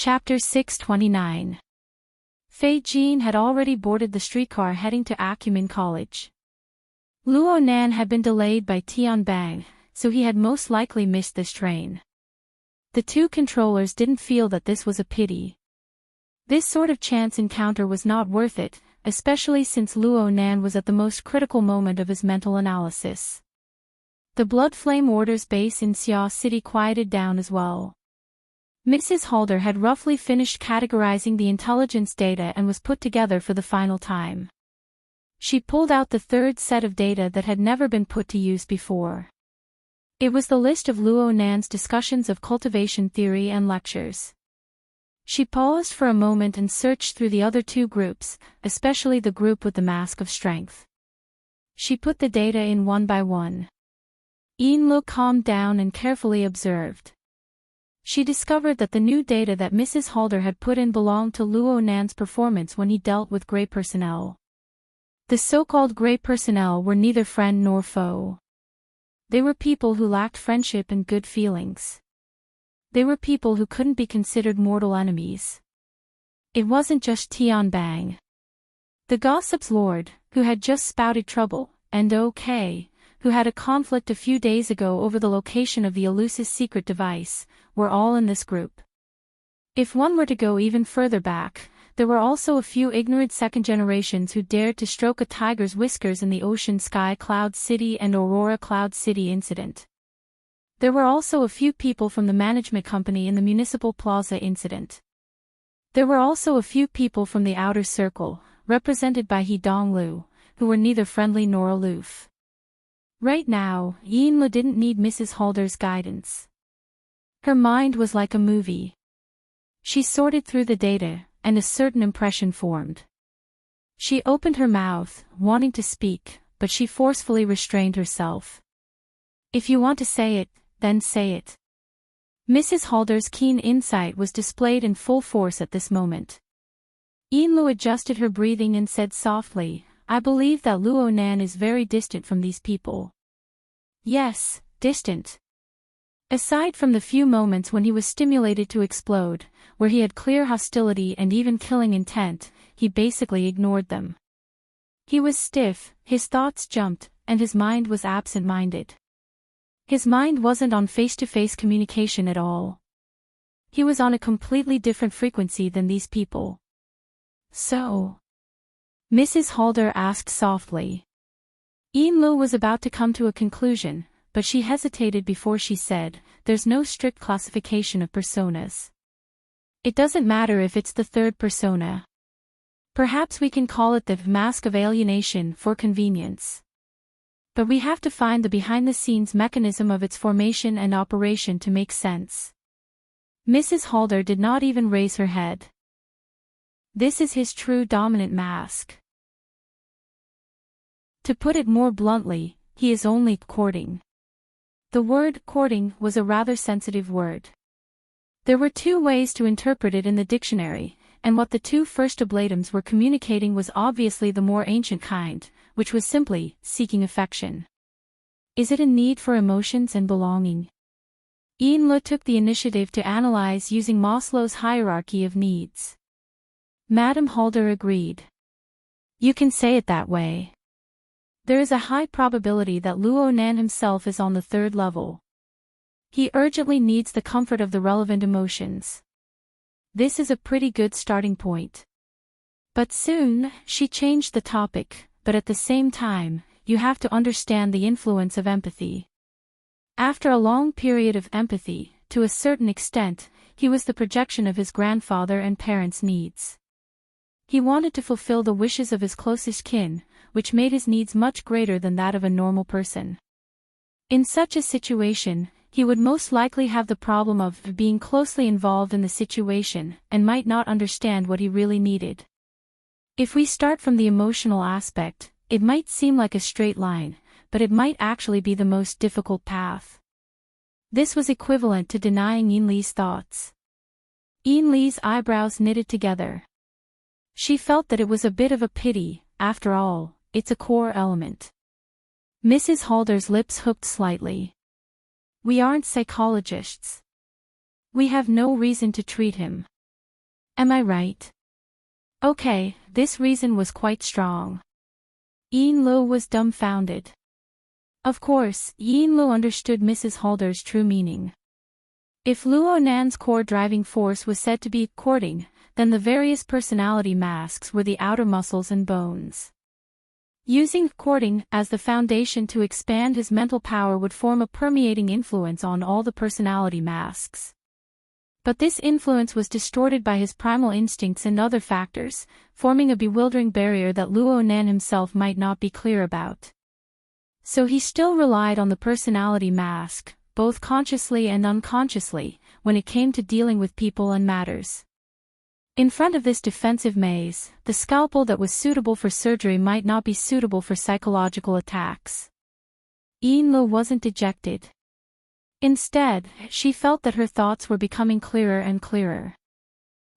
Chapter 629. Fei Jin had already boarded the streetcar heading to Acumen College. Luo Nan had been delayed by Tianbang, so he had most likely missed this train. The two controllers didn't feel that this was a pity. This sort of chance encounter was not worth it, especially since Luo Nan was at the most critical moment of his mental analysis. The Blood Flame Order's base in Xia City quieted down as well. Mrs. Halder had roughly finished categorizing the intelligence data and was put together for the final time. She pulled out the third set of data that had never been put to use before. It was the list of Luo Nan's discussions of cultivation theory and lectures. She paused for a moment and searched through the other two groups, especially the group with the Mask of Strength. She put the data in one by one. Yinlu calmed down and carefully observed. She discovered that the new data that Mrs. Halder had put in belonged to Luo Nan's performance when he dealt with Grey personnel. The so-called Grey personnel were neither friend nor foe. They were people who lacked friendship and good feelings. They were people who couldn't be considered mortal enemies. It wasn't just Tianbang. The gossip's lord, who had just spouted trouble, and OK, who had a conflict a few days ago over the location of the elusive secret device, were all in this group. If one were to go even further back, there were also a few ignorant second generations who dared to stroke a tiger's whiskers in the Ocean Sky Cloud City and Aurora Cloud City incident. There were also a few people from the management company in the Municipal Plaza incident. There were also a few people from the outer circle, represented by He Donglu, who were neither friendly nor aloof. Right now, Yinlu didn't need Mrs. Halder's guidance. Her mind was like a movie. She sorted through the data, and a certain impression formed. She opened her mouth, wanting to speak, but she forcefully restrained herself. If you want to say it, then say it. Mrs. Halder's keen insight was displayed in full force at this moment. Yinlu adjusted her breathing and said softly, I believe that Luo Nan is very distant from these people. Yes, distant. Aside from the few moments when he was stimulated to explode, where he had clear hostility and even killing intent, he basically ignored them. He was stiff, his thoughts jumped, and his mind was absent-minded. His mind wasn't on face-to-face communication at all. He was on a completely different frequency than these people. So? Mrs. Halder asked softly. Yinlu was about to come to a conclusion, but she hesitated before she said, there's no strict classification of personas. It doesn't matter if it's the third persona. Perhaps we can call it the mask of alienation for convenience. But we have to find the behind-the-scenes mechanism of its formation and operation to make sense. Mrs. Halder did not even raise her head. This is his true dominant mask. To put it more bluntly, he is only courting. The word courting was a rather sensitive word. There were two ways to interpret it in the dictionary, and what the two first oblatums were communicating was obviously the more ancient kind, which was simply seeking affection. Is it a need for emotions and belonging? Yinlu took the initiative to analyze using Maslow's hierarchy of needs. Madame Halder agreed. You can say it that way. There is a high probability that Luo Nan himself is on the third level. He urgently needs the comfort of the relevant emotions. This is a pretty good starting point. But soon, she changed the topic, but at the same time, you have to understand the influence of empathy. After a long period of empathy, to a certain extent, he was the projection of his grandfather and parents' needs. He wanted to fulfill the wishes of his closest kin, which made his needs much greater than that of a normal person. In such a situation, he would most likely have the problem of being closely involved in the situation and might not understand what he really needed. If we start from the emotional aspect, it might seem like a straight line, but it might actually be the most difficult path. This was equivalent to denying Yin Li's thoughts. Yin Li's eyebrows knitted together. She felt that it was a bit of a pity, after all, it's a core element. Mrs. Halder's lips hooked slightly. We aren't psychologists. We have no reason to treat him. Am I right? Okay, this reason was quite strong. Yin Lo was dumbfounded. Of course, Yin Lo understood Mrs. Halder's true meaning. If Luo Nan's core driving force was said to be courting, then the various personality masks were the outer muscles and bones. Using courting as the foundation to expand his mental power would form a permeating influence on all the personality masks. But this influence was distorted by his primal instincts and other factors, forming a bewildering barrier that Luo Nan himself might not be clear about. So he still relied on the personality mask, both consciously and unconsciously, when it came to dealing with people and matters. In front of this defensive maze, the scalpel that was suitable for surgery might not be suitable for psychological attacks. Yin Lo wasn't dejected. Instead, she felt that her thoughts were becoming clearer and clearer.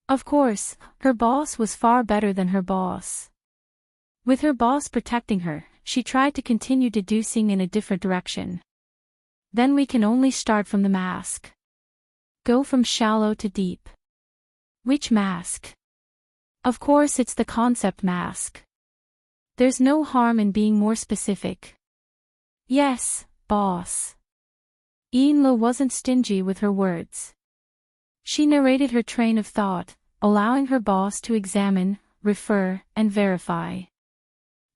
Of course, her boss was far better than her boss. With her boss protecting her, she tried to continue deducing in a different direction. Then we can only start from the mask. Go from shallow to deep. Which mask? Of course it's the concept mask. There's no harm in being more specific. Yes, boss. Yin Lo wasn't stingy with her words. She narrated her train of thought, allowing her boss to examine, refer, and verify.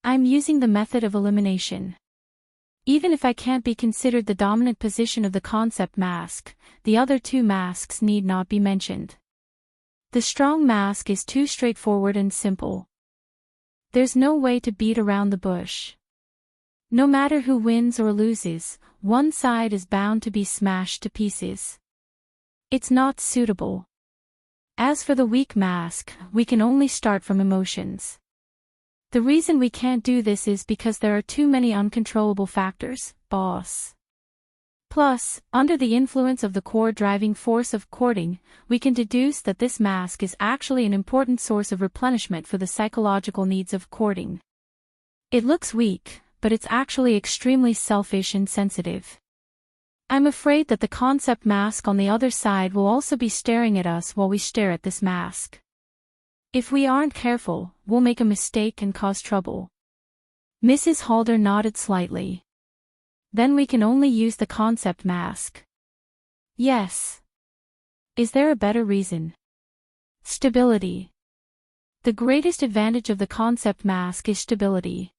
I'm using the method of elimination. Even if I can't be considered the dominant position of the concept mask, the other two masks need not be mentioned. The strong mask is too straightforward and simple. There's no way to beat around the bush. No matter who wins or loses, one side is bound to be smashed to pieces. It's not suitable. As for the weak mask, we can only start from emotions. The reason we can't do this is because there are too many uncontrollable factors, boss. Plus, under the influence of the core driving force of courting, we can deduce that this mask is actually an important source of replenishment for the psychological needs of courting. It looks weak, but it's actually extremely selfish and sensitive. I'm afraid that the concept mask on the other side will also be staring at us while we stare at this mask. If we aren't careful, we'll make a mistake and cause trouble. Mrs. Halder nodded slightly. Then we can only use the concept mask. Yes. Is there a better reason? Stability. The greatest advantage of the concept mask is stability.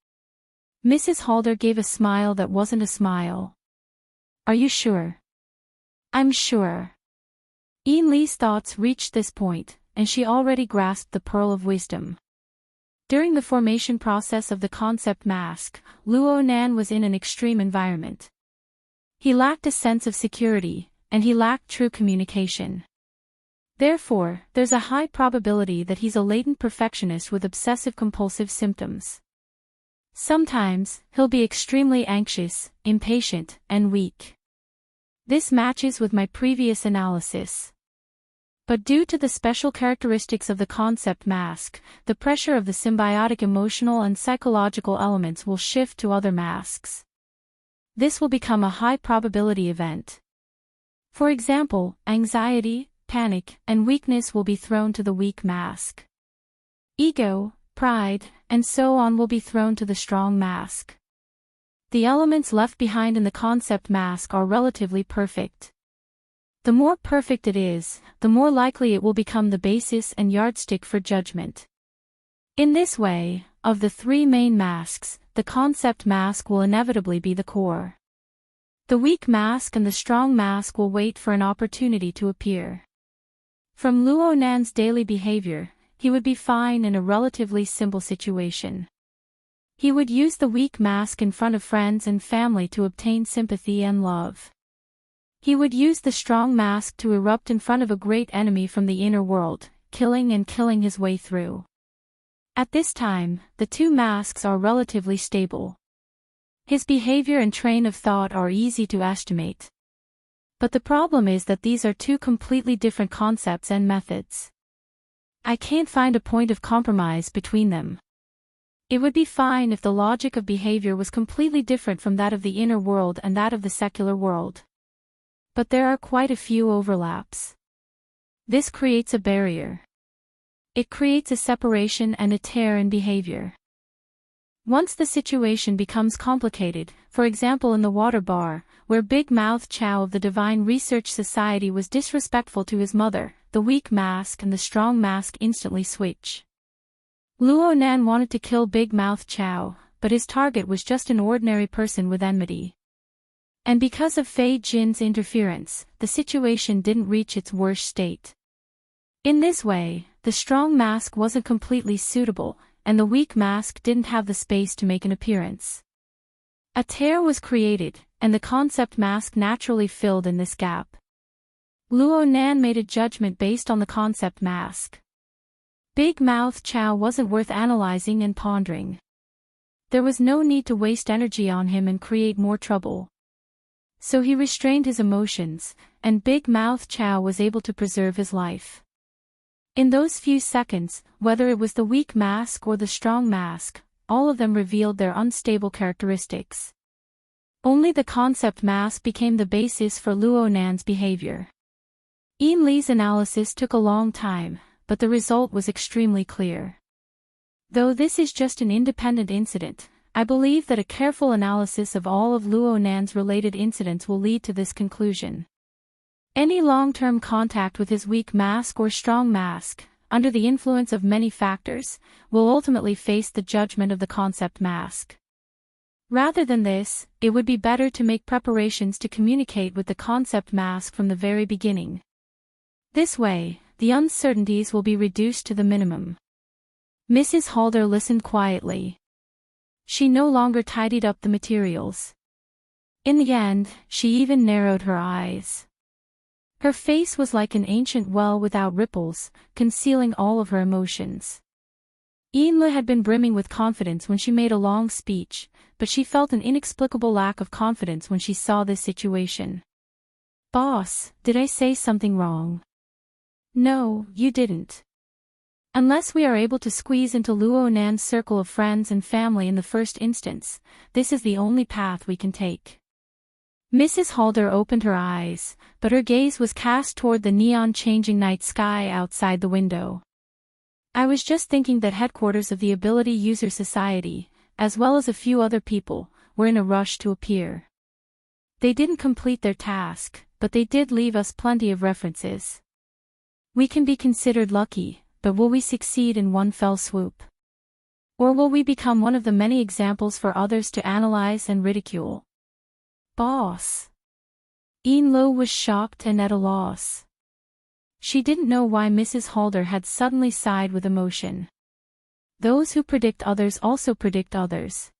Mrs. Halder gave a smile that wasn't a smile. Are you sure? I'm sure. Yin Li's thoughts reached this point, and she already grasped the pearl of wisdom. During the formation process of the concept mask, Luo Nan was in an extreme environment. He lacked a sense of security, and he lacked true communication. Therefore, there's a high probability that he's a latent perfectionist with obsessive-compulsive symptoms. Sometimes, he'll be extremely anxious, impatient, and weak. This matches with my previous analysis. But due to the special characteristics of the concept mask, the pressure of the symbiotic emotional and psychological elements will shift to other masks. This will become a high-probability event. For example, anxiety, panic, and weakness will be thrown to the weak mask. Ego, pride, and so on will be thrown to the strong mask. The elements left behind in the concept mask are relatively perfect. The more perfect it is, the more likely it will become the basis and yardstick for judgment. In this way, of the three main masks, the concept mask will inevitably be the core. The weak mask and the strong mask will wait for an opportunity to appear. From Luo Nan's daily behavior, he would be fine in a relatively simple situation. He would use the weak mask in front of friends and family to obtain sympathy and love. He would use the strong mask to erupt in front of a great enemy from the inner world, killing his way through. At this time, the two masks are relatively stable. His behavior and train of thought are easy to estimate. But the problem is that these are two completely different concepts and methods. I can't find a point of compromise between them. It would be fine if the logic of behavior was completely different from that of the inner world and that of the secular world. But there are quite a few overlaps. This creates a barrier. It creates a separation and a tear in behavior. Once the situation becomes complicated, for example in the water bar, where Big Mouth Chow of the Divine Research Society was disrespectful to his mother, the weak mask and the strong mask instantly switch. Luo Nan wanted to kill Big Mouth Chow, but his target was just an ordinary person with enmity. And because of Fei Jin's interference, the situation didn't reach its worst state. In this way, the strong mask wasn't completely suitable, and the weak mask didn't have the space to make an appearance. A tear was created, and the concept mask naturally filled in this gap. Luo Nan made a judgment based on the concept mask. Big Mouth Chow wasn't worth analyzing and pondering. There was no need to waste energy on him and create more trouble. So he restrained his emotions, and Big Mouth Chow was able to preserve his life. In those few seconds, whether it was the weak mask or the strong mask, all of them revealed their unstable characteristics. Only the concept mask became the basis for Luo Nan's behavior. Yin Li's analysis took a long time, but the result was extremely clear. Though this is just an independent incident, I believe that a careful analysis of all of Luo Nan's related incidents will lead to this conclusion. Any long-term contact with his weak mask or strong mask, under the influence of many factors, will ultimately face the judgment of the concept mask. Rather than this, it would be better to make preparations to communicate with the concept mask from the very beginning. This way, the uncertainties will be reduced to the minimum. Mrs. Halder listened quietly. She no longer tidied up the materials. In the end, she even narrowed her eyes. Her face was like an ancient well without ripples, concealing all of her emotions. Yin Li had been brimming with confidence when she made a long speech, but she felt an inexplicable lack of confidence when she saw this situation. "Boss, did I say something wrong?" "No, you didn't. Unless we are able to squeeze into Luo Nan's circle of friends and family in the first instance, this is the only path we can take." Mrs. Halder opened her eyes, but her gaze was cast toward the neon-changing night sky outside the window. "I was just thinking that headquarters of the Ability User Society, as well as a few other people, were in a rush to appear. They didn't complete their task, but they did leave us plenty of references. We can be considered lucky, but will we succeed in one fell swoop? Or will we become one of the many examples for others to analyze and ridicule?" "Boss." Yin Lo was shocked and at a loss. She didn't know why Mrs. Halder had suddenly sighed with emotion. Those who predict others also predict others.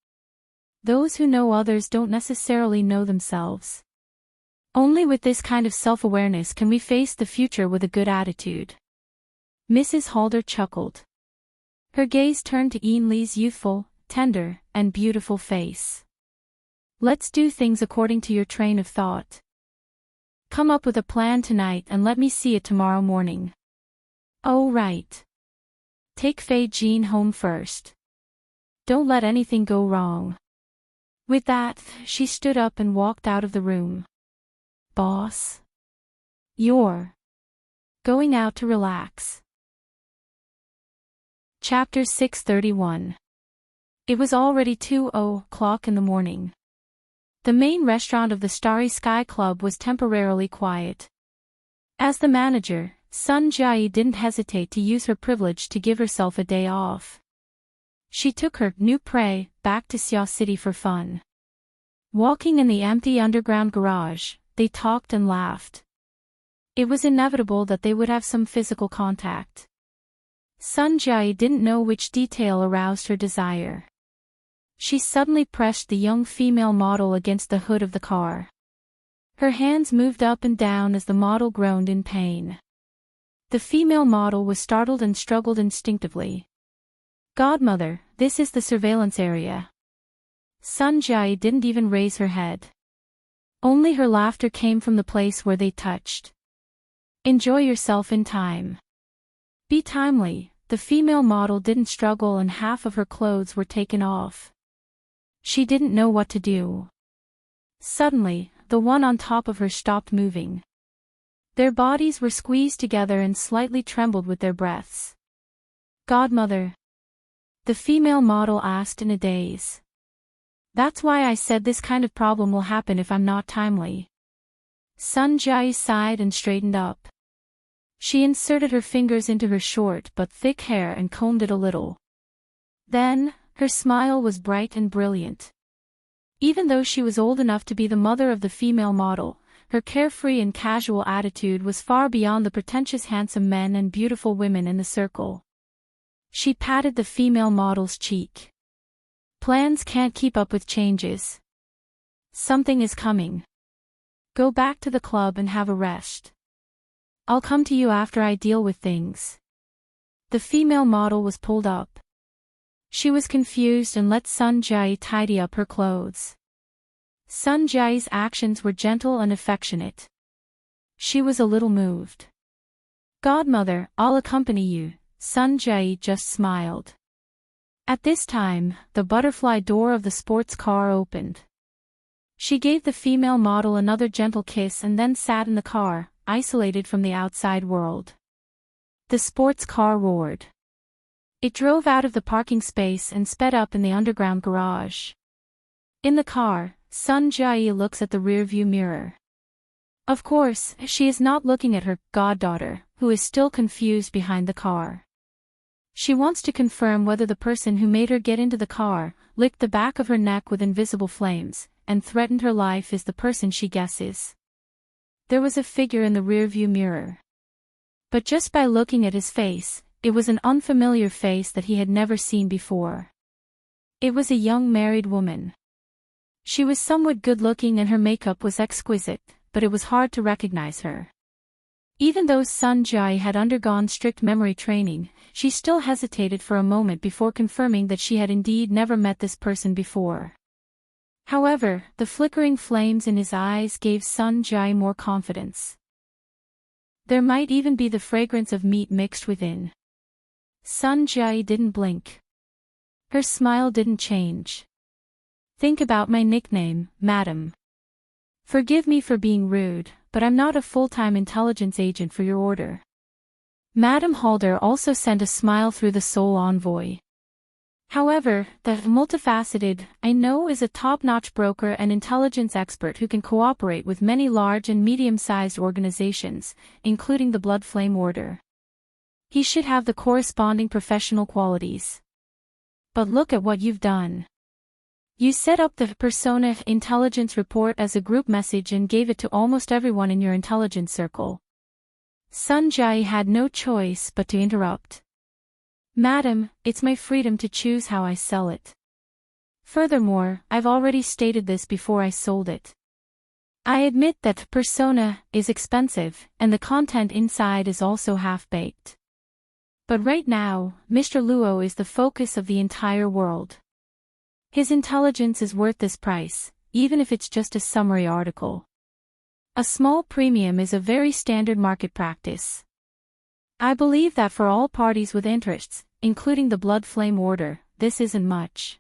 Those who know others don't necessarily know themselves. Only with this kind of self-awareness can we face the future with a good attitude. Mrs. Halder chuckled. Her gaze turned to Yin Li's youthful, tender, and beautiful face. "Let's do things according to your train of thought. Come up with a plan tonight and let me see it tomorrow morning." "Oh right. Take Fei Jin home first. Don't let anything go wrong." With that, she stood up and walked out of the room. "Boss? You're going out to relax." Chapter 631. It was already 2:00 in the morning. The main restaurant of the Starry Sky Club was temporarily quiet. As the manager, Sun Jai didn't hesitate to use her privilege to give herself a day off. She took her new prey back to Xia City for fun. Walking in the empty underground garage, they talked and laughed. It was inevitable that they would have some physical contact. Sun Jai didn't know which detail aroused her desire. She suddenly pressed the young female model against the hood of the car. Her hands moved up and down as the model groaned in pain. The female model was startled and struggled instinctively. "Godmother, this is the surveillance area." Sun Jai didn't even raise her head. Only her laughter came from the place where they touched. "Enjoy yourself in time. Be timely." The female model didn't struggle and half of her clothes were taken off. She didn't know what to do. Suddenly, the one on top of her stopped moving. Their bodies were squeezed together and slightly trembled with their breaths. Godmother, the female model asked in a daze. That's why I said this kind of problem will happen if I'm not timely. Sun Jai sighed and straightened up. She inserted her fingers into her short but thick hair and combed it a little. Then, her smile was bright and brilliant. Even though she was old enough to be the mother of the female model, her carefree and casual attitude was far beyond the pretentious handsome men and beautiful women in the circle. She patted the female model's cheek. Plans can't keep up with changes. Something is coming. Go back to the club and have a rest. I'll come to you after I deal with things. The female model was pulled up. She was confused and let Sun Jai tidy up her clothes. Sun Jai's actions were gentle and affectionate. She was a little moved. Godmother, I'll accompany you, Sun Jai just smiled. At this time, the butterfly door of the sports car opened. She gave the female model another gentle kiss and then sat in the car, isolated from the outside world. The sports car roared. It drove out of the parking space and sped up in the underground garage. In the car, Sun Jai looks at the rearview mirror. Of course, she is not looking at her goddaughter, who is still confused behind the car. She wants to confirm whether the person who made her get into the car, licked the back of her neck with invisible flames, and threatened her life is the person she guesses. There was a figure in the rearview mirror. But just by looking at his face, it was an unfamiliar face that he had never seen before. It was a young married woman. She was somewhat good-looking and her makeup was exquisite, but it was hard to recognize her. Even though Sun Jai had undergone strict memory training, she still hesitated for a moment before confirming that she had indeed never met this person before. However, the flickering flames in his eyes gave Sun Jai more confidence. There might even be the fragrance of meat mixed within. Sun Jai didn't blink. Her smile didn't change. Think about my nickname, madam. Forgive me for being rude, but I'm not a full-time intelligence agent for your order. Madam Halder also sent a smile through the soul envoy. However, the multifaceted, I know, is a top-notch broker and intelligence expert who can cooperate with many large and medium-sized organizations, including the Blood Flame Order. He should have the corresponding professional qualities. But look at what you've done. You set up the Persona Intelligence Report as a group message and gave it to almost everyone in your intelligence circle. Sun Jai had no choice but to interrupt. Madam, it's my freedom to choose how I sell it. Furthermore, I've already stated this before I sold it. I admit that Persona is expensive, and the content inside is also half-baked. But right now, Mr. Luo is the focus of the entire world. His intelligence is worth this price, even if it's just a summary article. A small premium is a very standard market practice. I believe that for all parties with interests, including the Blood Flame Order, this isn't much.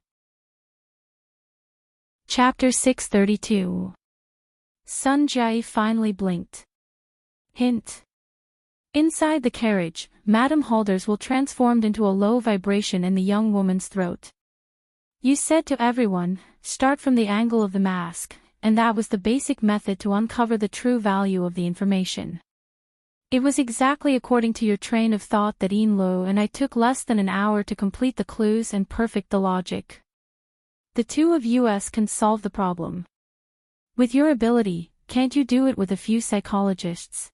Chapter 632. Sun Jai finally blinked. Hint. Inside the carriage, Madame Halder's will transformed into a low vibration in the young woman's throat. You said to everyone, start from the angle of the mask, and that was the basic method to uncover the true value of the information. It was exactly according to your train of thought that Yin Lo and I took less than an hour to complete the clues and perfect the logic. The two of us can solve the problem. With your ability, can't you do it with a few psychologists?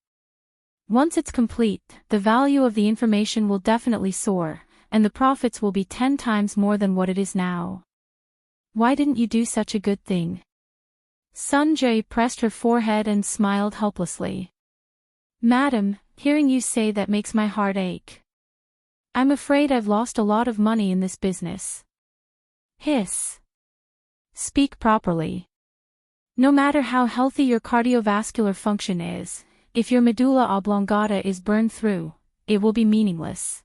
Once it's complete, the value of the information will definitely soar, and the profits will be 10 times more than what it is now. Why didn't you do such a good thing? Sun Jai pressed her forehead and smiled helplessly. Madam, hearing you say that makes my heart ache. I'm afraid I've lost a lot of money in this business. Hiss. Speak properly. No matter how healthy your cardiovascular function is, if your medulla oblongata is burned through, it will be meaningless.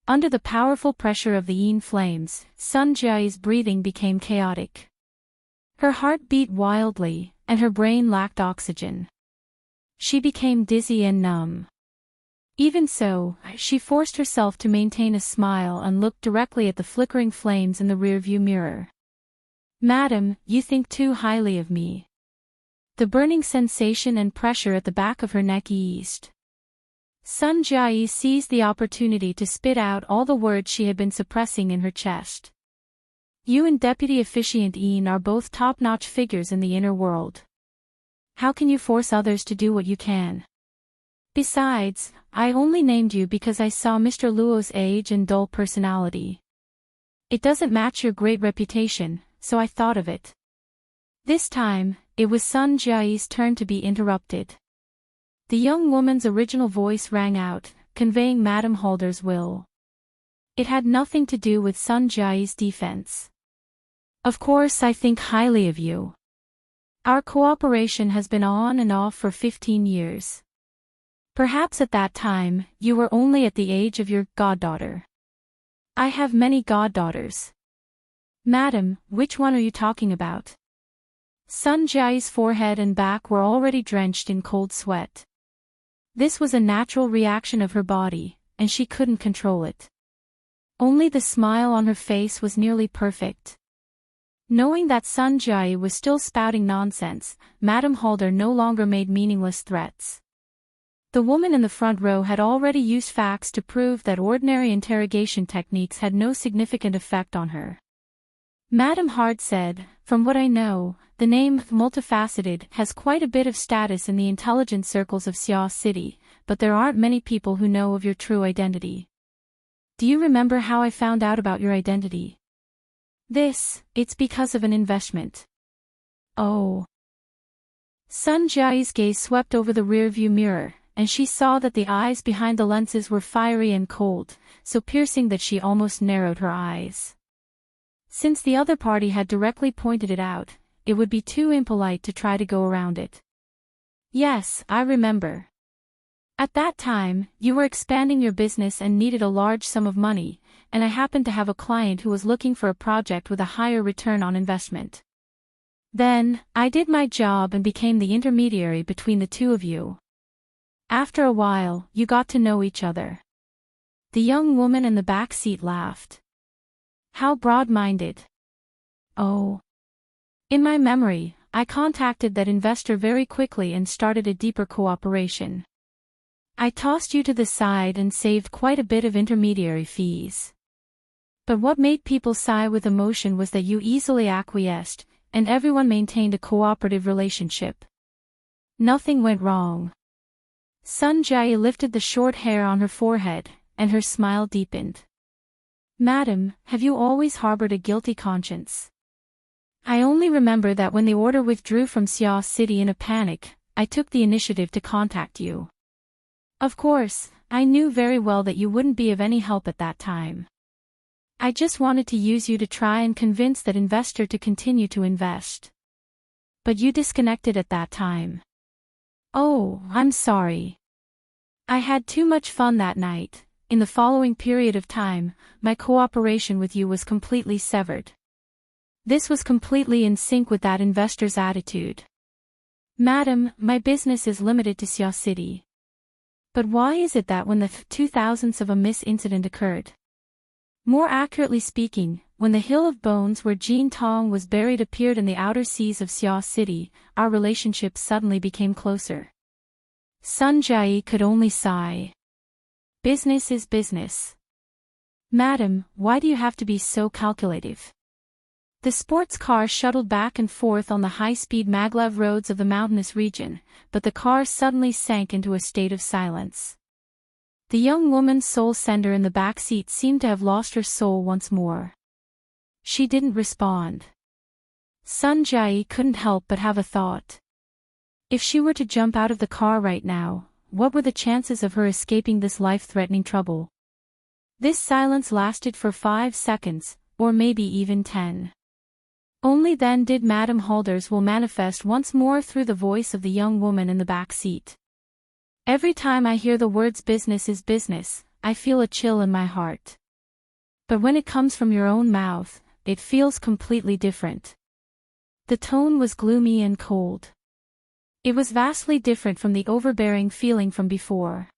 Under the powerful pressure of the yin flames, Sun Jai's breathing became chaotic. Her heart beat wildly, and her brain lacked oxygen. She became dizzy and numb. Even so, she forced herself to maintain a smile and looked directly at the flickering flames in the rearview mirror. "Madam, you think too highly of me." The burning sensation and pressure at the back of her neck eased. Sun Jai seized the opportunity to spit out all the words she had been suppressing in her chest. "You and Deputy Officiant Ian are both top-notch figures in the inner world. How can you force others to do what you can? Besides, I only named you because I saw Mr. Luo's age and dull personality. It doesn't match your great reputation, so I thought of it." This time, it was Sun Jai's turn to be interrupted. The young woman's original voice rang out, conveying Madame Halder's will. It had nothing to do with Sun Jai's defense. "Of course I think highly of you. Our cooperation has been on and off for 15 years. Perhaps at that time, you were only at the age of your goddaughter. I have many goddaughters." "Madam, which one are you talking about?" Sun Jai's forehead and back were already drenched in cold sweat. This was a natural reaction of her body, and she couldn't control it. Only the smile on her face was nearly perfect. Knowing that Sun Jai was still spouting nonsense, Madame Halder no longer made meaningless threats. The woman in the front row had already used facts to prove that ordinary interrogation techniques had no significant effect on her. Madame Hard said, "From what I know, the name multifaceted has quite a bit of status in the intelligence circles of Xiao City, but there aren't many people who know of your true identity. Do you remember how I found out about your identity? It's because of an investment." "Oh." Sun Jai's gaze swept over the rearview mirror, and she saw that the eyes behind the lenses were fiery and cold, so piercing that she almost narrowed her eyes. Since the other party had directly pointed it out, it would be too impolite to try to go around it. "Yes, I remember. At that time, you were expanding your business and needed a large sum of money, and I happened to have a client who was looking for a project with a higher return on investment. Then, I did my job and became the intermediary between the two of you. After a while, you got to know each other." The young woman in the back seat laughed. "How broad-minded." "Oh. In my memory, I contacted that investor very quickly and started a deeper cooperation. I tossed you to the side and saved quite a bit of intermediary fees. But what made people sigh with emotion was that you easily acquiesced, and everyone maintained a cooperative relationship. Nothing went wrong." Sun Jai lifted the short hair on her forehead, and her smile deepened. "Madam, have you always harbored a guilty conscience?" "I only remember that when the order withdrew from Xiao City in a panic, I took the initiative to contact you. Of course, I knew very well that you wouldn't be of any help at that time. I just wanted to use you to try and convince that investor to continue to invest. But you disconnected at that time." "Oh, I'm sorry. I had too much fun that night. In the following period of time, my cooperation with you was completely severed. This was completely in sync with that investor's attitude. Madam, my business is limited to Xiao City. But why is it that when the 2000th of a miss incident occurred? More accurately speaking, when the Hill of Bones where Jean Tong was buried appeared in the outer seas of Xiao City, our relationship suddenly became closer." Sun Jai could only sigh. Business is business. "Madam, why do you have to be so calculative?" The sports car shuttled back and forth on the high-speed maglev roads of the mountainous region, but the car suddenly sank into a state of silence. The young woman's soul sender in the back seat seemed to have lost her soul once more. She didn't respond. Sun Jai couldn't help but have a thought. If she were to jump out of the car right now, what were the chances of her escaping this life-threatening trouble? This silence lasted for 5 seconds, or maybe even 10. Only then did Madame Halder's will manifest once more through the voice of the young woman in the back seat. "Every time I hear the words business is business, I feel a chill in my heart. But when it comes from your own mouth, it feels completely different." The tone was gloomy and cold. It was vastly different from the overbearing feeling from before.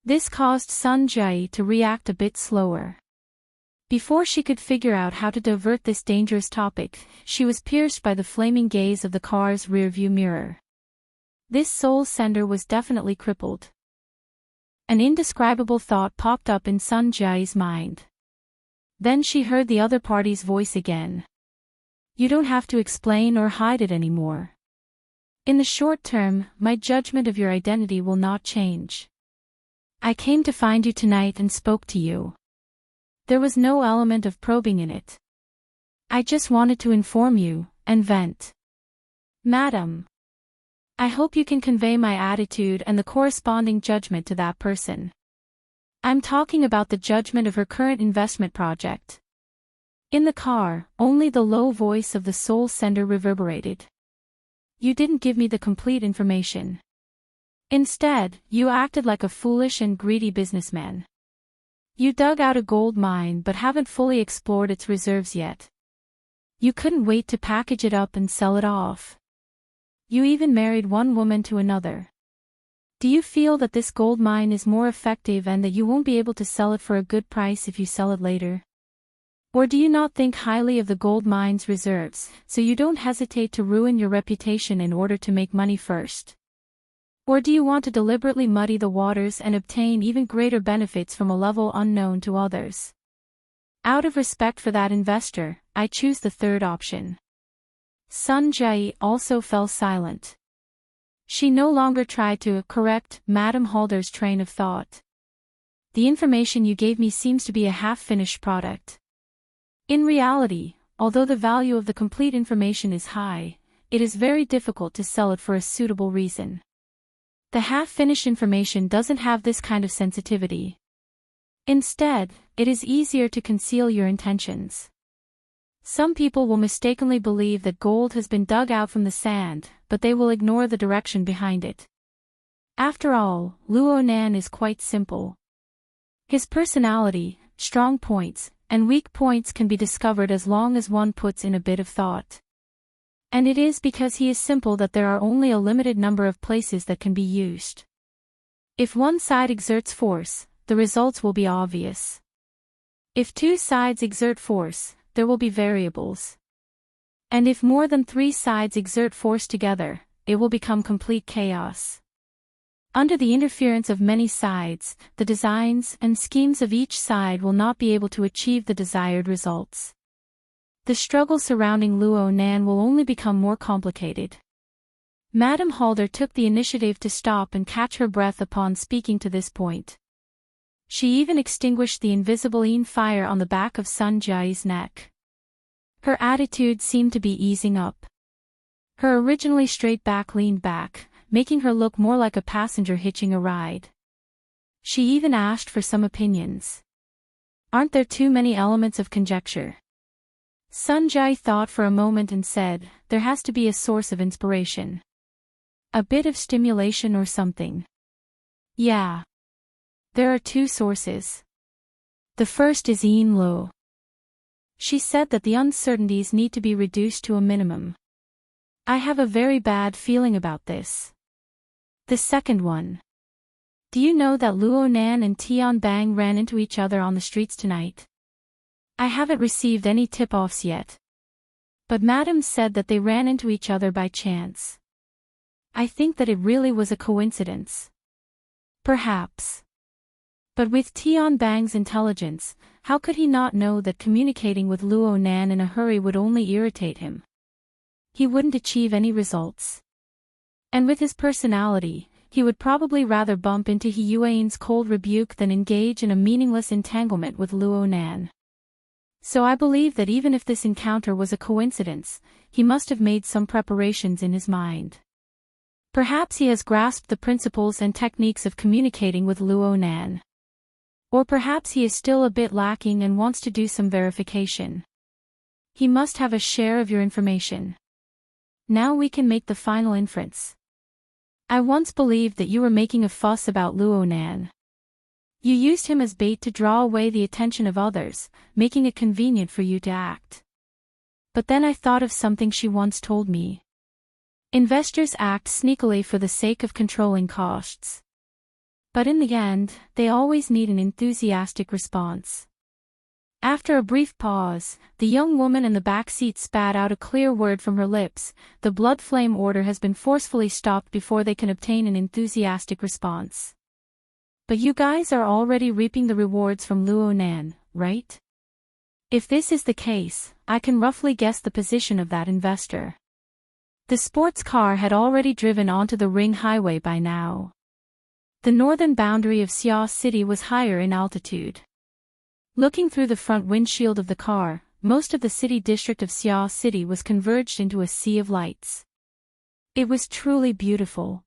This caused Sun Jai to react a bit slower. Before she could figure out how to divert this dangerous topic, she was pierced by the flaming gaze of the car's rearview mirror. This soul sender was definitely crippled. An indescribable thought popped up in Sun Jai's mind. Then she heard the other party's voice again. You don't have to explain or hide it anymore. In the short term, my judgment of your identity will not change. I came to find you tonight and spoke to you. There was no element of probing in it. I just wanted to inform you, and vent. Madam, I hope you can convey my attitude and the corresponding judgment to that person. I'm talking about the judgment of her current investment project. In the car, only the low voice of the soul sender reverberated. You didn't give me the complete information. Instead, you acted like a foolish and greedy businessman. You dug out a gold mine but haven't fully explored its reserves yet. You couldn't wait to package it up and sell it off. You even married one woman to another. Do you feel that this gold mine is more effective and that you won't be able to sell it for a good price if you sell it later? Or do you not think highly of the gold mine's reserves, so you don't hesitate to ruin your reputation in order to make money first? Or do you want to deliberately muddy the waters and obtain even greater benefits from a level unknown to others? Out of respect for that investor, I choose the third option. Sun Jai also fell silent. She no longer tried to correct Madame Halder's train of thought. The information you gave me seems to be a half-finished product. In reality, although the value of the complete information is high, it is very difficult to sell it for a suitable reason. The half-finished information doesn't have this kind of sensitivity. Instead, it is easier to conceal your intentions. Some people will mistakenly believe that gold has been dug out from the sand, but they will ignore the direction behind it. After all, Luo Nan is quite simple. His personality, strong points, and weak points can be discovered as long as one puts in a bit of thought. And it is because he is simple that there are only a limited number of places that can be used. If one side exerts force, the results will be obvious. If two sides exert force, there will be variables. And if more than three sides exert force together, it will become complete chaos. Under the interference of many sides, the designs and schemes of each side will not be able to achieve the desired results. The struggle surrounding Luo Nan will only become more complicated. Madame Halder took the initiative to stop and catch her breath upon speaking to this point. She even extinguished the invisible fire on the back of Sun Jai's neck. Her attitude seemed to be easing up. Her originally straight back leaned back, making her look more like a passenger hitching a ride. She even asked for some opinions. Aren't there too many elements of conjecture? Sun Jai thought for a moment and said, there has to be a source of inspiration. A bit of stimulation or something. Yeah. There are two sources. The first is Yin Lo. She said that the uncertainties need to be reduced to a minimum. I have a very bad feeling about this. The second one. Do you know that Luo Nan and Tian Bang ran into each other on the streets tonight? I haven't received any tip-offs yet. But Madam said that they ran into each other by chance. I think that it really was a coincidence. Perhaps. But with Tian Bang's intelligence, how could he not know that communicating with Luo Nan in a hurry would only irritate him? He wouldn't achieve any results. And with his personality, he would probably rather bump into He Yuan's cold rebuke than engage in a meaningless entanglement with Luo Nan. So I believe that even if this encounter was a coincidence, he must have made some preparations in his mind. Perhaps he has grasped the principles and techniques of communicating with Luo Nan. Or perhaps he is still a bit lacking and wants to do some verification. He must have a share of your information. Now we can make the final inference. I once believed that you were making a fuss about Luo Nan. You used him as bait to draw away the attention of others, making it convenient for you to act. But then I thought of something she once told me. Investors act sneakily for the sake of controlling costs. But in the end, they always need an enthusiastic response. After a brief pause, the young woman in the back seat spat out a clear word from her lips. The blood flame order has been forcefully stopped before they can obtain an enthusiastic response. But you guys are already reaping the rewards from Luo Nan, right? If this is the case, I can roughly guess the position of that investor. The sports car had already driven onto the ring highway by now. The northern boundary of Xia City was higher in altitude. Looking through the front windshield of the car, most of the city district of Xia City was converged into a sea of lights. It was truly beautiful.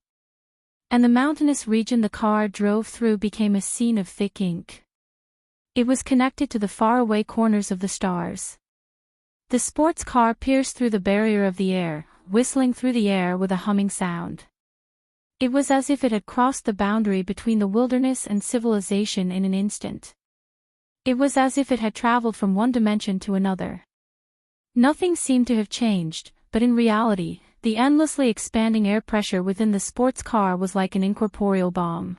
And the mountainous region the car drove through became a scene of thick ink. It was connected to the faraway corners of the stars. The sports car pierced through the barrier of the air, whistling through the air with a humming sound. It was as if it had crossed the boundary between the wilderness and civilization in an instant. It was as if it had traveled from one dimension to another. Nothing seemed to have changed, but in reality, the endlessly expanding air pressure within the sports car was like an incorporeal bomb.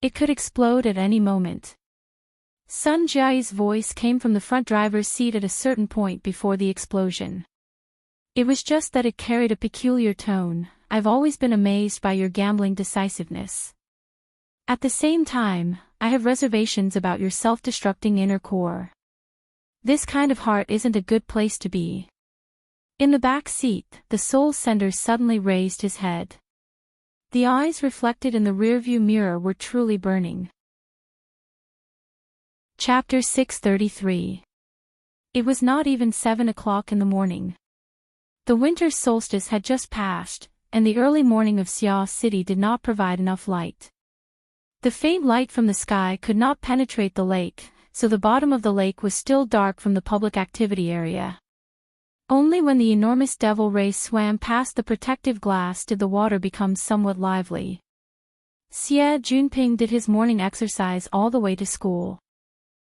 It could explode at any moment. Sun Jiai's voice came from the front driver's seat at a certain point before the explosion. It was just that it carried a peculiar tone. I've always been amazed by your gambling decisiveness. At the same time, I have reservations about your self-destructing inner core. This kind of heart isn't a good place to be. In the back seat, the soul sender suddenly raised his head. The eyes reflected in the rearview mirror were truly burning. Chapter 633. It was not even 7 o'clock in the morning. The winter solstice had just passed, and the early morning of Xia City did not provide enough light. The faint light from the sky could not penetrate the lake, so the bottom of the lake was still dark from the public activity area. Only when the enormous devil ray swam past the protective glass did the water become somewhat lively. Xie Junping did his morning exercise all the way to school.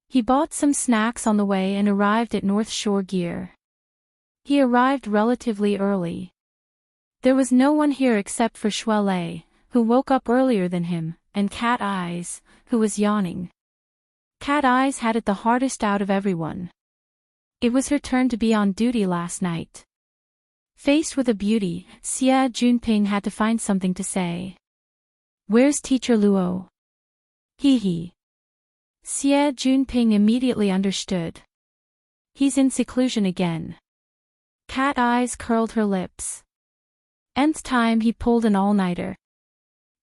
He bought some snacks on the way and arrived at North Shore Gear. He arrived relatively early. There was no one here except for Shuelei, who woke up earlier than him, and Cat Eyes, who was yawning. Cat Eyes had it the hardest out of everyone. It was her turn to be on duty last night. Faced with a beauty, Xie Junping had to find something to say. "Where's Teacher Luo?" Hee. Xie Junping immediately understood. He's in seclusion again. Cat Eyes curled her lips. Nth time he pulled an all-nighter.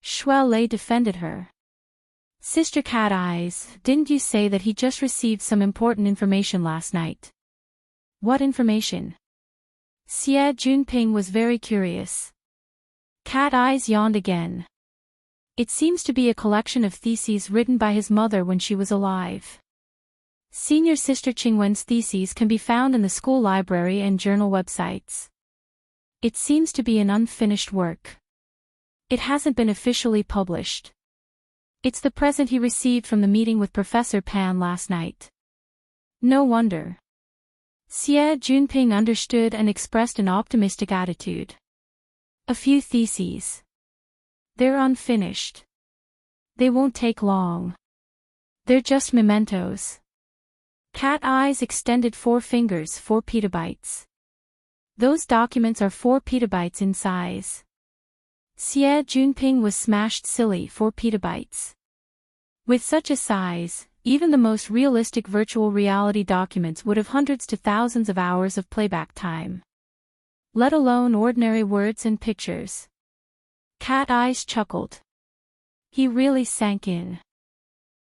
Shuelei defended her. "Sister Cat Eyes, didn't you say that he just received some important information last night?" "What information?" Xie Junping was very curious. Cat Eyes yawned again. "It seems to be a collection of theses written by his mother when she was alive. Senior Sister Qingwen's theses can be found in the school library and journal websites. It seems to be an unfinished work. It hasn't been officially published. It's the present he received from the meeting with Professor Pan last night." No wonder. Xie Junping understood and expressed an optimistic attitude. "A few theses. They're unfinished. They won't take long. They're just mementos." Cat Eyes extended 4 fingers, 4 petabytes. "Those documents are 4 petabytes in size." Xie Junping was smashed silly. 4 petabytes. With such a size, even the most realistic virtual reality documents would have hundreds to thousands of hours of playback time. Let alone ordinary words and pictures. Cat Eyes chuckled. He really sank in.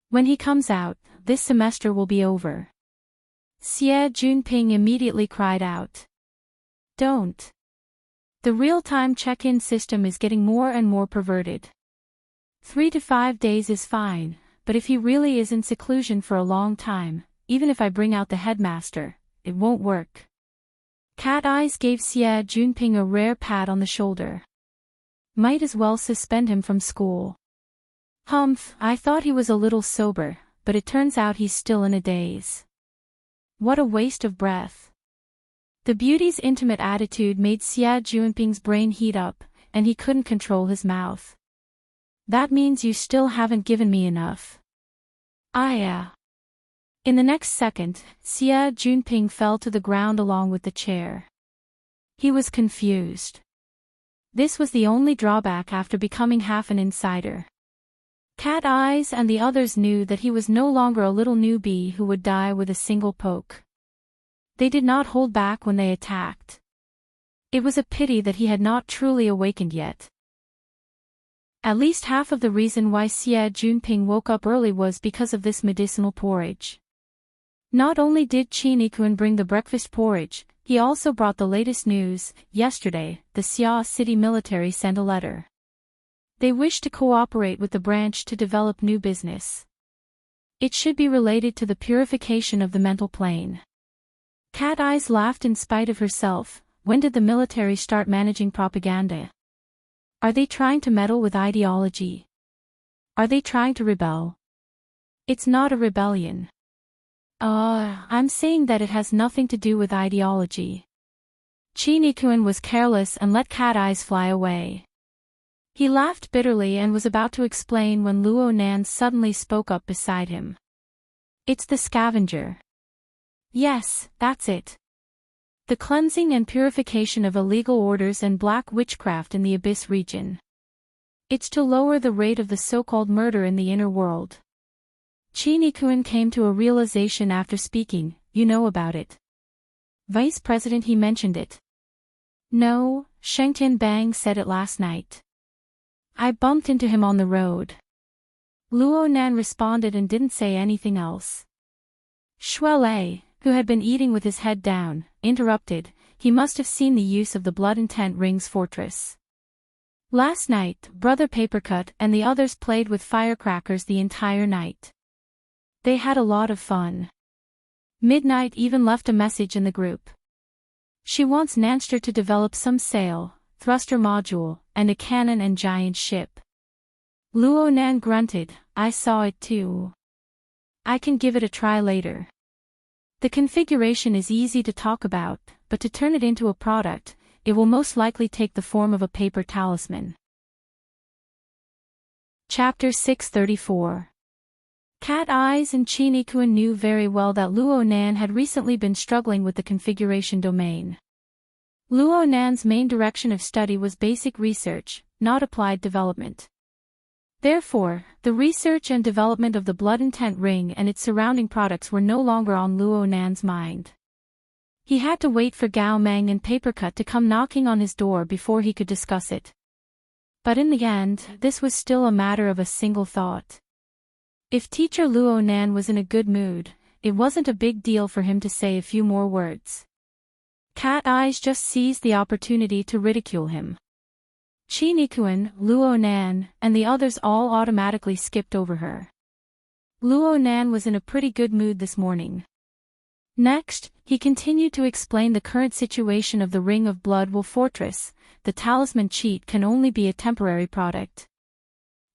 When he comes out, this semester will be over. Xie Junping immediately cried out. "Don't. The real-time check-in system is getting more and more perverted. 3 to 5 days is fine, but if he really is in seclusion for a long time, even if I bring out the headmaster, it won't work." Cat Eyes gave Xie Junping a rare pat on the shoulder. "Might as well suspend him from school." "Humph, I thought he was a little sober, but it turns out he's still in a daze." What a waste of breath. The beauty's intimate attitude made Xie Junping's brain heat up, and he couldn't control his mouth. That means you still haven't given me enough. In the next second, Xie Junping fell to the ground along with the chair. He was confused. This was the only drawback after becoming half an insider. Cat Eyes and the others knew that he was no longer a little newbie who would die with a single poke. They did not hold back when they attacked. It was a pity that he had not truly awakened yet. At least half of the reason why Xie Junping woke up early was because of this medicinal porridge. Not only did Qin Yikuan bring the breakfast porridge, he also brought the latest news. Yesterday, the Xia City military sent a letter. They wish to cooperate with the branch to develop new business. It should be related to the purification of the mental plane. Cat Eyes laughed in spite of herself. When did the military start managing propaganda? Are they trying to meddle with ideology? Are they trying to rebel? It's not a rebellion. I'm saying that it has nothing to do with ideology. Qin Yikuan was careless and let Cat Eyes fly away. He laughed bitterly and was about to explain when Luo Nan suddenly spoke up beside him. It's the scavenger. Yes, that's it. The cleansing and purification of illegal orders and black witchcraft in the Abyss region. It's to lower the rate of the so-called murder in the inner world. Qin Yikuan came to a realization after speaking. You know about it. Vice President, he mentioned it. No, Sheng Tianbang said it last night. I bumped into him on the road. Luo Nan responded and didn't say anything else. Shuelei, who had been eating with his head down, interrupted. He must have seen the use of the Blood Intent Ring's fortress. Last night, Brother Papercut and the others played with firecrackers the entire night. They had a lot of fun. Midnight even left a message in the group. She wants Nanster to develop some sail, thruster module, and a cannon and giant ship. Luo Nan grunted. I saw it too. I can give it a try later. The configuration is easy to talk about, but to turn it into a product, it will most likely take the form of a paper talisman. Chapter 634. Cat Eyes and Qin Yikuan knew very well that Luo Nan had recently been struggling with the configuration domain. Luo Nan's main direction of study was basic research, not applied development. Therefore, the research and development of the Blood Intent Ring and its surrounding products were no longer on Luo Nan's mind. He had to wait for Gao Meng and Papercut to come knocking on his door before he could discuss it. But in the end, this was still a matter of a single thought. If teacher Luo Nan was in a good mood, it wasn't a big deal for him to say a few more words. Cat Eyes just seized the opportunity to ridicule him. Qin Yikuan, Luo Nan, and the others all automatically skipped over her. Luo Nan was in a pretty good mood this morning. Next, he continued to explain the current situation of the Ring of Blood Will Fortress. The talisman cheat can only be a temporary product.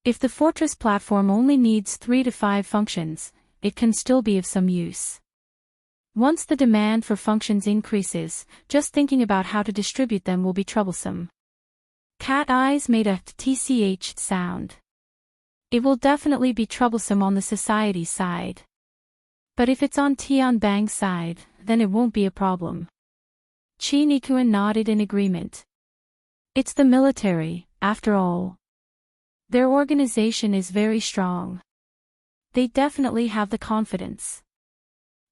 If the fortress platform only needs 3 to 5 functions, it can still be of some use. Once the demand for functions increases, just thinking about how to distribute them will be troublesome. Cat Eyes made a tch sound. It will definitely be troublesome on the society side. But if it's on Tianbang's side, then it won't be a problem. Qin Yikuan nodded in agreement. It's the military, after all. Their organization is very strong. They definitely have the confidence.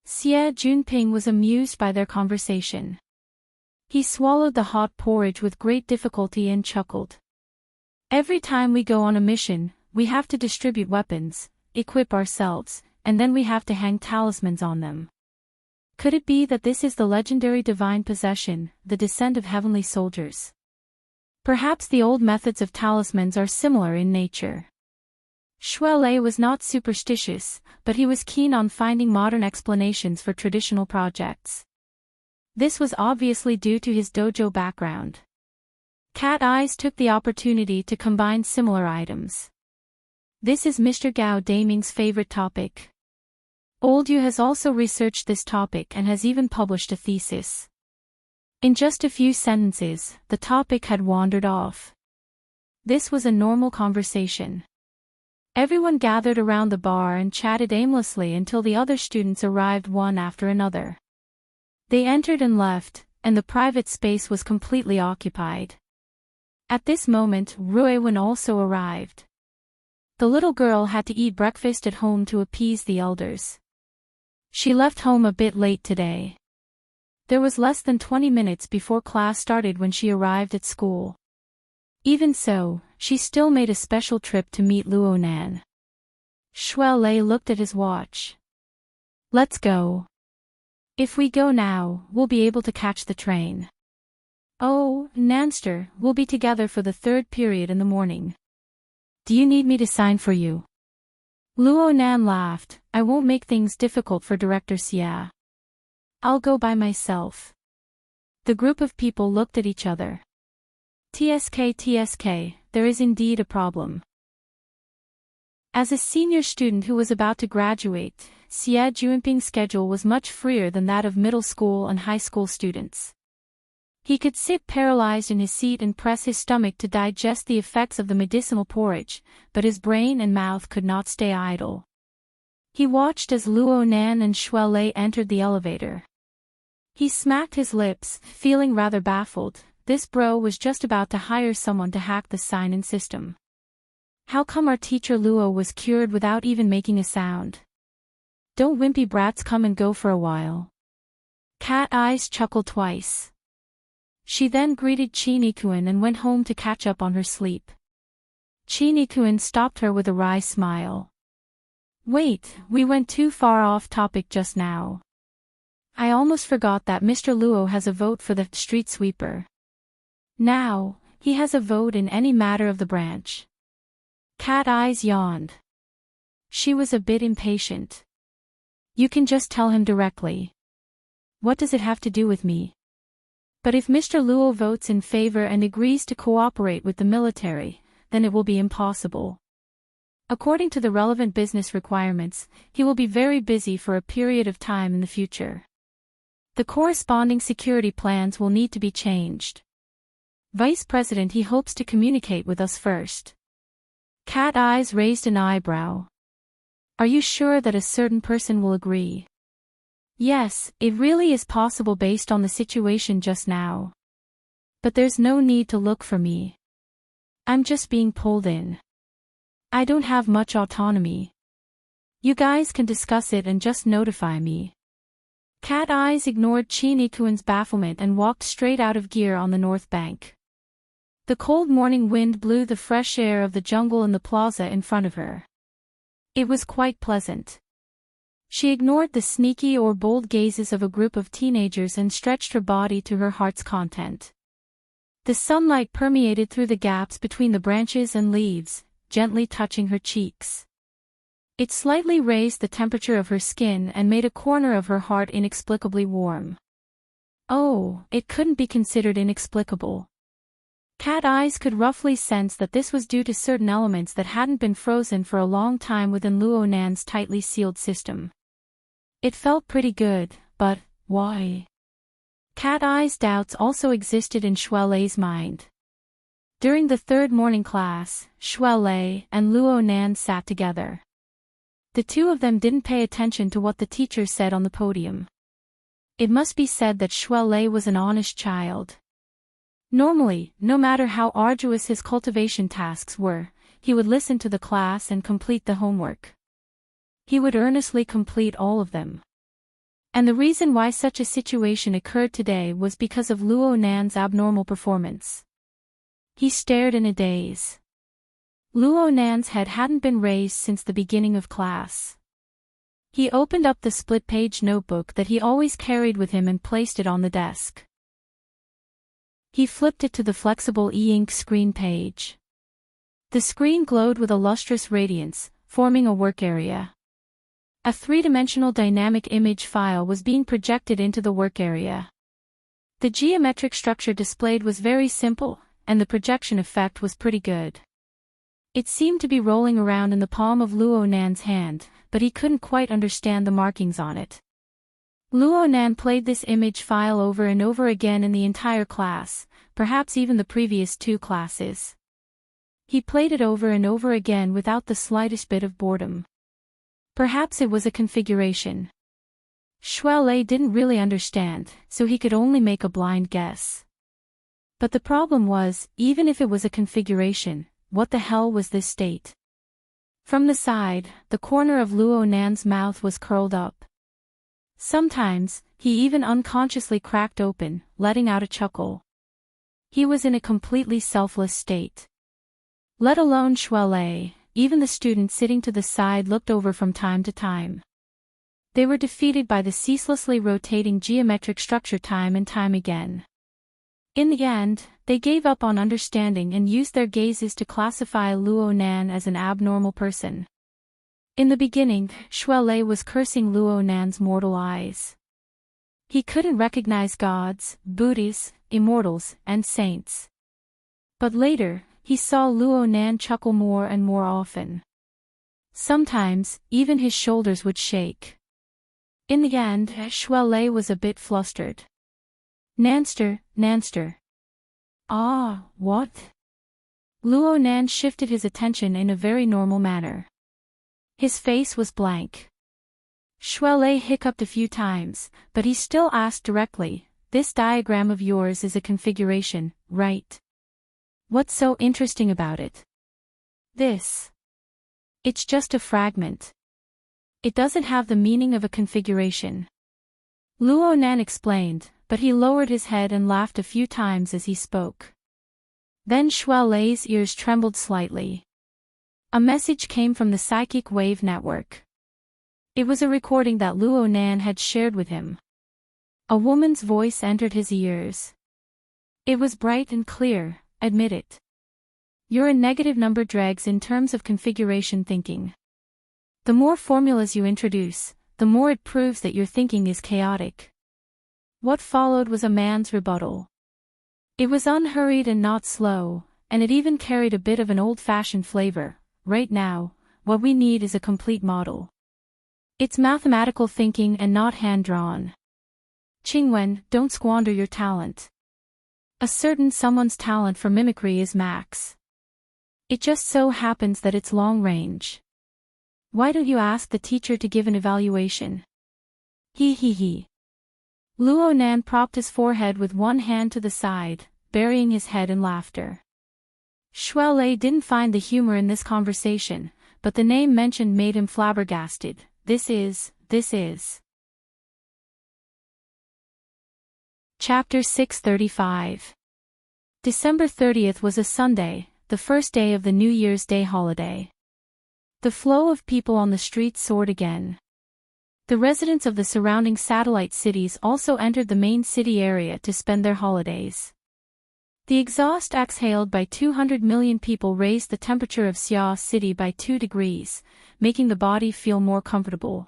Xie Junping was amused by their conversation. He swallowed the hot porridge with great difficulty and chuckled. Every time we go on a mission, we have to distribute weapons, equip ourselves, and then we have to hang talismans on them. Could it be that this is the legendary divine possession, the descent of heavenly soldiers? Perhaps the old methods of talismans are similar in nature. Shuelei was not superstitious, but he was keen on finding modern explanations for traditional projects. This was obviously due to his dojo background. Cat Eyes took the opportunity to combine similar items. This is Mr. Gao Daming's favorite topic. Old Yu has also researched this topic and has even published a thesis. In just a few sentences, the topic had wandered off. This was a normal conversation. Everyone gathered around the bar and chatted aimlessly until the other students arrived one after another. They entered and left, and the private space was completely occupied. At this moment, Ruiwen also arrived. The little girl had to eat breakfast at home to appease the elders. She left home a bit late today. There was less than 20 minutes before class started when she arrived at school. Even so, she still made a special trip to meet Luo Nan. Shuelei looked at his watch. Let's go. If we go now, we'll be able to catch the train. Oh, Nanster, we'll be together for the third period in the morning. Do you need me to sign for you? Luo Nan laughed. I won't make things difficult for Director Xia. I'll go by myself. The group of people looked at each other. TSK, there is indeed a problem. As a senior student who was about to graduate, Xie Juanping's schedule was much freer than that of middle school and high school students. He could sit paralyzed in his seat and press his stomach to digest the effects of the medicinal porridge, but his brain and mouth could not stay idle. He watched as Luo Nan and Shuelei entered the elevator. He smacked his lips, feeling rather baffled. This bro was just about to hire someone to hack the sign-in system. How come our teacher Luo was cured without even making a sound? Don't wimpy brats come and go for a while? Cat Eyes chuckled twice. She then greeted Chinikuan and went home to catch up on her sleep. Chinikuan stopped her with a wry smile. Wait, we went too far off topic just now. I almost forgot that Mr. Luo has a vote for the street sweeper. Now, he has a vote in any matter of the branch. Cat Eyes yawned. She was a bit impatient. You can just tell him directly. What does it have to do with me? But if Mr. Luo votes in favor and agrees to cooperate with the military, then it will be impossible. According to the relevant business requirements, he will be very busy for a period of time in the future. The corresponding security plans will need to be changed. Vice President, he hopes to communicate with us first. Cat Eyes raised an eyebrow. Are you sure that a certain person will agree? Yes, it really is possible based on the situation just now. But there's no need to look for me. I'm just being pulled in. I don't have much autonomy. You guys can discuss it and just notify me. Cat Eyes ignored Chinikuan's bafflement and walked straight out of gear on the north bank. The cold morning wind blew the fresh air of the jungle in the plaza in front of her. It was quite pleasant. She ignored the sneaky or bold gazes of a group of teenagers and stretched her body to her heart's content. The sunlight permeated through the gaps between the branches and leaves, gently touching her cheeks. It slightly raised the temperature of her skin and made a corner of her heart inexplicably warm. Oh, it couldn't be considered inexplicable. Cat Eyes could roughly sense that this was due to certain elements that hadn't been frozen for a long time within Luo Nan's tightly sealed system. It felt pretty good, but why? Cat Eyes' doubts also existed in Shuelei's mind. During the third morning class, Shuelei and Luo Nan sat together. The two of them didn't pay attention to what the teacher said on the podium. It must be said that Shuelei was an honest child. Normally, no matter how arduous his cultivation tasks were, he would listen to the class and complete the homework. He would earnestly complete all of them. And the reason why such a situation occurred today was because of Luo Nan's abnormal performance. He stared in a daze. Luo Nan's head hadn't been raised since the beginning of class. He opened up the split-page notebook that he always carried with him and placed it on the desk. He flipped it to the flexible e-ink screen page. The screen glowed with a lustrous radiance, forming a work area. A three-dimensional dynamic image file was being projected into the work area. The geometric structure displayed was very simple, and the projection effect was pretty good. It seemed to be rolling around in the palm of Luo Nan's hand, but he couldn't quite understand the markings on it. Luo Nan played this image file over and over again in the entire class, perhaps even the previous two classes. He played it over and over again without the slightest bit of boredom. Perhaps it was a configuration. Shuai didn't really understand, so he could only make a blind guess. But the problem was, even if it was a configuration, what the hell was this state? From the side, the corner of Luo Nan's mouth was curled up. Sometimes, he even unconsciously cracked open, letting out a chuckle. He was in a completely selfless state. Let alone Shuai, even the students sitting to the side looked over from time to time. They were defeated by the ceaselessly rotating geometric structure time and time again. In the end, they gave up on understanding and used their gazes to classify Luo Nan as an abnormal person. In the beginning, Shuai was cursing Luo Nan's mortal eyes. He couldn't recognize gods, Buddhas, immortals, and saints. But later, he saw Luo Nan chuckle more and more often. Sometimes, even his shoulders would shake. In the end, Shuai was a bit flustered. Nanster. Ah, what? Luo Nan shifted his attention in a very normal manner. His face was blank. Shuai hiccuped a few times, but he still asked directly, "This diagram of yours is a configuration, right? What's so interesting about it?" "This. It's just a fragment. It doesn't have the meaning of a configuration." Luo Nan explained, but he lowered his head and laughed a few times as he spoke. Then Shuai's ears trembled slightly. A message came from the psychic wave network. It was a recording that Luo Nan had shared with him. A woman's voice entered his ears. It was bright and clear, "Admit it. You're a negative number dregs in terms of configuration thinking. The more formulas you introduce, the more it proves that your thinking is chaotic." What followed was a man's rebuttal. It was unhurried and not slow, and it even carried a bit of an old-fashioned flavor. "Right now, what we need is a complete model. It's mathematical thinking and not hand-drawn. Qingwen, don't squander your talent. A certain someone's talent for mimicry is max. It just so happens that it's long range. Why don't you ask the teacher to give an evaluation?" He. Luo Nan propped his forehead with one hand to the side, burying his head in laughter. Shuai didn't find the humor in this conversation, but the name mentioned made him flabbergasted. This is. Chapter 635. December 30th was a Sunday, the first day of the New Year's Day holiday. The flow of people on the streets soared again. The residents of the surrounding satellite cities also entered the main city area to spend their holidays. The exhaust exhaled by 200 million people raised the temperature of Xia City by 2 degrees, making the body feel more comfortable.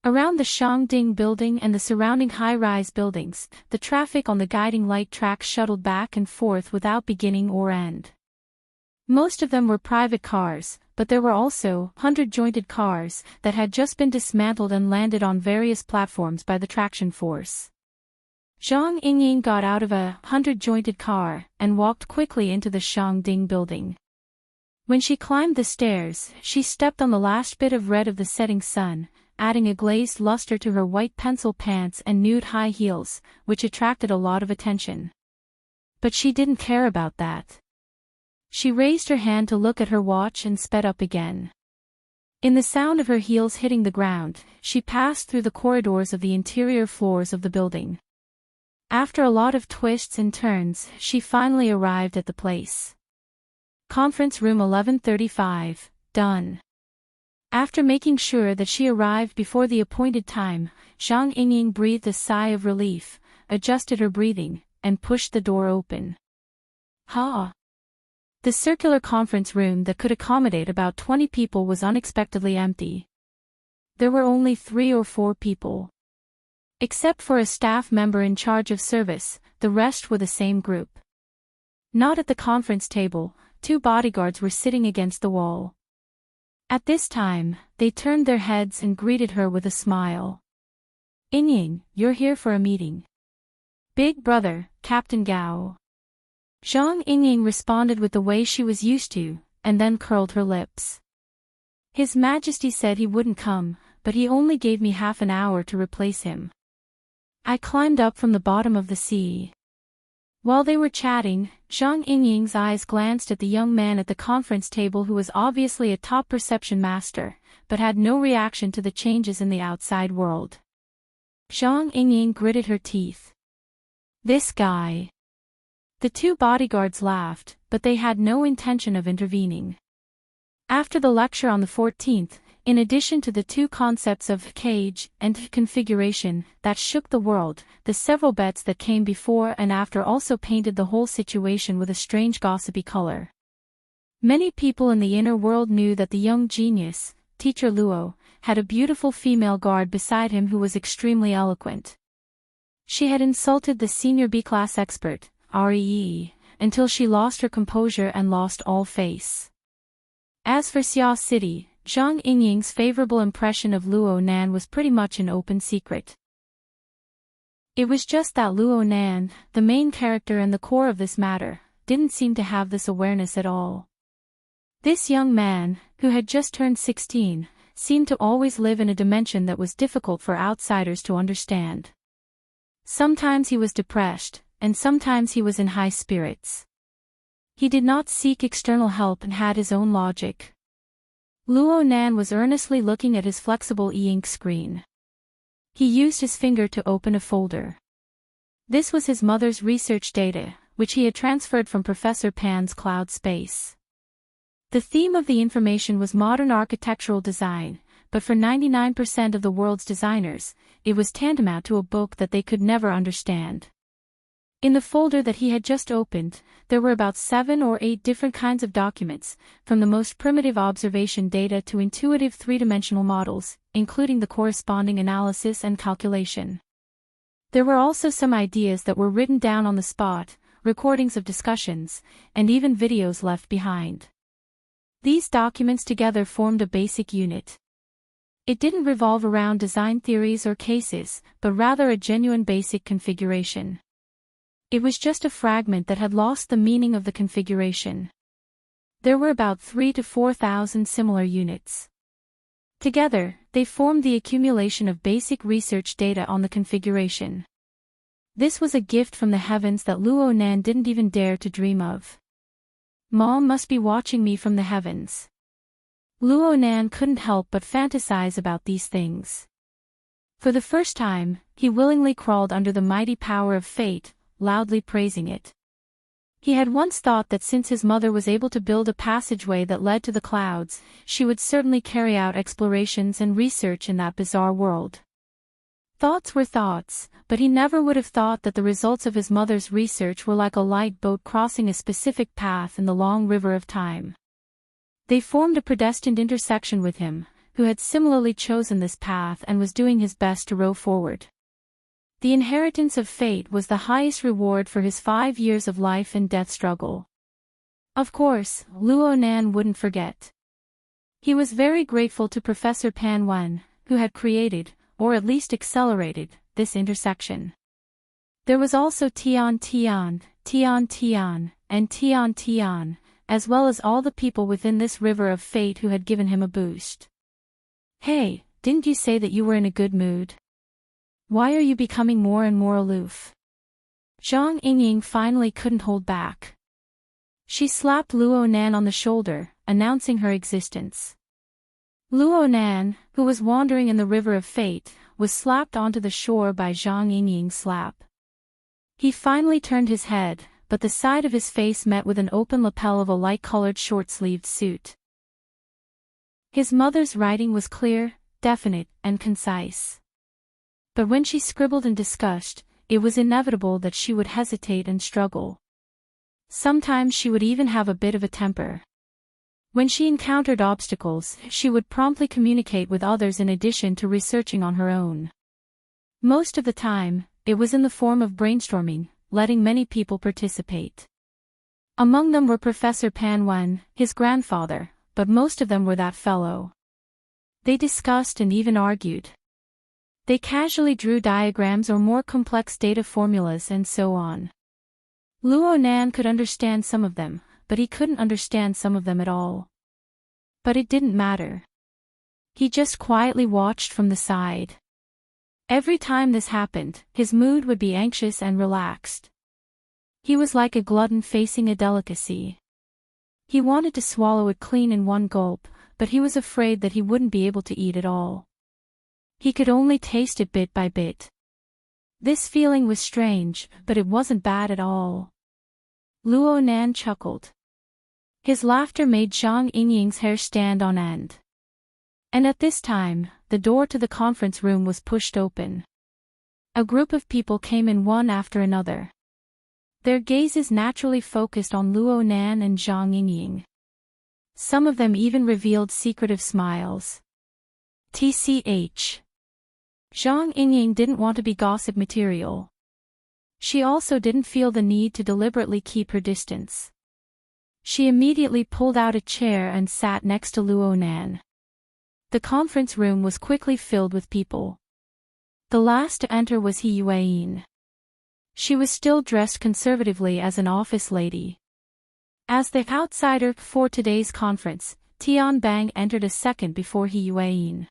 Around the Shangding building and the surrounding high-rise buildings, the traffic on the guiding light tracks shuttled back and forth without beginning or end. Most of them were private cars, but there were also 100-jointed cars that had just been dismantled and landed on various platforms by the traction force. Zhang Yingying got out of a 100-jointed car and walked quickly into the Shangding building. When she climbed the stairs, she stepped on the last bit of red of the setting sun, adding a glazed luster to her white pencil pants and nude high heels, which attracted a lot of attention. But she didn't care about that. She raised her hand to look at her watch and sped up again. In the sound of her heels hitting the ground, she passed through the corridors of the interior floors of the building. After a lot of twists and turns, she finally arrived at the place. Conference room 1135, done. After making sure that she arrived before the appointed time, Zhang Yingying breathed a sigh of relief, adjusted her breathing, and pushed the door open. Ha! The circular conference room that could accommodate about 20 people was unexpectedly empty. There were only 3 or 4 people. Except for a staff member in charge of service, the rest were the same group. Not at the conference table, 2 bodyguards were sitting against the wall. At this time, they turned their heads and greeted her with a smile. "Yingying, you're here for a meeting. Big brother, Captain Gao." Zhang Yingying responded with the way she was used to, and then curled her lips. His Majesty said he wouldn't come, but he only gave me half an hour to replace him. I climbed up from the bottom of the sea. While they were chatting, Zhang Yingying's eyes glanced at the young man at the conference table who was obviously a top perception master, but had no reaction to the changes in the outside world. Zhang Yingying gritted her teeth. This guy. The two bodyguards laughed, but they had no intention of intervening. After the lecture on the 14th, in addition to the two concepts of cage and configuration that shook the world, the several bets that came before and after also painted the whole situation with a strange gossipy color. Many people in the inner world knew that the young genius, teacher Luo, had a beautiful female guard beside him who was extremely eloquent. She had insulted the senior B-class expert, Ree, until she lost her composure and lost all face. As for Xia City, Zhang Yingying's favorable impression of Luo Nan was pretty much an open secret. It was just that Luo Nan, the main character and the core of this matter, didn't seem to have this awareness at all. This young man, who had just turned 16, seemed to always live in a dimension that was difficult for outsiders to understand. Sometimes he was depressed, and sometimes he was in high spirits. He did not seek external help and had his own logic. Luo Nan was earnestly looking at his flexible e-ink screen. He used his finger to open a folder. This was his mother's research data, which he had transferred from Professor Pan's cloud space. The theme of the information was modern architectural design, but for 99% of the world's designers, it was tantamount to a book that they could never understand. In the folder that he had just opened, there were about 7 or 8 different kinds of documents, from the most primitive observation data to intuitive three-dimensional models, including the corresponding analysis and calculation. There were also some ideas that were written down on the spot, recordings of discussions, and even videos left behind. These documents together formed a basic unit. It didn't revolve around design theories or cases, but rather a genuine basic configuration. It was just a fragment that had lost the meaning of the configuration. There were about 3,000 to 4,000 similar units. Together, they formed the accumulation of basic research data on the configuration. This was a gift from the heavens that Luo Nan didn't even dare to dream of. Mom must be watching me from the heavens. Luo Nan couldn't help but fantasize about these things. For the first time, he willingly crawled under the mighty power of fate, loudly praising it. He had once thought that since his mother was able to build a passageway that led to the clouds, she would certainly carry out explorations and research in that bizarre world. Thoughts were thoughts, but he never would have thought that the results of his mother's research were like a light boat crossing a specific path in the long river of time. They formed a predestined intersection with him, who had similarly chosen this path and was doing his best to row forward. The inheritance of fate was the highest reward for his 5 years of life and death struggle. Of course, Luo Nan wouldn't forget. He was very grateful to Professor Pan Wen, who had created, or at least accelerated, this intersection. There was also Tian Tian, Tian Tian, and Tian Tian, as well as all the people within this river of fate who had given him a boost. Hey, didn't you say that you were in a good mood? Why are you becoming more and more aloof? Zhang Yingying finally couldn't hold back. She slapped Luo Nan on the shoulder, announcing her existence. Luo Nan, who was wandering in the river of fate, was slapped onto the shore by Zhang Yingying's slap. He finally turned his head, but the side of his face met with an open lapel of a light-colored short-sleeved suit. His mother's writing was clear, definite, and concise. But when she scribbled and discussed, it was inevitable that she would hesitate and struggle. Sometimes she would even have a bit of a temper. When she encountered obstacles, she would promptly communicate with others in addition to researching on her own. Most of the time, it was in the form of brainstorming, letting many people participate. Among them were Professor Pan Wen, his grandfather, but most of them were that fellow. They discussed and even argued. They casually drew diagrams or more complex data formulas and so on. Luo Nan could understand some of them, but he couldn't understand some of them at all. But it didn't matter. He just quietly watched from the side. Every time this happened, his mood would be anxious and relaxed. He was like a glutton facing a delicacy. He wanted to swallow it clean in one gulp, but he was afraid that he wouldn't be able to eat it all. He could only taste it bit by bit. This feeling was strange, but it wasn't bad at all. Luo Nan chuckled. His laughter made Zhang Yingying's hair stand on end. And at this time, the door to the conference room was pushed open. A group of people came in one after another. Their gazes naturally focused on Luo Nan and Zhang Yingying. Some of them even revealed secretive smiles. TCH. Zhang Yingying didn't want to be gossip material. She also didn't feel the need to deliberately keep her distance. She immediately pulled out a chair and sat next to Luo Nan. The conference room was quickly filled with people. The last to enter was He Yueyin. She was still dressed conservatively as an office lady. As the outsider for today's conference, Tian Bang entered a second before He Yueyin.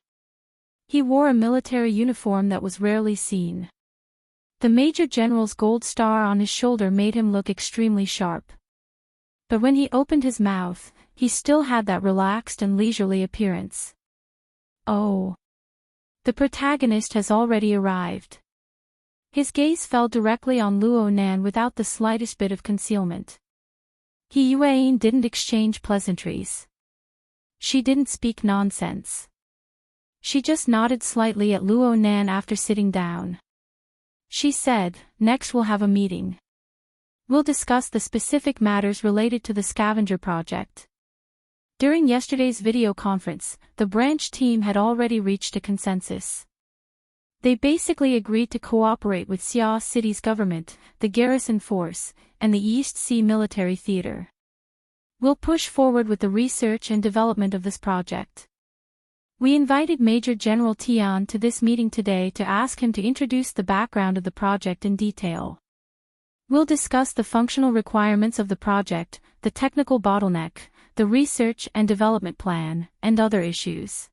He wore a military uniform that was rarely seen. The Major General's gold star on his shoulder made him look extremely sharp. But when he opened his mouth, he still had that relaxed and leisurely appearance. Oh. The protagonist has already arrived. His gaze fell directly on Luo Nan without the slightest bit of concealment. He Yueyin didn't exchange pleasantries. She didn't speak nonsense. She just nodded slightly at Luo Nan after sitting down. She said, "Next we'll have a meeting. We'll discuss the specific matters related to the scavenger project." During yesterday's video conference, the branch team had already reached a consensus. They basically agreed to cooperate with Xia City's government, the garrison force, and the East Sea Military Theater. We'll push forward with the research and development of this project. We invited Major General Tian to this meeting today to ask him to introduce the background of the project in detail. We'll discuss the functional requirements of the project, the technical bottleneck, the research and development plan, and other issues.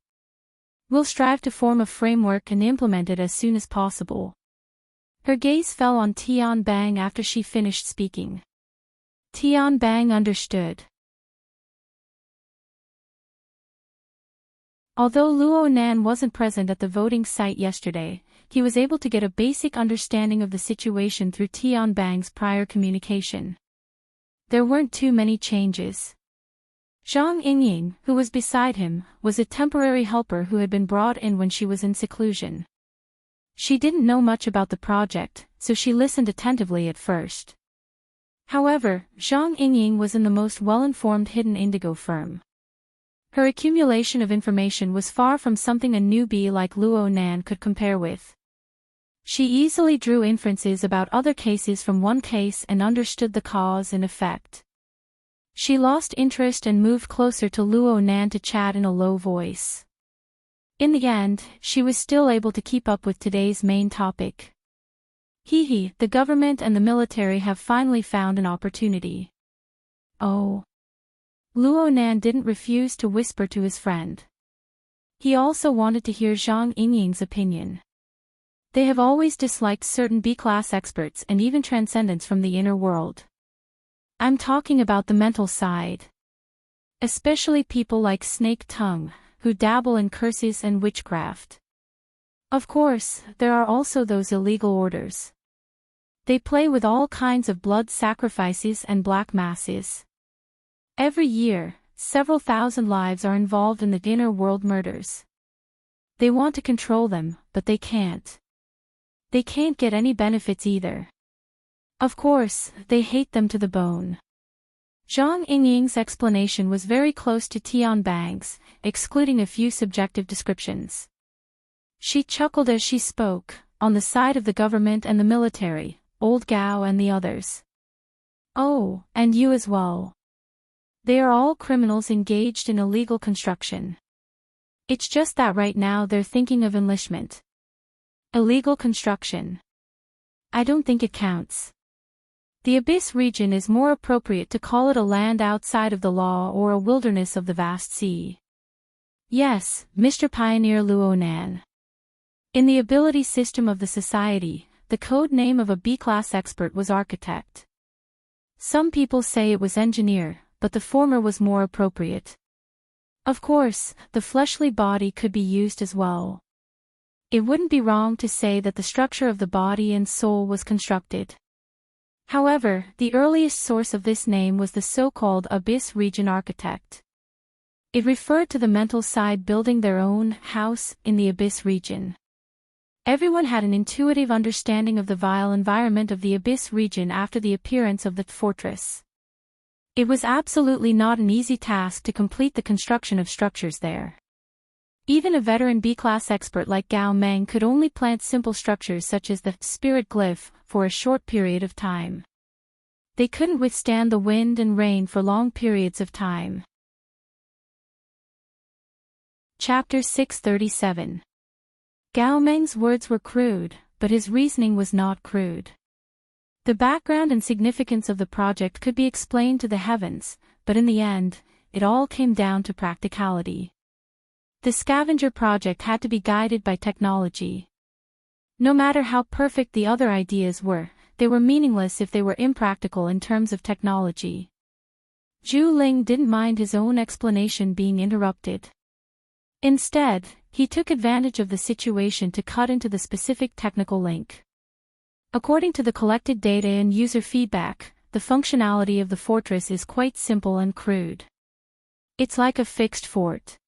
We'll strive to form a framework and implement it as soon as possible. Her gaze fell on Tian Bang after she finished speaking. Tian Bang understood. Although Luo Nan wasn't present at the voting site yesterday, he was able to get a basic understanding of the situation through Tian Bang's prior communication. There weren't too many changes. Zhang Yingying, who was beside him, was a temporary helper who had been brought in when she was in seclusion. She didn't know much about the project, so she listened attentively at first. However, Zhang Yingying was in the most well-informed hidden indigo firm. Her accumulation of information was far from something a newbie like Luo Nan could compare with. She easily drew inferences about other cases from one case and understood the cause and effect. She lost interest and moved closer to Luo Nan to chat in a low voice. In the end, she was still able to keep up with today's main topic. The government and the military have finally found an opportunity. Oh. Luo Nan didn't refuse to whisper to his friend. He also wanted to hear Zhang Yingying's opinion. They have always disliked certain B-class experts and even transcendents from the inner world. I'm talking about the mental side. Especially people like Snake Tongue, who dabble in curses and witchcraft. Of course, there are also those illegal orders. They play with all kinds of blood sacrifices and black masses. Every year, several thousand lives are involved in the inner world murders. They want to control them, but they can't. They can't get any benefits either. Of course, they hate them to the bone. Zhang Yingying's explanation was very close to Tian Bang's, excluding a few subjective descriptions. She chuckled as she spoke, on the side of the government and the military, Old Gao and the others. Oh, and you as well. They are all criminals engaged in illegal construction. It's just that right now they're thinking of enlistment. Illegal construction. I don't think it counts. The abyss region is more appropriate to call it a land outside of the law or a wilderness of the vast sea. Yes, Mr. Pioneer Luo Nan. In the ability system of the society, the code name of a B-class expert was architect. Some people say it was engineer, but the former was more appropriate. Of course, the fleshly body could be used as well. It wouldn't be wrong to say that the structure of the body and soul was constructed. However, the earliest source of this name was the so-called abyss region architect. It referred to the mental side building their own house in the abyss region. Everyone had an intuitive understanding of the vile environment of the abyss region after the appearance of the fortress. It was absolutely not an easy task to complete the construction of structures there. Even a veteran B-class expert like Gao Meng could only plant simple structures such as the spirit glyph for a short period of time. They couldn't withstand the wind and rain for long periods of time. Chapter 637. Gao Meng's words were crude, but his reasoning was not crude. The background and significance of the project could be explained to the heavens, but in the end, it all came down to practicality. The scavenger project had to be guided by technology. No matter how perfect the other ideas were, they were meaningless if they were impractical in terms of technology. Zhu Ling didn't mind his own explanation being interrupted. Instead, he took advantage of the situation to cut into the specific technical link. According to the collected data and user feedback, the functionality of the fortress is quite simple and crude. It's like a fixed fort.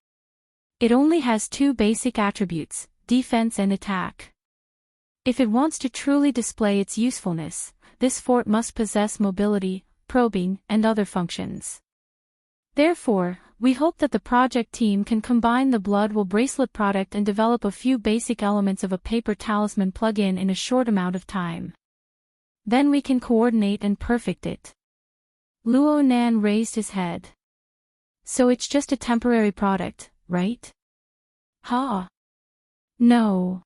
It only has two basic attributes, defense and attack. If it wants to truly display its usefulness, this fort must possess mobility, probing, and other functions. Therefore, we hope that the project team can combine the blood wool bracelet product and develop a few basic elements of a paper talisman plug-in in a short amount of time. Then we can coordinate and perfect it. Luo Nan raised his head. So it's just a temporary product, right? Ha! No.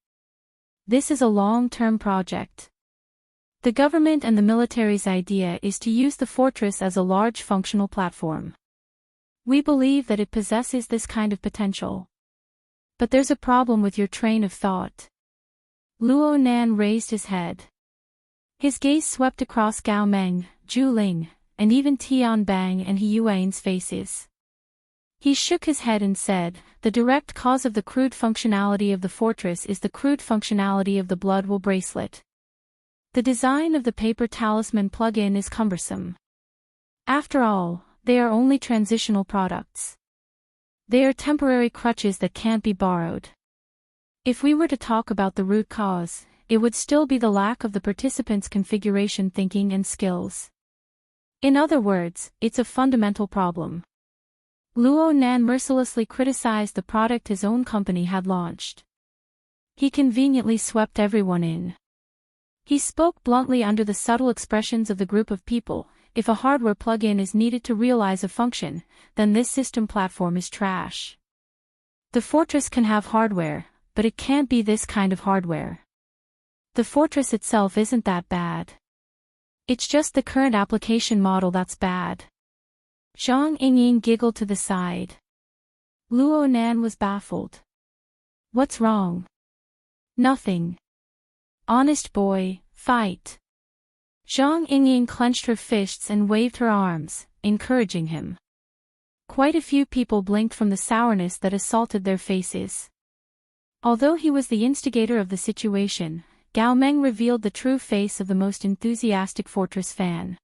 This is a long-term project. The government and the military's idea is to use the fortress as a large functional platform. We believe that it possesses this kind of potential. But there's a problem with your train of thought. Luo Nan raised his head. His gaze swept across Gao Meng, Zhu Ling, and even Tian Bang and He Yuan's faces. He shook his head and said, the direct cause of the crude functionality of the fortress is the crude functionality of the blood wool bracelet. The design of the paper talisman plug-in is cumbersome. After all, they are only transitional products. They are temporary crutches that can't be borrowed. If we were to talk about the root cause, it would still be the lack of the participants' configuration thinking and skills. In other words, it's a fundamental problem. Luo Nan mercilessly criticized the product his own company had launched. He conveniently swept everyone in. He spoke bluntly under the subtle expressions of the group of people. If a hardware plug-in is needed to realize a function, then this system platform is trash. The fortress can have hardware, but it can't be this kind of hardware. The fortress itself isn't that bad. It's just the current application model that's bad. Zhang Yingying giggled to the side. Luo Nan was baffled. What's wrong? Nothing. Honest boy, fight. Zhang Yingying clenched her fists and waved her arms, encouraging him. Quite a few people blinked from the sourness that assaulted their faces. Although he was the instigator of the situation, Gao Meng revealed the true face of the most enthusiastic fortress fan.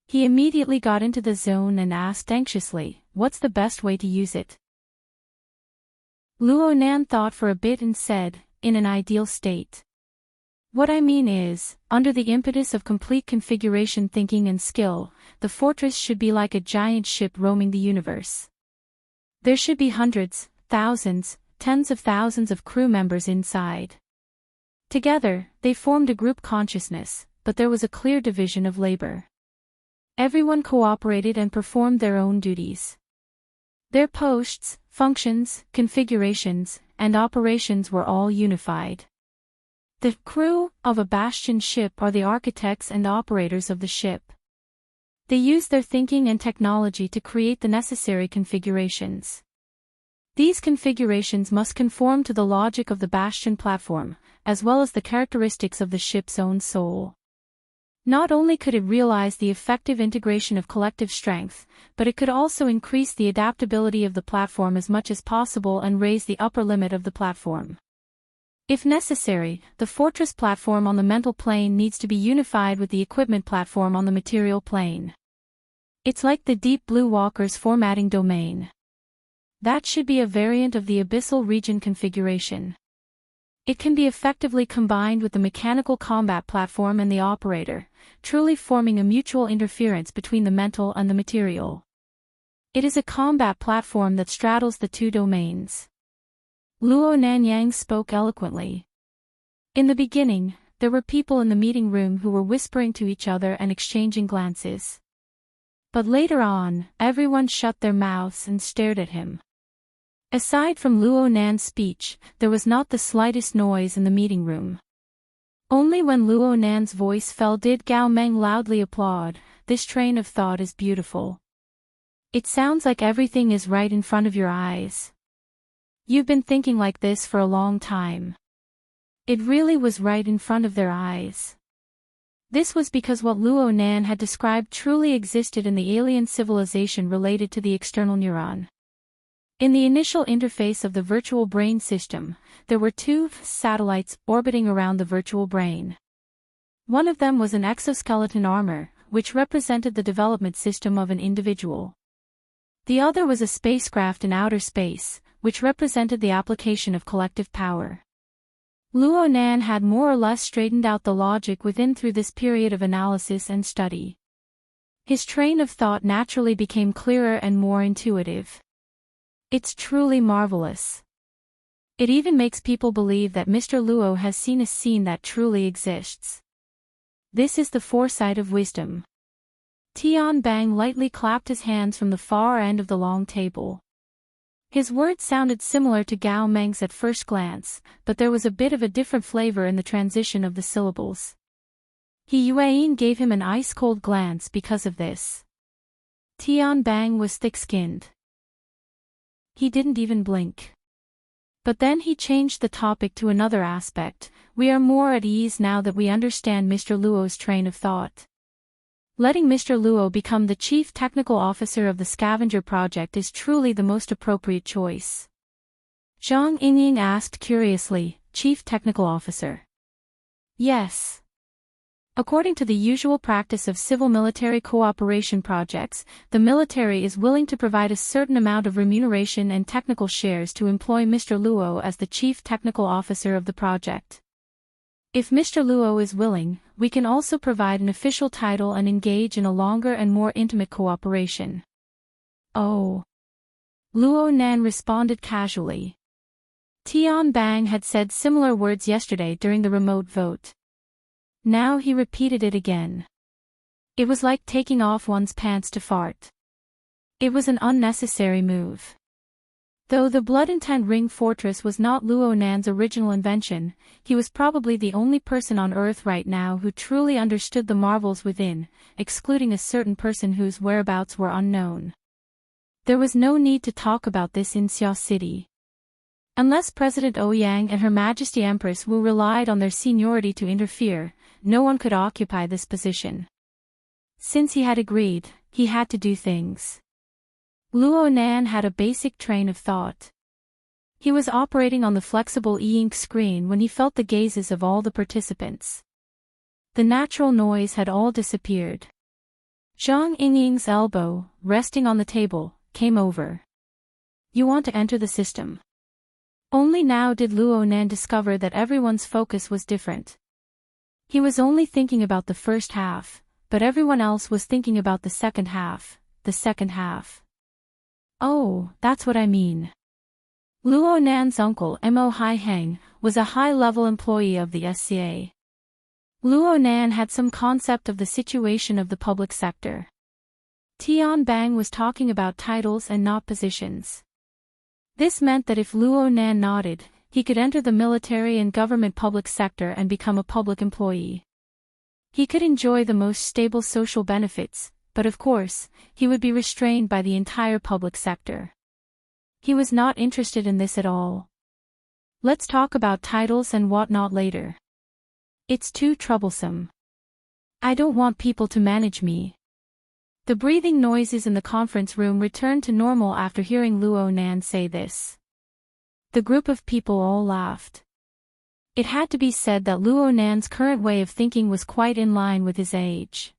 He immediately got into the zone and asked anxiously, what's the best way to use it? Luo Nan thought for a bit and said, in an ideal state. What I mean is, under the impetus of complete configuration thinking and skill, the fortress should be like a giant ship roaming the universe. There should be hundreds, thousands, tens of thousands of crew members inside. Together, they formed a group consciousness, but there was a clear division of labor. Everyone cooperated and performed their own duties. Their posts, functions, configurations, and operations were all unified. The crew of a Bastion ship are the architects and operators of the ship. They use their thinking and technology to create the necessary configurations. These configurations must conform to the logic of the Bastion platform, as well as the characteristics of the ship's own soul. Not only could it realize the effective integration of collective strength, but it could also increase the adaptability of the platform as much as possible and raise the upper limit of the platform. If necessary, the fortress platform on the mental plane needs to be unified with the equipment platform on the material plane. It's like the Deep Blue Walker's formatting domain. That should be a variant of the abyssal region configuration. It can be effectively combined with the mechanical combat platform and the operator, truly forming a mutual interference between the mental and the material. It is a combat platform that straddles the two domains. Luo Nanyang spoke eloquently. In the beginning, there were people in the meeting room who were whispering to each other and exchanging glances. But later on, everyone shut their mouths and stared at him. Aside from Luo Nan's speech, there was not the slightest noise in the meeting room. Only when Luo Nan's voice fell did Gao Meng loudly applaud. "This train of thought is beautiful. It sounds like everything is right in front of your eyes. You've been thinking like this for a long time." It really was right in front of their eyes. This was because what Luo Nan had described truly existed in the alien civilization related to the external neuron. In the initial interface of the virtual brain system, there were two satellites orbiting around the virtual brain. One of them was an exoskeleton armor, which represented the development system of an individual. The other was a spacecraft in outer space, which represented the application of collective power. Luo Nan had more or less straightened out the logic within through this period of analysis and study. His train of thought naturally became clearer and more intuitive. It's truly marvelous. It even makes people believe that Mr. Luo has seen a scene that truly exists. This is the foresight of wisdom. Tian Bang lightly clapped his hands from the far end of the long table. His words sounded similar to Gao Meng's at first glance, but there was a bit of a different flavor in the transition of the syllables. He Yuan gave him an ice-cold glance because of this. Tian Bang was thick-skinned. He didn't even blink. But then he changed the topic to another aspect. "We are more at ease now that we understand Mr. Luo's train of thought. Letting Mr. Luo become the chief technical officer of the scavenger project is truly the most appropriate choice." Zhang Yingying asked curiously, "Chief technical officer?" "Yes. According to the usual practice of civil-military cooperation projects, the military is willing to provide a certain amount of remuneration and technical shares to employ Mr. Luo as the chief technical officer of the project. If Mr. Luo is willing, we can also provide an official title and engage in a longer and more intimate cooperation." "Oh." Luo Nan responded casually. Tian Bang had said similar words yesterday during the remote vote. Now he repeated it again. It was like taking off one's pants to fart. It was an unnecessary move. Though the Blood Intent Ring Fortress was not Luo Nan's original invention, he was probably the only person on Earth right now who truly understood the marvels within, excluding a certain person whose whereabouts were unknown. There was no need to talk about this in Xia City. Unless President Ouyang and Her Majesty Empress Wu relied on their seniority to interfere, no one could occupy this position. Since he had agreed, he had to do things. Luo Nan had a basic train of thought. He was operating on the flexible e-ink screen when he felt the gazes of all the participants. The natural noise had all disappeared. Zhang Yingying's elbow, resting on the table, came over. "You want to enter the system?" Only now did Luo Nan discover that everyone's focus was different. He was only thinking about the first half, but everyone else was thinking about the second half. "Oh, that's what I mean." Luo Nan's uncle Mo Hai Heng was a high-level employee of the SCA. Luo Nan had some concept of the situation of the public sector. Tian Bang was talking about titles and not positions. This meant that if Luo Nan nodded, He could enter the military and government public sector and become a public employee. He could enjoy the most stable social benefits, but of course, he would be restrained by the entire public sector. He was not interested in this at all. Let's talk about titles and whatnot later. It's too troublesome. I don't want people to manage me. The breathing noises in the conference room returned to normal after hearing Luo Nan say this. The group of people all laughed. It had to be said that Luo Nan's current way of thinking was quite in line with his age.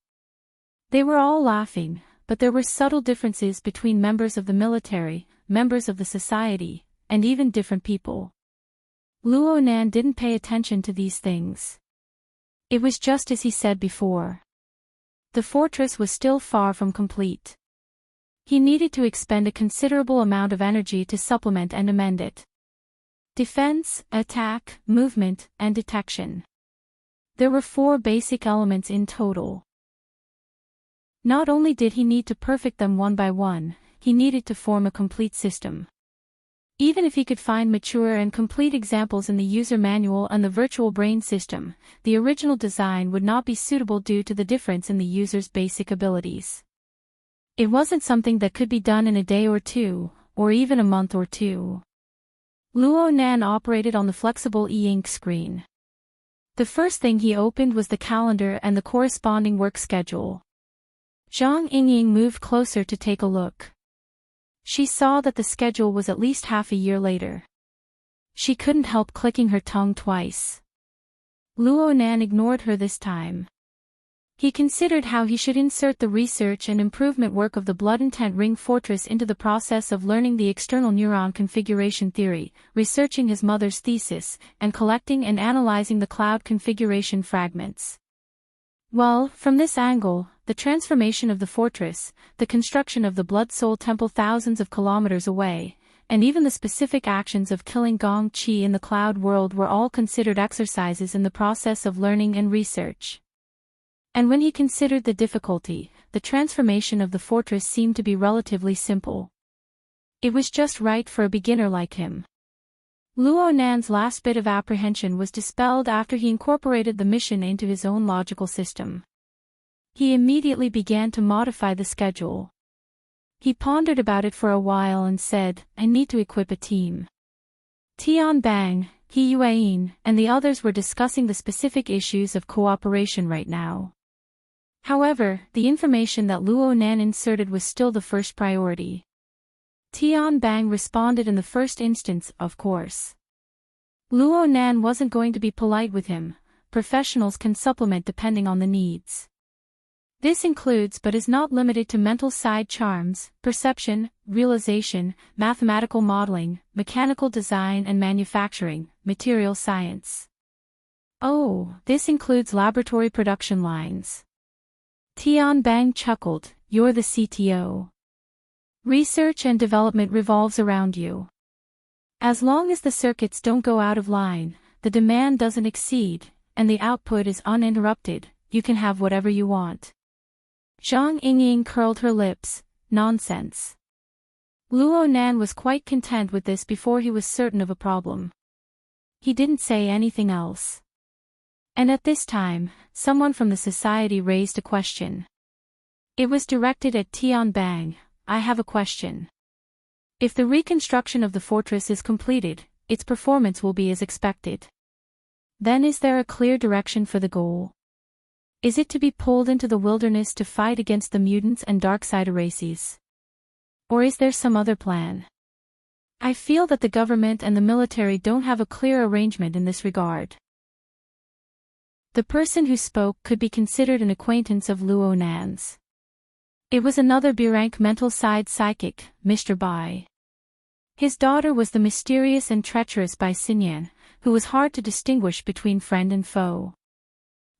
They were all laughing, but there were subtle differences between members of the military, members of the society, and even different people. Luo Nan didn't pay attention to these things. It was just as he said before. The fortress was still far from complete. He needed to expend a considerable amount of energy to supplement and amend it. Defense, attack, movement, and detection. There were 4 basic elements in total. Not only did he need to perfect them one by one, he needed to form a complete system. Even if he could find mature and complete examples in the user manual and the virtual brain system, the original design would not be suitable due to the difference in the user's basic abilities. It wasn't something that could be done in a day or two, or even a month or two. Luo Nan operated on the flexible e-ink screen. The first thing he opened was the calendar and the corresponding work schedule. Zhang Yingying moved closer to take a look. She saw that the schedule was at least half a year later. She couldn't help clicking her tongue twice. Luo Nan ignored her this time. He considered how he should insert the research and improvement work of the Blood Intent Ring Fortress into the process of learning the external neuron configuration theory, researching his mother's thesis, and collecting and analyzing the cloud configuration fragments. Well, from this angle, the transformation of the fortress, the construction of the Blood Soul Temple thousands of kilometers away, and even the specific actions of killing Gong Qi in the cloud world were all considered exercises in the process of learning and research. And when he considered the difficulty, the transformation of the fortress seemed to be relatively simple. It was just right for a beginner like him. Luo Nan's last bit of apprehension was dispelled after he incorporated the mission into his own logical system. He immediately began to modify the schedule. He pondered about it for a while and said, I need to equip a team. Tian Bang, He Yueyin, and the others were discussing the specific issues of cooperation right now. However, the information that Luo Nan inserted was still the first priority. Tian Bang responded in the first instance, of course. Luo Nan wasn't going to be polite with him. Professionals can supplement depending on the needs. This includes but is not limited to mental side charms, perception, realization, mathematical modeling, mechanical design and manufacturing, material science. Oh, this includes laboratory production lines. Tian Bang chuckled, you're the CTO. Research and development revolves around you. As long as the circuits don't go out of line, the demand doesn't exceed, and the output is uninterrupted, you can have whatever you want. Zhang Yingying curled her lips, nonsense. Luo Nan was quite content with this before he was certain of a problem. He didn't say anything else. And at this time, someone from the society raised a question. It was directed at Tian Bang. I have a question. If the reconstruction of the fortress is completed, its performance will be as expected. Then is there a clear direction for the goal? Is it to be pulled into the wilderness to fight against the mutants and dark-side races? Or is there some other plan? I feel that the government and the military don't have a clear arrangement in this regard. The person who spoke could be considered an acquaintance of Luo Nan's. It was another B-rank mental side psychic, Mr. Bai. His daughter was the mysterious and treacherous Bai Xinyan, who was hard to distinguish between friend and foe.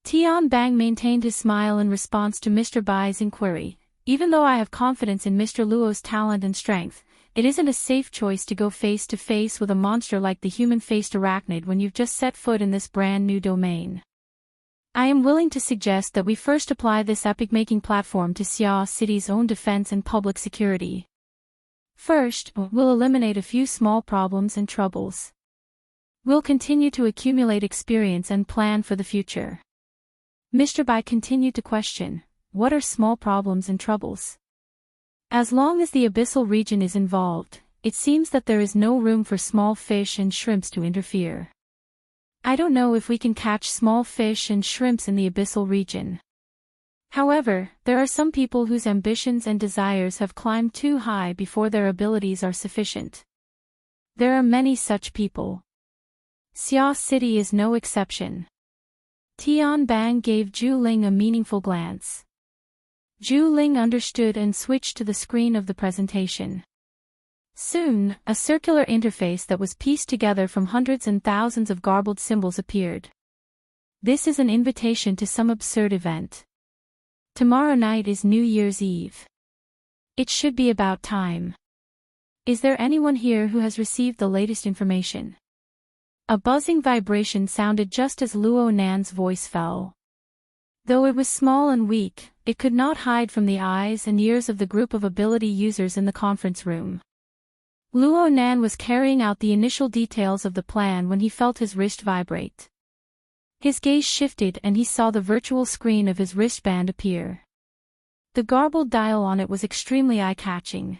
Tian Bang maintained his smile in response to Mr. Bai's inquiry. Even though I have confidence in Mr. Luo's talent and strength, it isn't a safe choice to go face to face with a monster like the human-faced arachnid when you've just set foot in this brand new domain. I am willing to suggest that we first apply this epic-making platform to Xia City's own defense and public security. First, we'll eliminate a few small problems and troubles. We'll continue to accumulate experience and plan for the future. Mr. Bai continued to question, what are small problems and troubles? As long as the abyssal region is involved, it seems that there is no room for small fish and shrimps to interfere. I don't know if we can catch small fish and shrimps in the abyssal region. However, there are some people whose ambitions and desires have climbed too high before their abilities are sufficient. There are many such people. Xia City is no exception. Tian Bang gave Zhu Ling a meaningful glance. Zhu Ling understood and switched to the screen of the presentation. Soon, a circular interface that was pieced together from hundreds and thousands of garbled symbols appeared. This is an invitation to some absurd event. Tomorrow night is New Year's Eve. It should be about time. Is there anyone here who has received the latest information? A buzzing vibration sounded just as Luo Nan's voice fell. Though it was small and weak, it could not hide from the eyes and ears of the group of ability users in the conference room. Luo Nan was carrying out the initial details of the plan when he felt his wrist vibrate. His gaze shifted and he saw the virtual screen of his wristband appear. The garbled dial on it was extremely eye-catching.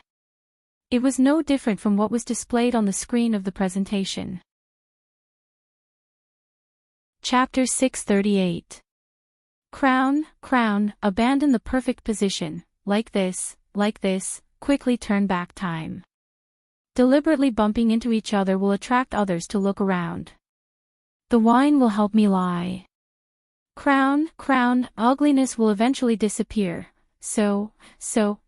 It was no different from what was displayed on the screen of the presentation. Chapter 638. Crown, abandon the perfect position, like this, quickly turn back time. Deliberately bumping into each other will attract others to look around. The wine will help me lie. Crown, ugliness will eventually disappear. So,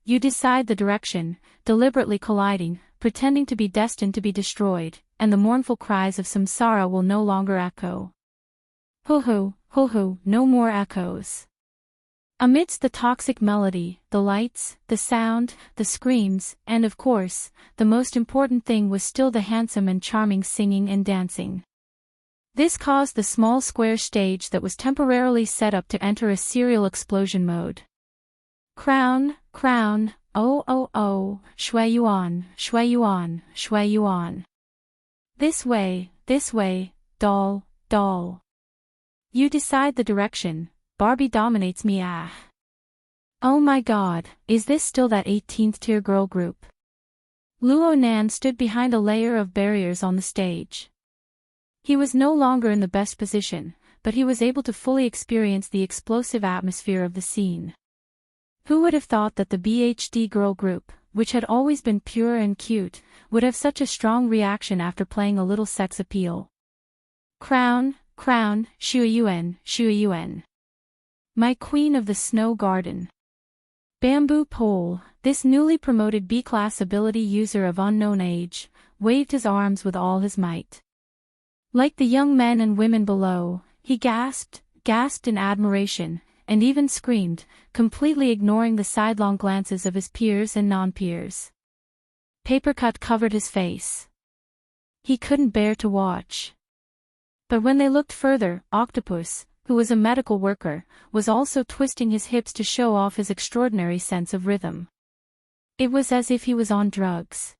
you decide the direction, deliberately colliding, pretending to be destined to be destroyed, and the mournful cries of samsara will no longer echo. Ho, no more echoes. Amidst the toxic melody, the lights, the sound, the screams, and of course, the most important thing was still the handsome and charming singing and dancing. This caused the small square stage that was temporarily set up to enter a serial explosion mode. Crown, oh, shui yuan. This way, doll. You decide the direction, Barbie dominates me Oh my god, is this still that 18th tier girl group? Luo Nan stood behind a layer of barriers on the stage. He was no longer in the best position, but he was able to fully experience the explosive atmosphere of the scene. Who would have thought that the BHD girl group, which had always been pure and cute, would have such a strong reaction after playing a little sex appeal? Crown, Xue Yuan. My queen of the snow garden. Bamboo Pole, this newly promoted B-class ability user of unknown age, waved his arms with all his might. Like the young men and women below, he gasped in admiration, and even screamed, completely ignoring the sidelong glances of his peers and non-peers. Papercut covered his face. He couldn't bear to watch. But when they looked further, Octopus, who was a medical worker, was also twisting his hips to show off his extraordinary sense of rhythm. It was as if he was on drugs.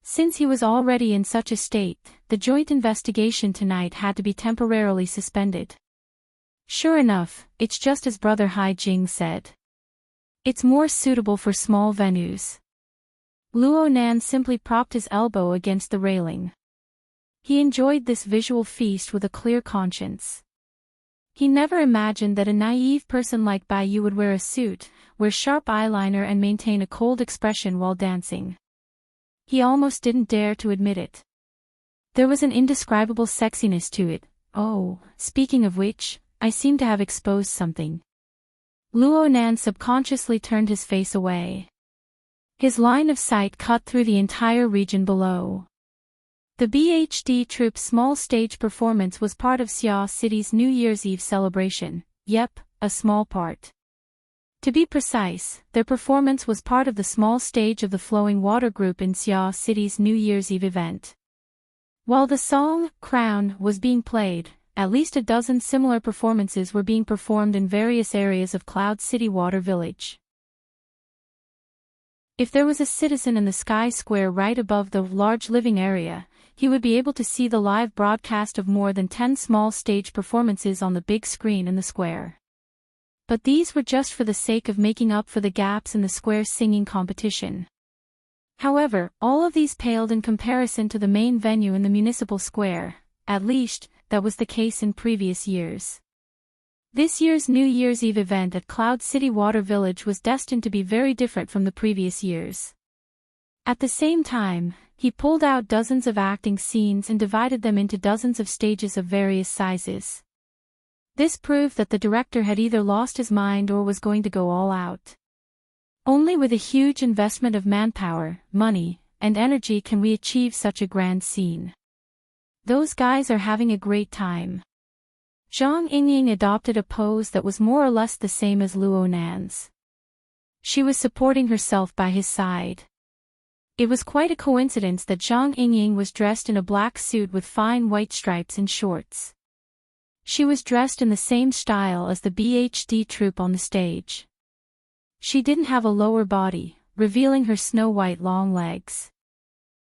Since he was already in such a state, the joint investigation tonight had to be temporarily suspended. Sure enough, it's just as Brother Hai Jing said. It's more suitable for small venues. Luo Nan simply propped his elbow against the railing. He enjoyed this visual feast with a clear conscience. He never imagined that a naive person like Bai Yu would wear a suit, wear sharp eyeliner and maintain a cold expression while dancing. He almost didn't dare to admit it. There was an indescribable sexiness to it. Oh, speaking of which, I seem to have exposed something. Luo Nan subconsciously turned his face away. His line of sight cut through the entire region below. The BHD troupe's small stage performance was part of Xia City's New Year's Eve celebration. Yep, a small part. To be precise, their performance was part of the small stage of the Flowing Water Group in Xia City's New Year's Eve event. While the song, Crown, was being played, at least a dozen similar performances were being performed in various areas of Cloud City Water Village. If there was a citizen in the Sky Square right above the large living area, he would be able to see the live broadcast of more than 10 small stage performances on the big screen in the square. But these were just for the sake of making up for the gaps in the square singing competition. However, all of these paled in comparison to the main venue in the municipal square. At least, that was the case in previous years. This year's New Year's Eve event at Cloud City Water Village was destined to be very different from the previous years. At the same time, he pulled out dozens of acting scenes and divided them into dozens of stages of various sizes. This proved that the director had either lost his mind or was going to go all out. Only with a huge investment of manpower, money, and energy can we achieve such a grand scene. Those guys are having a great time. Zhang Yingying adopted a pose that was more or less the same as Luo Nan's. She was supporting herself by his side. It was quite a coincidence that Zhang Yingying was dressed in a black suit with fine white stripes and shorts. She was dressed in the same style as the BHD troupe on the stage. She didn't have a lower body, revealing her snow-white long legs.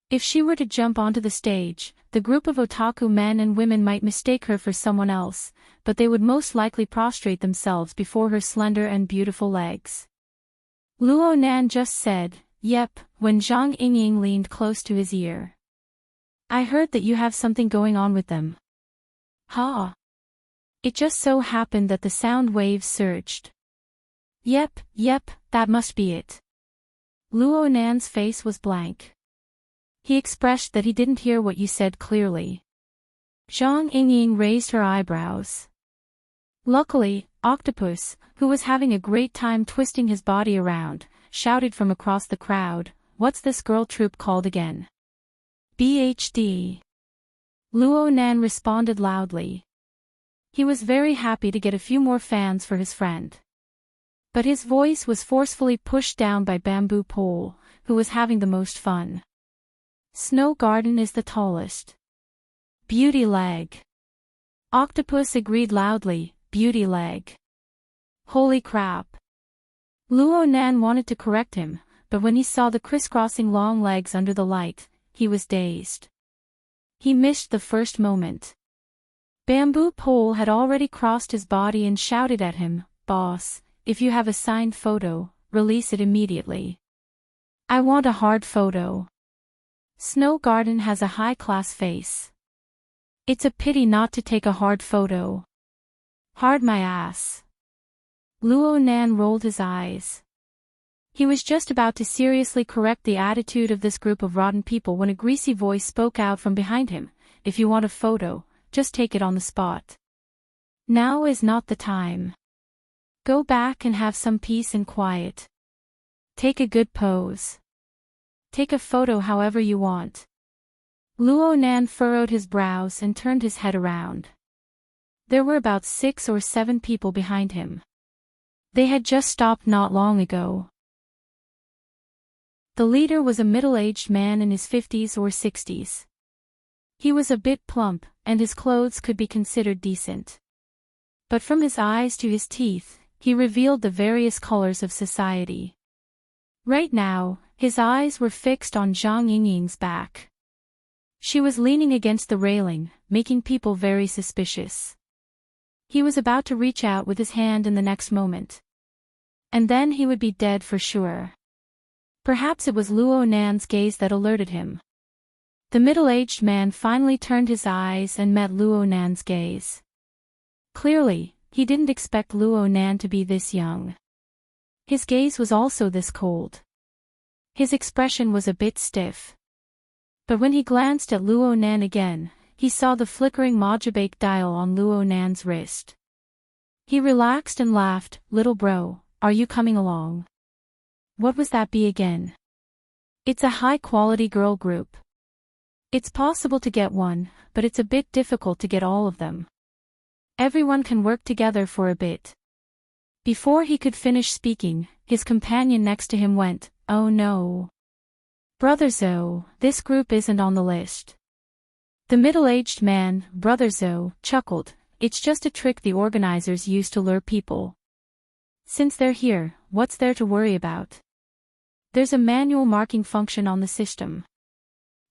If she were to jump onto the stage, the group of otaku men and women might mistake her for someone else, but they would most likely prostrate themselves before her slender and beautiful legs. Luo Nan just said, "Yep," when Zhang Yingying leaned close to his ear. "I heard that you have something going on with them." "Ha!" It just so happened that the sound waves surged. Yep, that must be it." Luo Nan's face was blank. He expressed that he didn't hear what you said clearly. Zhang Yingying raised her eyebrows. Luckily, Octopus, who was having a great time twisting his body around, shouted from across the crowd, "What's this girl troupe called again?" "BHD." Luo Nan responded loudly. He was very happy to get a few more fans for his friend. But his voice was forcefully pushed down by Bamboo Pole, who was having the most fun. "Snow Garden is the tallest." "Beauty leg." Octopus agreed loudly, "Beauty leg." "Holy crap." Luo Nan wanted to correct him, but when he saw the crisscrossing long legs under the light, he was dazed. He missed the first moment. Bamboo Pole had already crossed his body and shouted at him, "Boss, if you have a signed photo, release it immediately. I want a hard photo. Snow Garden has a high-class face. It's a pity not to take a hard photo. Hard my ass." Luo Nan rolled his eyes. He was just about to seriously correct the attitude of this group of rotten people when a greasy voice spoke out from behind him, "If you want a photo, just take it on the spot. Now is not the time. Go back and have some peace and quiet. Take a good pose. Take a photo however you want." Luo Nan furrowed his brows and turned his head around. There were about 6 or 7 people behind him. They had just stopped not long ago. The leader was a middle-aged man in his 50s or 60s. He was a bit plump, and his clothes could be considered decent. But from his eyes to his teeth, he revealed the various colors of society. Right now, his eyes were fixed on Zhang Yingying's back. She was leaning against the railing, making people very suspicious. He was about to reach out with his hand in the next moment. And then he would be dead for sure. Perhaps it was Luo Nan's gaze that alerted him. The middle-aged man finally turned his eyes and met Luo Nan's gaze. Clearly, he didn't expect Luo Nan to be this young. His gaze was also this cold. His expression was a bit stiff. But when he glanced at Luo Nan again, he saw the flickering Mojibake dial on Luo Nan's wrist. He relaxed and laughed, "Little bro, are you coming along?" "What was that be again?" "It's a high-quality girl group. It's possible to get one, but it's a bit difficult to get all of them. Everyone can work together for a bit." Before he could finish speaking, his companion next to him went, "Oh no. Brother Zo, this group isn't on the list." The middle-aged man, Brother Zo, chuckled, "It's just a trick the organizers use to lure people. Since they're here, what's there to worry about? There's a manual marking function on the system.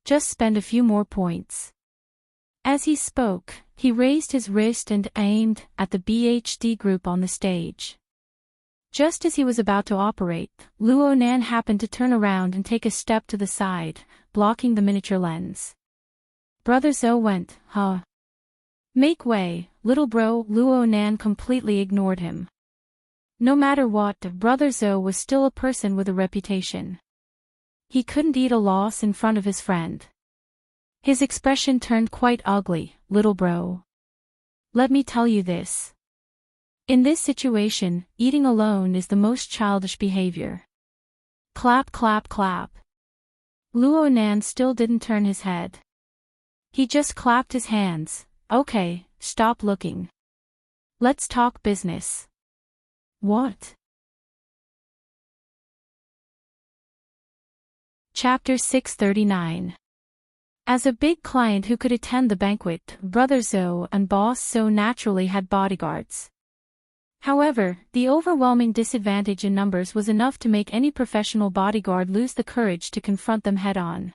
just spend a few more points. As he spoke, he raised his wrist and aimed at the BHD group on the stage. Just as he was about to operate, Luo Nan happened to turn around and take a step to the side, blocking the miniature lens. Brother Zhou went, "Huh? Make way, little bro." Luo Nan completely ignored him. No matter what, Brother Zhou was still a person with a reputation. He couldn't eat a loss in front of his friend. His expression turned quite ugly. "Little bro. Let me tell you this. In this situation, eating alone is the most childish behavior." Clap clap clap. Luo Nan still didn't turn his head. He just clapped his hands. "Okay, stop looking. Let's talk business." "What?" Chapter 639. As a big client who could attend the banquet, Brother Zhou and Boss Zhou naturally had bodyguards. However, the overwhelming disadvantage in numbers was enough to make any professional bodyguard lose the courage to confront them head-on.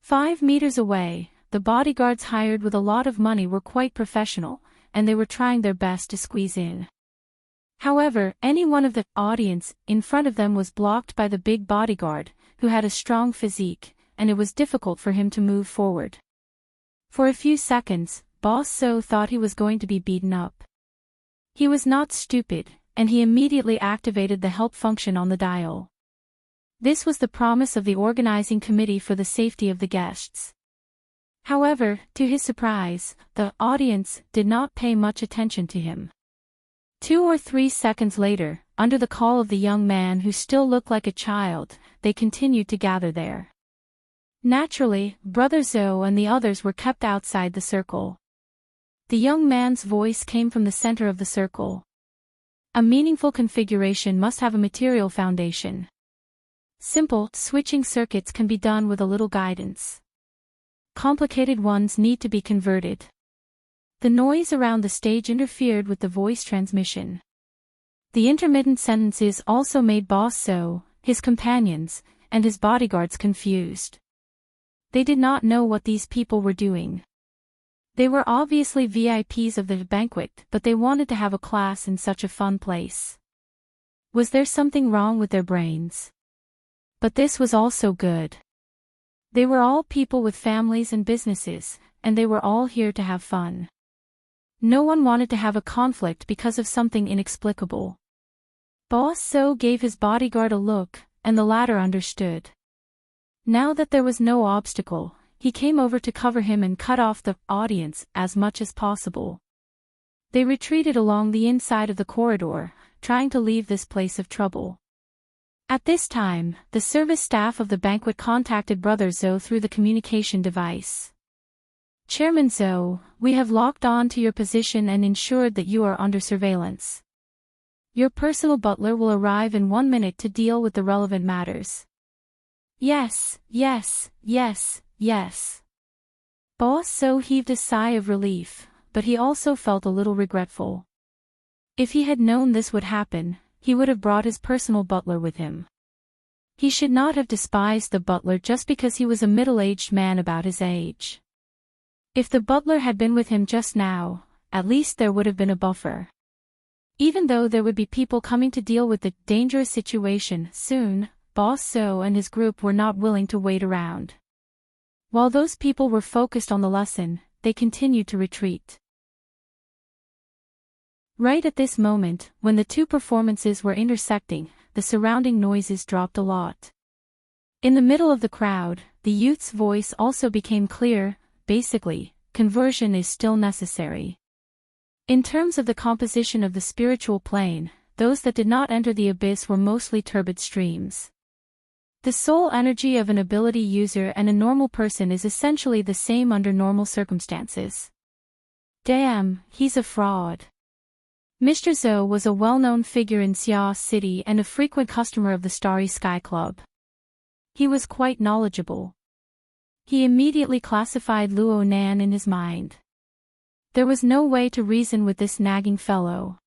5 meters away, the bodyguards hired with a lot of money were quite professional, and they were trying their best to squeeze in. However, any one of the audience in front of them was blocked by the big bodyguard, who had a strong physique, and it was difficult for him to move forward. For a few seconds, Boss Zhou thought he was going to be beaten up. He was not stupid, and he immediately activated the help function on the dial. This was the promise of the organizing committee for the safety of the guests. However, to his surprise, the audience did not pay much attention to him. 2 or 3 seconds later, under the call of the young man who still looked like a child, they continued to gather there. Naturally, Brother Zhou and the others were kept outside the circle. The young man's voice came from the center of the circle. A meaningful configuration must have a material foundation. Simple, switching circuits can be done with a little guidance. Complicated ones need to be converted. The noise around the stage interfered with the voice transmission. The intermittent sentences also made Boss Zhou, his companions, and his bodyguards confused. They did not know what these people were doing. They were obviously VIPs of the banquet, but they wanted to have a class in such a fun place. Was there something wrong with their brains? But this was also good. They were all people with families and businesses, and they were all here to have fun. No one wanted to have a conflict because of something inexplicable. Boss Zhou gave his bodyguard a look, and the latter understood. Now that there was no obstacle, he came over to cover him and cut off the audience as much as possible. They retreated along the inside of the corridor, trying to leave this place of trouble. At this time, the service staff of the banquet contacted Brother Zhou through the communication device. "Chairman Zhou, we have locked on to your position and ensured that you are under surveillance. Your personal butler will arrive in 1 minute to deal with the relevant matters." "Yes, yes, yes, yes." Boss Zhou heaved a sigh of relief, but he also felt a little regretful. If he had known this would happen, he would have brought his personal butler with him. He should not have despised the butler just because he was a middle-aged man about his age. If the butler had been with him just now, at least there would have been a buffer. Even though there would be people coming to deal with the dangerous situation soon, Boss Zhou and his group were not willing to wait around. While those people were focused on the lesson, they continued to retreat. Right at this moment, when the two performances were intersecting, the surrounding noises dropped a lot. In the middle of the crowd, the youth's voice also became clear. Basically, conversion is still necessary. In terms of the composition of the spiritual plane, those that did not enter the abyss were mostly turbid streams. The soul energy of an ability user and a normal person is essentially the same under normal circumstances. Damn, he's a fraud. Mr. Zhou was a well-known figure in Xia City and a frequent customer of the Starry Sky Club. He was quite knowledgeable. He immediately classified Luo Nan in his mind. There was no way to reason with this nagging fellow.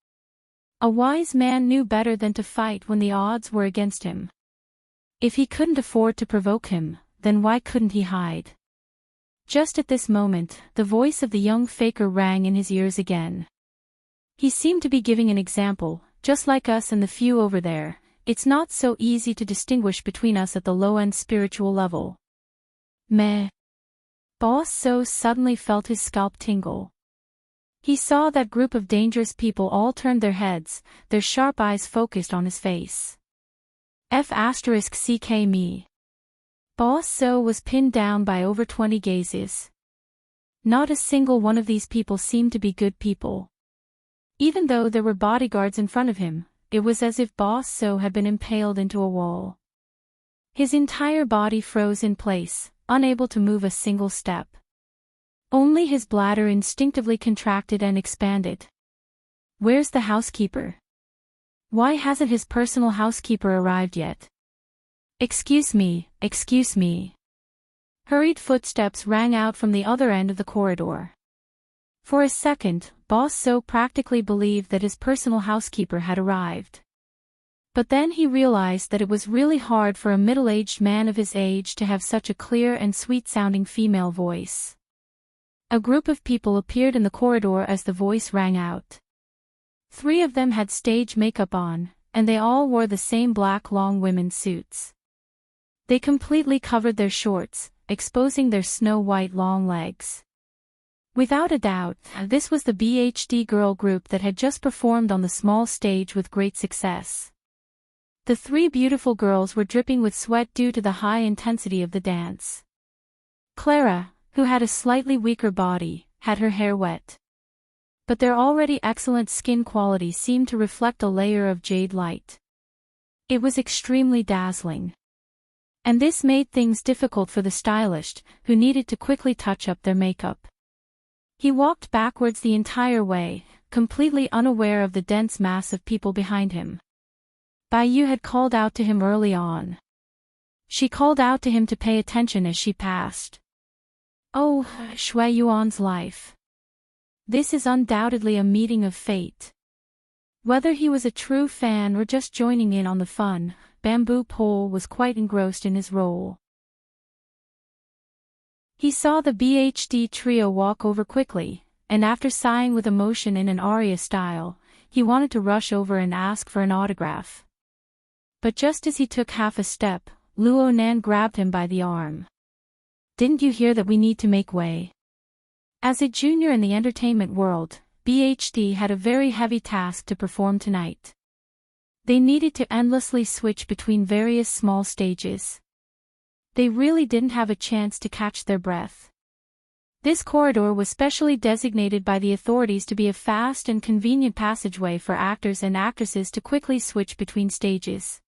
A wise man knew better than to fight when the odds were against him. If he couldn't afford to provoke him, then why couldn't he hide? Just at this moment, the voice of the young faker rang in his ears again. He seemed to be giving an example, just like us and the few over there. It's not so easy to distinguish between us at the low-end spiritual level. Meh. Boss So suddenly felt his scalp tingle. He saw that group of dangerous people all turned their heads, their sharp eyes focused on his face. F***ck me. Boss So was pinned down by over 20 gazes. Not a single one of these people seemed to be good people. Even though there were bodyguards in front of him, it was as if Boss So had been impaled into a wall. His entire body froze in place, unable to move a single step. Only his bladder instinctively contracted and expanded. Where's the housekeeper? Why hasn't his personal housekeeper arrived yet? Excuse me, excuse me. Hurried footsteps rang out from the other end of the corridor. For a second, Boss So practically believed that his personal housekeeper had arrived. But then he realized that it was really hard for a middle-aged man of his age to have such a clear and sweet-sounding female voice. A group of people appeared in the corridor as the voice rang out. 3 of them had stage makeup on, and they all wore the same black long women's suits. They completely covered their shorts, exposing their snow-white long legs. Without a doubt, this was the BHD girl group that had just performed on the small stage with great success. The 3 beautiful girls were dripping with sweat due to the high intensity of the dance. Clara, who had a slightly weaker body, had her hair wet. But their already excellent skin quality seemed to reflect a layer of jade light. It was extremely dazzling. And this made things difficult for the stylist, who needed to quickly touch up their makeup. He walked backwards the entire way, completely unaware of the dense mass of people behind him. Bai Yu had called out to him early on. She called out to him to pay attention as she passed. Oh, Shui Yuan's life. This is undoubtedly a meeting of fate. Whether he was a true fan or just joining in on the fun, Bamboo Pole was quite engrossed in his role. He saw the BHD trio walk over quickly, and after sighing with emotion in an aria style, he wanted to rush over and ask for an autograph. But just as he took half a step, Luo Nan grabbed him by the arm. Didn't you hear that we need to make way? As a junior in the entertainment world, BHD had a very heavy task to perform tonight. They needed to endlessly switch between various small stages. They really didn't have a chance to catch their breath. This corridor was specially designated by the authorities to be a fast and convenient passageway for actors and actresses to quickly switch between stages.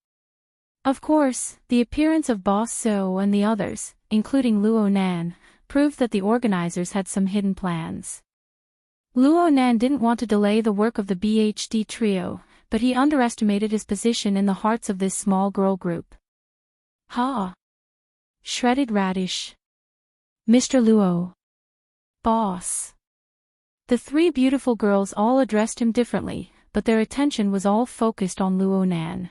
Of course, the appearance of Boss So and the others, including Luo Nan, proved that the organizers had some hidden plans. Luo Nan didn't want to delay the work of the BHD trio, but he underestimated his position in the hearts of this small girl group. Ha! Shredded radish. Mr. Luo. Boss. The 3 beautiful girls all addressed him differently, but their attention was all focused on Luo Nan.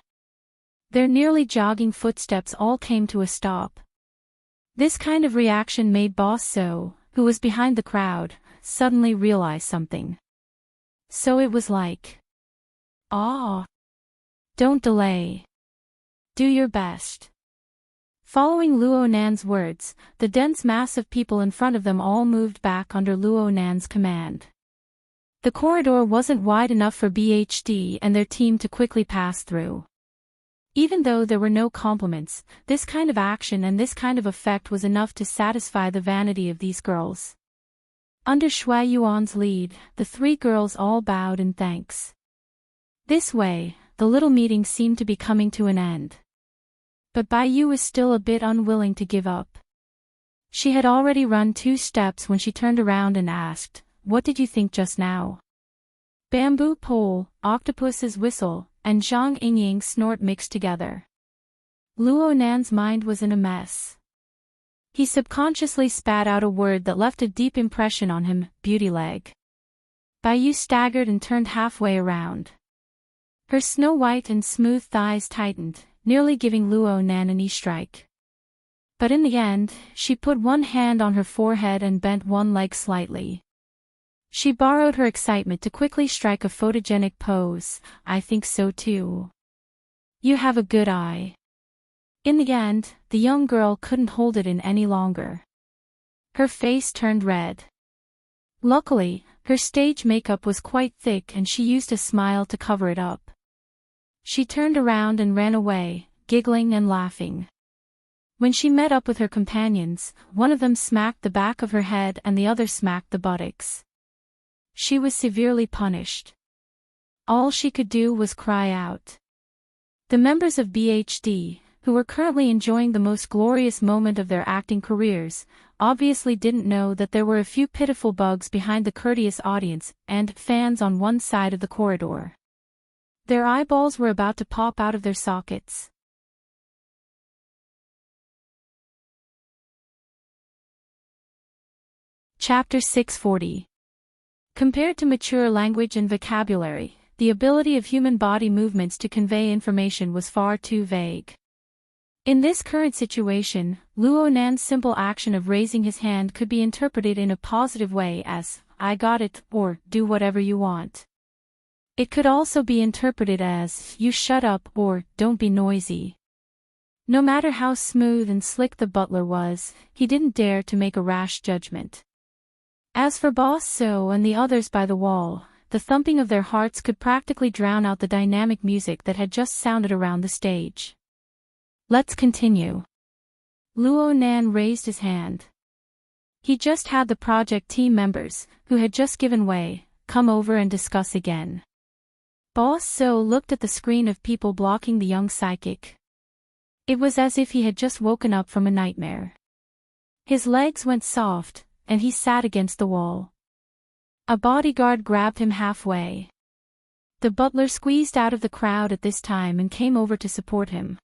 Their nearly jogging footsteps all came to a stop. This kind of reaction made Boss So, who was behind the crowd, suddenly realize something. So it was like, ah! Don't delay. Do your best. Following Luo Nan's words, the dense mass of people in front of them all moved back under Luo Nan's command. The corridor wasn't wide enough for BHD and their team to quickly pass through. Even though there were no compliments, this kind of action and this kind of effect was enough to satisfy the vanity of these girls. Under Shui Yuan's lead, the 3 girls all bowed in thanks. This way, the little meeting seemed to be coming to an end. But Bai Yu was still a bit unwilling to give up. She had already run 2 steps when she turned around and asked, "What did you think just now?" Bamboo pole, octopus's whistle, and Zhang Yingying's snort mixed together. Luo Nan's mind was in a mess. He subconsciously spat out a word that left a deep impression on him, beauty leg. Bai Yu staggered and turned halfway around. Her snow-white and smooth thighs tightened, nearly giving Luo Nan a knee strike. But in the end, she put one hand on her forehead and bent one leg slightly. She borrowed her excitement to quickly strike a photogenic pose. I think so too. You have a good eye. In the end, the young girl couldn't hold it in any longer. Her face turned red. Luckily, her stage makeup was quite thick and she used a smile to cover it up. She turned around and ran away, giggling and laughing. When she met up with her companions, one of them smacked the back of her head and the other smacked the buttocks. She was severely punished. All she could do was cry out. The members of BHD, who were currently enjoying the most glorious moment of their acting careers, obviously didn't know that there were a few pitiful bugs behind the courteous audience and fans on one side of the corridor. Their eyeballs were about to pop out of their sockets. Chapter 640. Compared to mature language and vocabulary, the ability of human body movements to convey information was far too vague. In this current situation, Luo Nan's simple action of raising his hand could be interpreted in a positive way as, I got it, or, do whatever you want. It could also be interpreted as, you shut up, or, don't be noisy. No matter how smooth and slick the butler was, he didn't dare to make a rash judgment. As for Boss So and the others by the wall, the thumping of their hearts could practically drown out the dynamic music that had just sounded around the stage. Let's continue. Luo Nan raised his hand. He just had the project team members, who had just given way, come over and discuss again. Boss So looked at the screen of people blocking the young psychic. It was as if he had just woken up from a nightmare. His legs went soft, and he sat against the wall. A bodyguard grabbed him halfway. The butler squeezed out of the crowd at this time and came over to support him.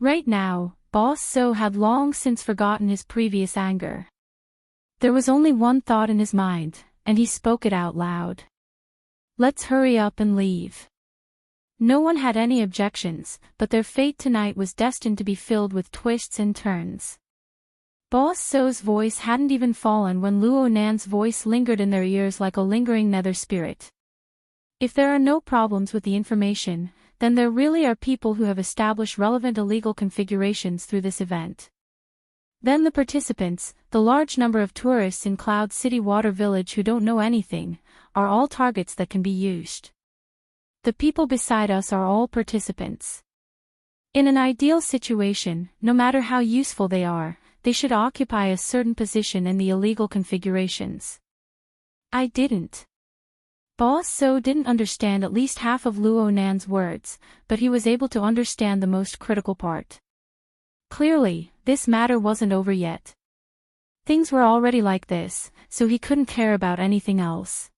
Right now, Boss So had long since forgotten his previous anger. There was only one thought in his mind, and he spoke it out loud. Let's hurry up and leave. No one had any objections, but their fate tonight was destined to be filled with twists and turns. Boss So's voice hadn't even fallen when Luo Nan's voice lingered in their ears like a lingering nether spirit. If there are no problems with the information, then there really are people who have established relevant illegal configurations through this event. Then the participants, the large number of tourists in Cloud City Water Village who don't know anything, are all targets that can be used. The people beside us are all participants. In an ideal situation, no matter how useful they are, they should occupy a certain position in the illegal configurations. I didn't. Boss So didn't understand at least half of Luo Nan's words, but he was able to understand the most critical part. Clearly, this matter wasn't over yet. Things were already like this, so he couldn't care about anything else.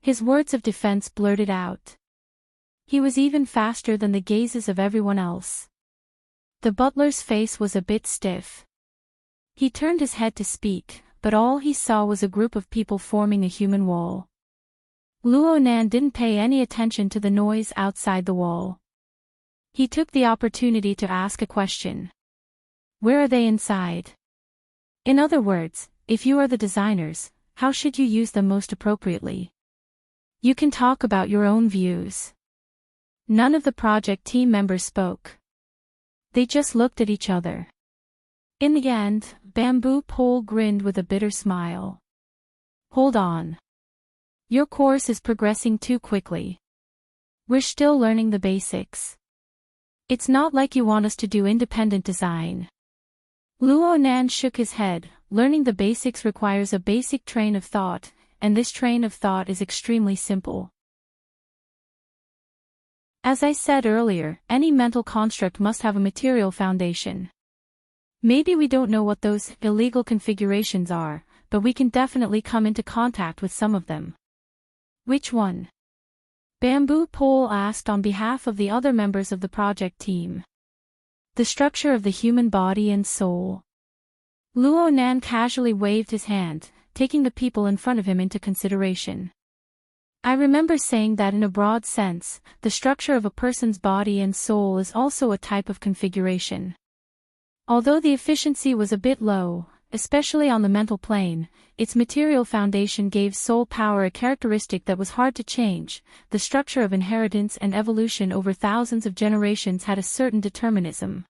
His words of defense blurted out. He was even faster than the gazes of everyone else. The butler's face was a bit stiff. He turned his head to speak, but all he saw was a group of people forming a human wall. Luo Nan didn't pay any attention to the noise outside the wall. He took the opportunity to ask a question. Where are they inside? In other words, if you are the designers, how should you use them most appropriately? You can talk about your own views. None of the project team members spoke. They just looked at each other. In the end, Bamboo Pole grinned with a bitter smile. Hold on. Your course is progressing too quickly. We're still learning the basics. It's not like you want us to do independent design. Luo Nan shook his head. Learning the basics requires a basic train of thought, and this train of thought is extremely simple. As I said earlier, any mental construct must have a material foundation. Maybe we don't know what those illegal configurations are, but we can definitely come into contact with some of them. Which one? Bamboo Pole asked on behalf of the other members of the project team. The structure of the human body and soul. Luo Nan casually waved his hand, taking the people in front of him into consideration. I remember saying that in a broad sense, the structure of a person's body and soul is also a type of configuration. Although the efficiency was a bit low, especially on the mental plane, its material foundation gave soul power a characteristic that was hard to change. The structure of inheritance and evolution over thousands of generations had a certain determinism.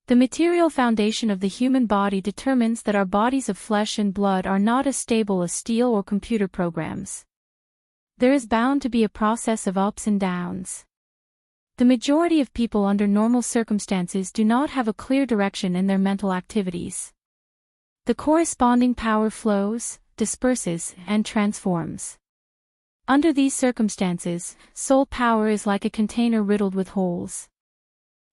The material foundation of the human body determines that our bodies of flesh and blood are not as stable as steel or computer programs. There is bound to be a process of ups and downs. The majority of people under normal circumstances do not have a clear direction in their mental activities. The corresponding power flows, disperses, and transforms. Under these circumstances, soul power is like a container riddled with holes.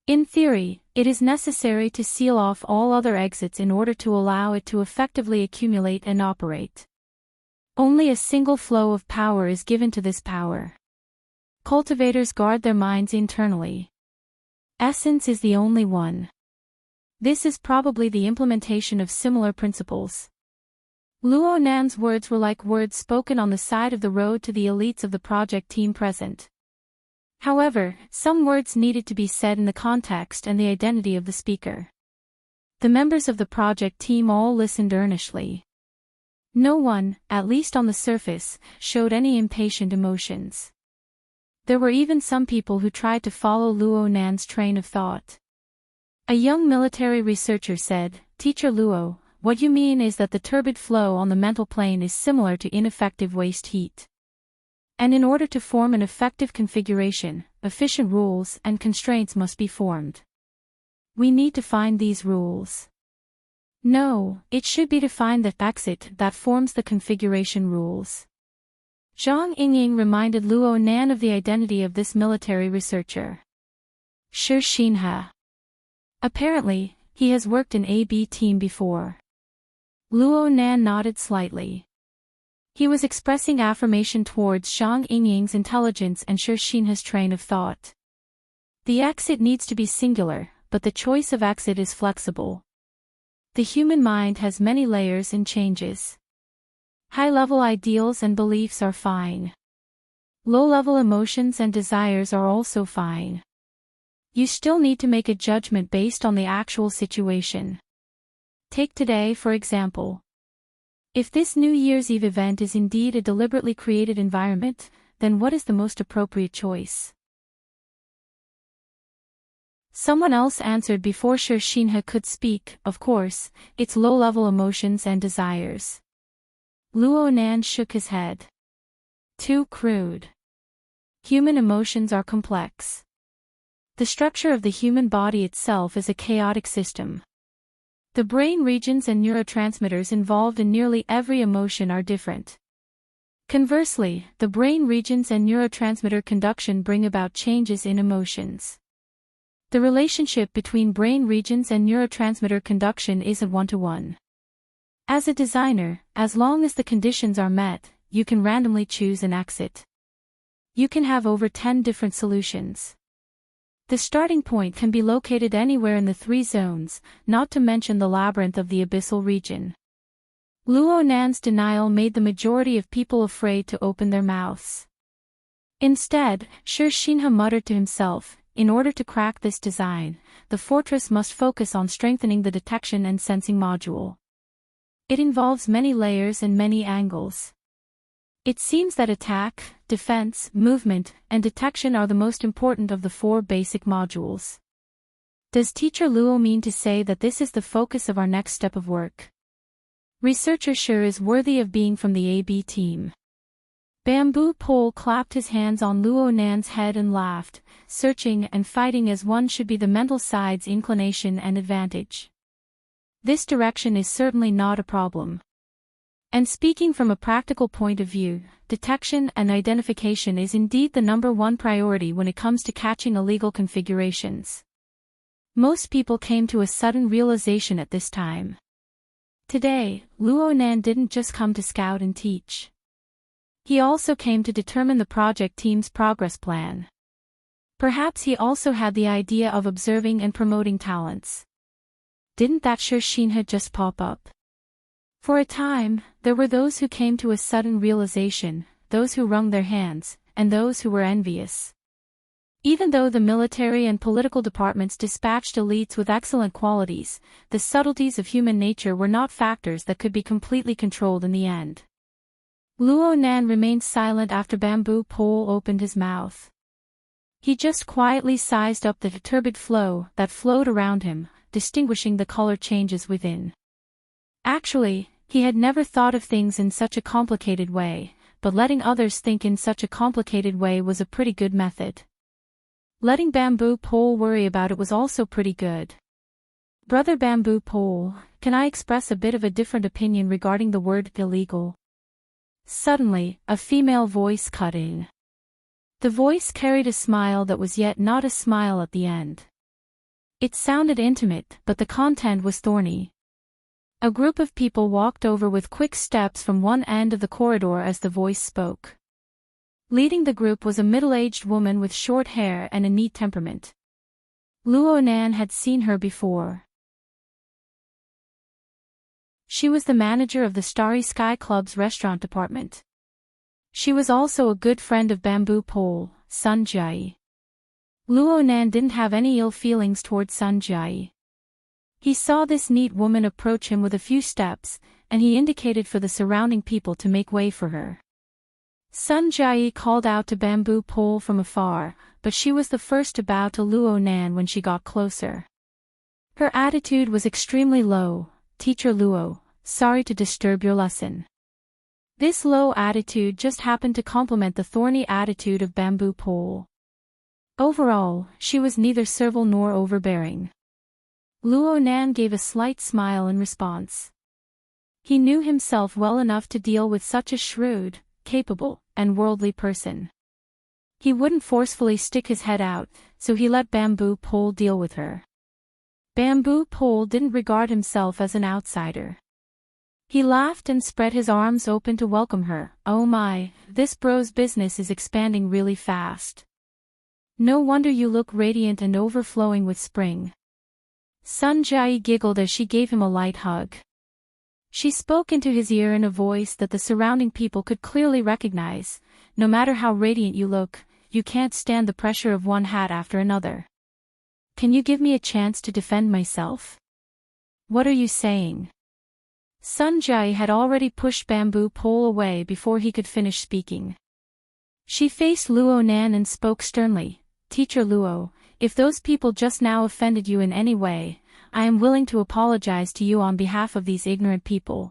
In theory, it is necessary to seal off all other exits in order to allow it to effectively accumulate and operate. Only a single flow of power is given to this power. Cultivators guard their minds internally. Essence is the only one. This is probably the implementation of similar principles. Luo Nan's words were like words spoken on the side of the road to the elites of the project team present. However, some words needed to be said in the context and the identity of the speaker. The members of the project team all listened earnestly. No one, at least on the surface, showed any impatient emotions. There were even some people who tried to follow Luo Nan's train of thought. A young military researcher said, "Teacher Luo, what you mean is that the turbid flow on the mental plane is similar to ineffective waste heat. And in order to form an effective configuration, efficient rules and constraints must be formed. We need to find these rules." No, it should be to find the exit that forms the configuration rules. Zhang Yingying reminded Luo Nan of the identity of this military researcher. Shi Xinhe. Apparently, he has worked in AB team before. Luo Nan nodded slightly. He was expressing affirmation towards Zhang Yingying's intelligence and Shi Xinhe's train of thought. The exit needs to be singular, but the choice of exit is flexible. The human mind has many layers and changes. High-level ideals and beliefs are fine. Low-level emotions and desires are also fine. You still need to make a judgment based on the actual situation. Take today for example. If this New Year's Eve event is indeed a deliberately created environment, then what is the most appropriate choice? Someone else answered before Shi Xinhe could speak, of course, it's low-level emotions and desires. Luo Nan shook his head. Too crude. Human emotions are complex. The structure of the human body itself is a chaotic system. The brain regions and neurotransmitters involved in nearly every emotion are different. Conversely, the brain regions and neurotransmitter conduction bring about changes in emotions. The relationship between brain regions and neurotransmitter conduction isn't one-to-one. As a designer, as long as the conditions are met, you can randomly choose an exit. You can have over 10 different solutions. The starting point can be located anywhere in the 3 zones, not to mention the labyrinth of the abyssal region. Luo Nan's denial made the majority of people afraid to open their mouths. Instead, Shi Xinhe muttered to himself, in order to crack this design, the fortress must focus on strengthening the detection and sensing module. It involves many layers and many angles. It seems that attack, defense, movement, and detection are the most important of the 4 basic modules. Does Teacher Luo mean to say that this is the focus of our next step of work? Researcher Shi is worthy of being from the AB team. Bamboo Pole clapped his hands on Luo Nan's head and laughed, searching and fighting as one should be the mental side's inclination and advantage. This direction is certainly not a problem. And speaking from a practical point of view, detection and identification is indeed the #1 priority when it comes to catching illegal configurations. Most people came to a sudden realization at this time. Today, Luo Nan didn't just come to scout and teach. He also came to determine the project team's progress plan. Perhaps he also had the idea of observing and promoting talents. Didn't that Shi Xinhe just pop up? For a time, there were those who came to a sudden realization, those who wrung their hands, and those who were envious. Even though the military and political departments dispatched elites with excellent qualities, the subtleties of human nature were not factors that could be completely controlled in the end. Luo Nan remained silent after Bamboo Pole opened his mouth. He just quietly sized up the turbid flow that flowed around him, distinguishing the color changes within. Actually, he had never thought of things in such a complicated way, but letting others think in such a complicated way was a pretty good method. Letting Bamboo Pole worry about it was also pretty good. Brother Bamboo Pole, can I express a bit of a different opinion regarding the word illegal? Suddenly, a female voice cut in. The voice carried a smile that was yet not a smile at the end. It sounded intimate, but the content was thorny. A group of people walked over with quick steps from one end of the corridor as the voice spoke. Leading the group was a middle-aged woman with short hair and a neat temperament. Luo Nan had seen her before. She was the manager of the Starry Sky Club's restaurant department. She was also a good friend of Bamboo Pole, Sun Jai. Luo Nan didn't have any ill feelings toward Sun Jai. He saw this neat woman approach him with a few steps, and he indicated for the surrounding people to make way for her. Sun Jai called out to Bamboo Pole from afar, but she was the first to bow to Luo Nan when she got closer. Her attitude was extremely low. Teacher Luo, sorry to disturb your lesson. This low attitude just happened to complement the thorny attitude of Bamboo Pole. Overall, she was neither servile nor overbearing. Luo Nan gave a slight smile in response. He knew himself well enough to deal with such a shrewd, capable, and worldly person. He wouldn't forcefully stick his head out, so he let Bamboo Pole deal with her. Bamboo Pole didn't regard himself as an outsider. He laughed and spread his arms open to welcome her. Oh my, this bro's business is expanding really fast. No wonder you look radiant and overflowing with spring. Sun Jai giggled as she gave him a light hug. She spoke into his ear in a voice that the surrounding people could clearly recognize. No matter how radiant you look, you can't stand the pressure of one hat after another. Can you give me a chance to defend myself? What are you saying? Sun Jai had already pushed Bamboo Pole away before he could finish speaking. She faced Luo Nan and spoke sternly. Teacher Luo, if those people just now offended you in any way, I am willing to apologize to you on behalf of these ignorant people.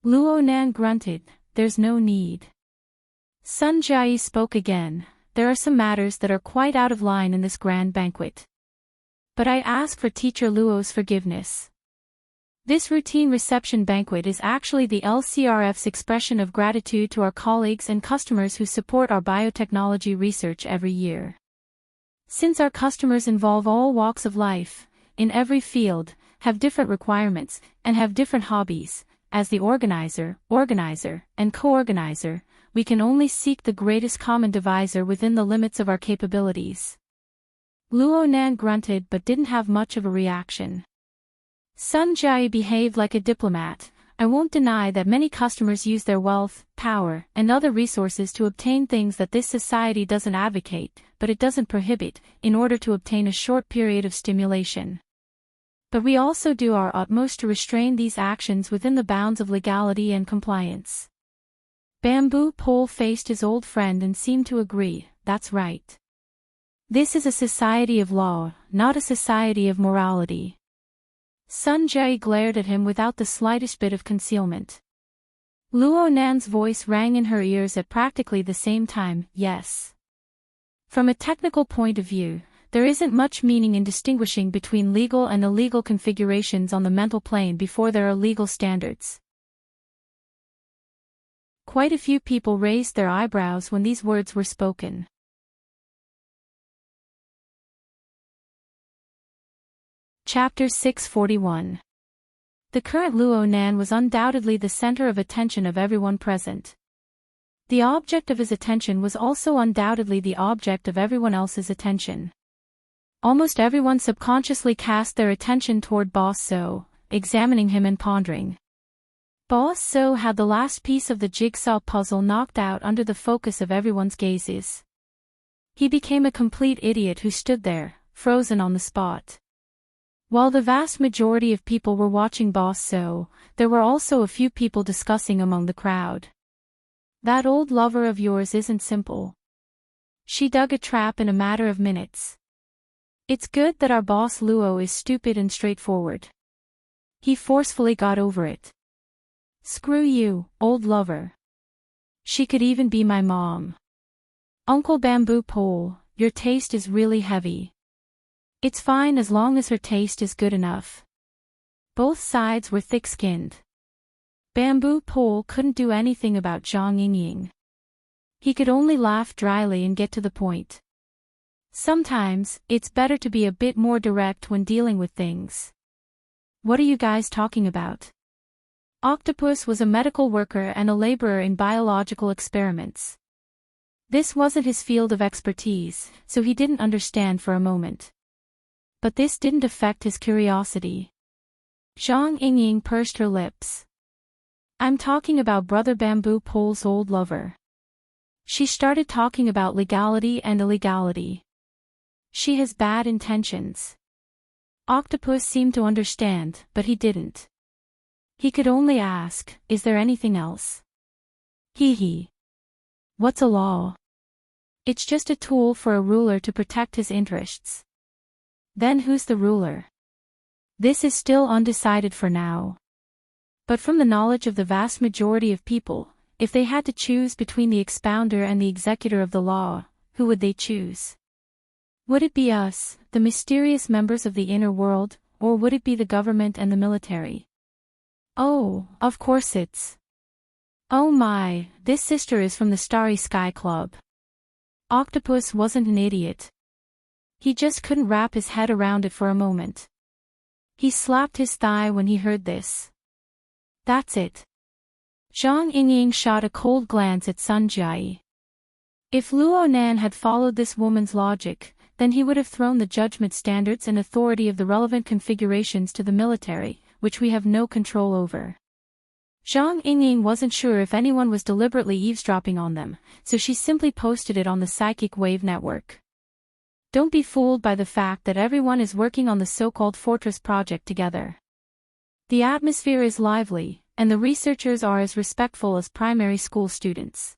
Luo Nan grunted, there's no need. Sun Jai spoke again, there are some matters that are quite out of line in this grand banquet. But I ask for Teacher Luo's forgiveness. This routine reception banquet is actually the LCRF's expression of gratitude to our colleagues and customers who support our biotechnology research every year. Since our customers involve all walks of life, in every field, have different requirements, and have different hobbies, as the organizer, and co-organizer, we can only seek the greatest common divisor within the limits of our capabilities. Luo Nan grunted but didn't have much of a reaction. Sun Jai behaved like a diplomat. I won't deny that many customers use their wealth, power, and other resources to obtain things that this society doesn't advocate, but it doesn't prohibit, in order to obtain a short period of stimulation. But we also do our utmost to restrain these actions within the bounds of legality and compliance. Bamboo Pole faced his old friend and seemed to agree, that's right. This is a society of law, not a society of morality. Sun Jai glared at him without the slightest bit of concealment. Luo Nan's voice rang in her ears at practically the same time, yes. From a technical point of view, there isn't much meaning in distinguishing between legal and illegal configurations on the mental plane before there are legal standards. Quite a few people raised their eyebrows when these words were spoken. Chapter 641. The current Luo Nan was undoubtedly the center of attention of everyone present. The object of his attention was also undoubtedly the object of everyone else's attention. Almost everyone subconsciously cast their attention toward Boss So, examining him and pondering. Boss So had the last piece of the jigsaw puzzle knocked out under the focus of everyone's gazes. He became a complete idiot who stood there, frozen on the spot. While the vast majority of people were watching Boss So, there were also a few people discussing among the crowd. That old lover of yours isn't simple. She dug a trap in a matter of minutes. It's good that our boss Luo is stupid and straightforward. He forcefully got over it. Screw you, old lover. She could even be my mom. Uncle Bamboo Pole, your taste is really heavy. It's fine as long as her taste is good enough. Both sides were thick-skinned. Bamboo Pole couldn't do anything about Zhang Yingying. He could only laugh dryly and get to the point. Sometimes, it's better to be a bit more direct when dealing with things. What are you guys talking about? Octopus was a medical worker and a laborer in biological experiments. This wasn't his field of expertise, so he didn't understand for a moment. But this didn't affect his curiosity. Zhang Yingying pursed her lips. I'm talking about Brother Bamboo Pole's old lover. She started talking about legality and illegality. She has bad intentions. Octopus seemed to understand, but he didn't. He could only ask, is there anything else? Hee. What's a law? It's just a tool for a ruler to protect his interests. Then who's the ruler? This is still undecided for now. But from the knowledge of the vast majority of people, if they had to choose between the expounder and the executor of the law, who would they choose? Would it be us, the mysterious members of the inner world, or would it be the government and the military? Oh, of course it's. Oh my, this sister is from the Starry Sky Club. Octopus wasn't an idiot. He just couldn't wrap his head around it for a moment. He slapped his thigh when he heard this. That's it. Zhang Yingying shot a cold glance at Sun Jiai. If Luo Nan had followed this woman's logic, then he would have thrown the judgment standards and authority of the relevant configurations to the military, which we have no control over. Zhang Yingying wasn't sure if anyone was deliberately eavesdropping on them, so she simply posted it on the psychic wave network. Don't be fooled by the fact that everyone is working on the so-called fortress project together. The atmosphere is lively, and the researchers are as respectful as primary school students.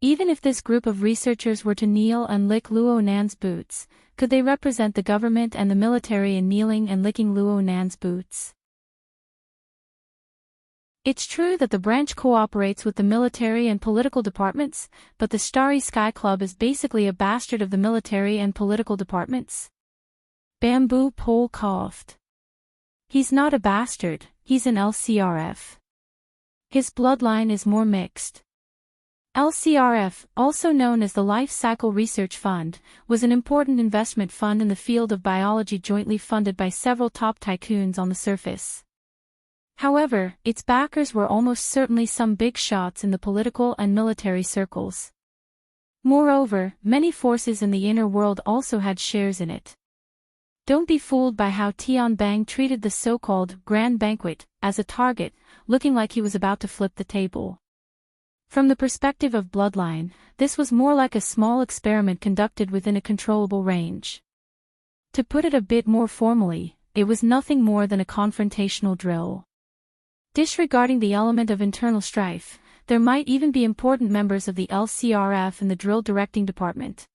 Even if this group of researchers were to kneel and lick Luo Nan's boots, could they represent the government and the military in kneeling and licking Luo Nan's boots? It's true that the branch cooperates with the military and political departments, but the Starry Sky Club is basically a bastard of the military and political departments. Bamboo Pole coughed. He's not a bastard, he's an LCRF. His bloodline is more mixed. LCRF, also known as the Life Cycle Research Fund, was an important investment fund in the field of biology jointly funded by several top tycoons on the surface. However, its backers were almost certainly some big shots in the political and military circles. Moreover, many forces in the inner world also had shares in it. Don't be fooled by how Tianbang treated the so-called Grand Banquet as a target, looking like he was about to flip the table. From the perspective of bloodline, this was more like a small experiment conducted within a controllable range. To put it a bit more formally, it was nothing more than a confrontational drill. Disregarding the element of internal strife, there might even be important members of the LCRF in the drill directing department.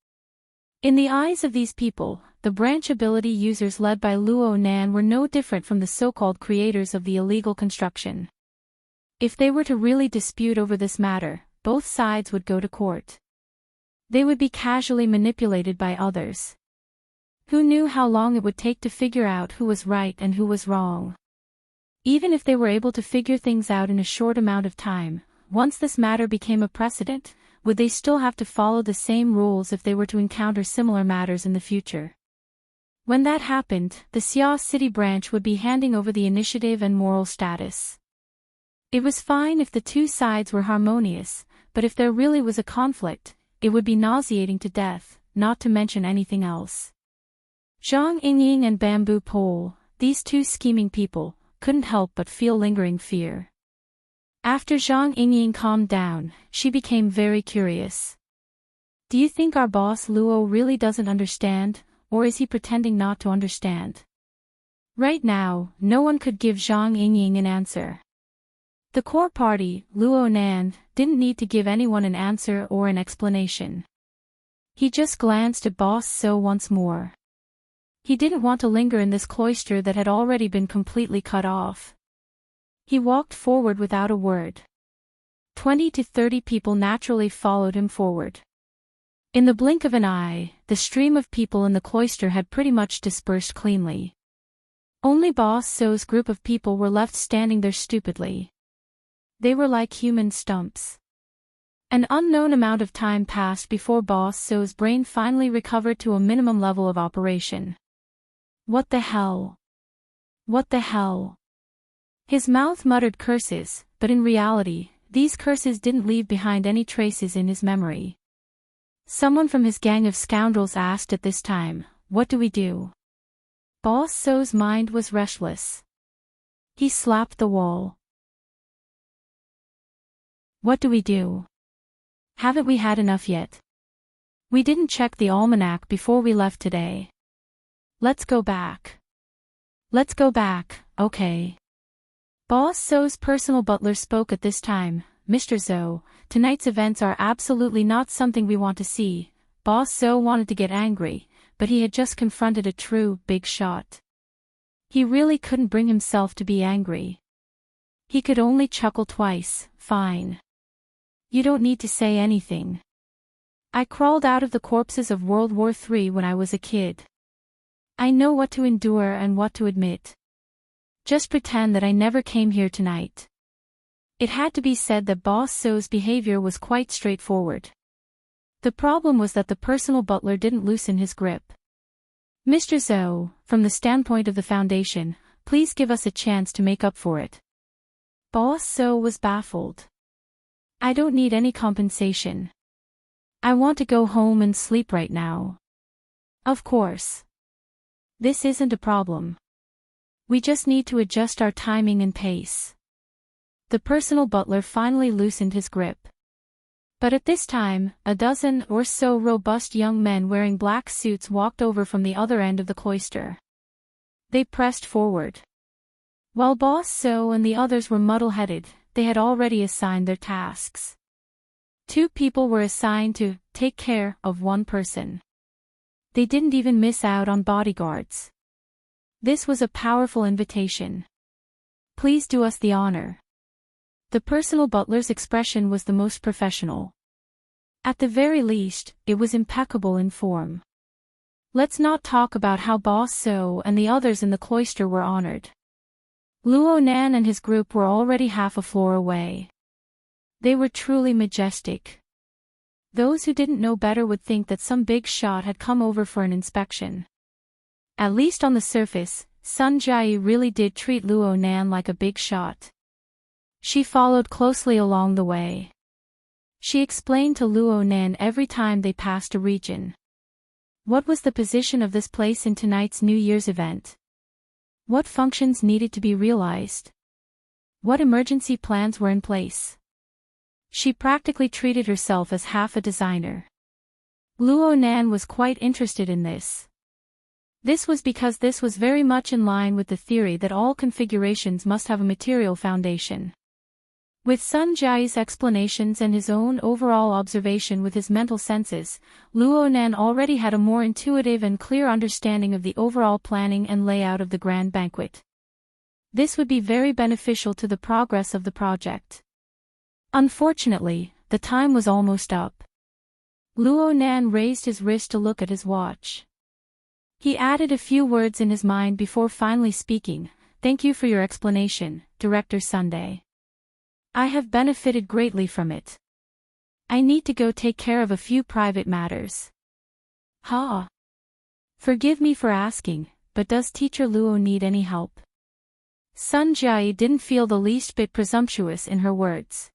In the eyes of these people, the branch ability users led by Luo Nan were no different from the so-called creators of the illegal construction. If they were to really dispute over this matter, both sides would go to court. They would be casually manipulated by others. Who knew how long it would take to figure out who was right and who was wrong? Even if they were able to figure things out in a short amount of time, once this matter became a precedent, would they still have to follow the same rules if they were to encounter similar matters in the future? When that happened, the Xia City branch would be handing over the initiative and moral status. It was fine if the two sides were harmonious, but if there really was a conflict, it would be nauseating to death, not to mention anything else. Zhang Yingying and Bamboo Pole, these two scheming people, couldn't help but feel lingering fear. After Zhang Yingying calmed down, she became very curious. Do you think our boss Luo really doesn't understand, or is he pretending not to understand? Right now, no one could give Zhang Yingying an answer. The core party, Luo Nan, didn't need to give anyone an answer or an explanation. He just glanced at Boss So once more. He didn't want to linger in this cloister that had already been completely cut off. He walked forward without a word. 20 to 30 people naturally followed him forward. In the blink of an eye, the stream of people in the cloister had pretty much dispersed cleanly. Only Boss So's group of people were left standing there stupidly. They were like human stumps. An unknown amount of time passed before Boss So's brain finally recovered to a minimum level of operation. What the hell? What the hell? His mouth muttered curses, but in reality, these curses didn't leave behind any traces in his memory. Someone from his gang of scoundrels asked at this time, "What do we do?" Boss So's mind was restless. He slapped the wall. What do we do? Haven't we had enough yet? We didn't check the almanac before we left today. Let's go back. Let's go back, okay. Boss So's personal butler spoke at this time. "Mr. Zhou, tonight's events are absolutely not something we want to see." Boss So wanted to get angry, but he had just confronted a true big shot. He really couldn't bring himself to be angry. He could only chuckle twice. "Fine. You don't need to say anything. I crawled out of the corpses of World War III when I was a kid. I know what to endure and what to admit. Just pretend that I never came here tonight." It had to be said that Boss So's behavior was quite straightforward. The problem was that the personal butler didn't loosen his grip. "Mr. Zhou, from the standpoint of the Foundation, please give us a chance to make up for it." Boss So was baffled. "I don't need any compensation. I want to go home and sleep right now." "Of course. This isn't a problem. We just need to adjust our timing and pace." The personal butler finally loosened his grip. But at this time, a dozen or so robust young men wearing black suits walked over from the other end of the cloister. They pressed forward. While Boss So and the others were muddle-headed, they had already assigned their tasks. 2 people were assigned to take care of 1 person. They didn't even miss out on bodyguards. This was a powerful invitation. "Please do us the honor." The personal butler's expression was the most professional. At the very least, it was impeccable in form. Let's not talk about how Boss So and the others in the cloister were honored. Luo Nan and his group were already half a floor away. They were truly majestic. Those who didn't know better would think that some big shot had come over for an inspection. At least on the surface, Sun Jai really did treat Luo Nan like a big shot. She followed closely along the way. She explained to Luo Nan every time they passed a region. What was the position of this place in tonight's New Year's event? What functions needed to be realized? What emergency plans were in place? She practically treated herself as half a designer. Luo Nan was quite interested in this. This was because this was very much in line with the theory that all configurations must have a material foundation. With Sun Jai's explanations and his own overall observation with his mental senses, Luo Nan already had a more intuitive and clear understanding of the overall planning and layout of the grand banquet. This would be very beneficial to the progress of the project. Unfortunately, the time was almost up. Luo Nan raised his wrist to look at his watch. He added a few words in his mind before finally speaking. "Thank you for your explanation, Director Sunday. I have benefited greatly from it. I need to go take care of a few private matters." "Ha! Forgive me for asking, but does Teacher Luo need any help?" Sun Jai didn't feel the least bit presumptuous in her words.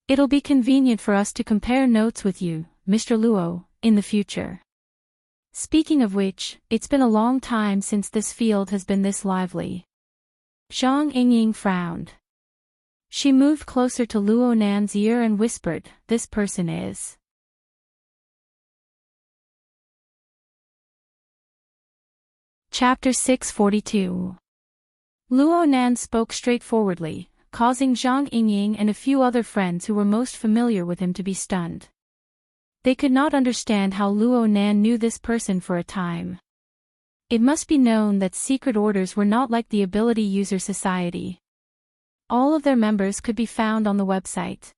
"It'll be convenient for us to compare notes with you, Mr. Luo, in the future. Speaking of which, it's been a long time since this field has been this lively." Zhang Yingying frowned. She moved closer to Luo Nan's ear and whispered, "This person is." Chapter 642. Luo Nan spoke straightforwardly, causing Zhang Yingying and a few other friends who were most familiar with him to be stunned. They could not understand how Luo Nan knew this person for a time. It must be known that secret orders were not like the Ability User Society. All of their members could be found on the website.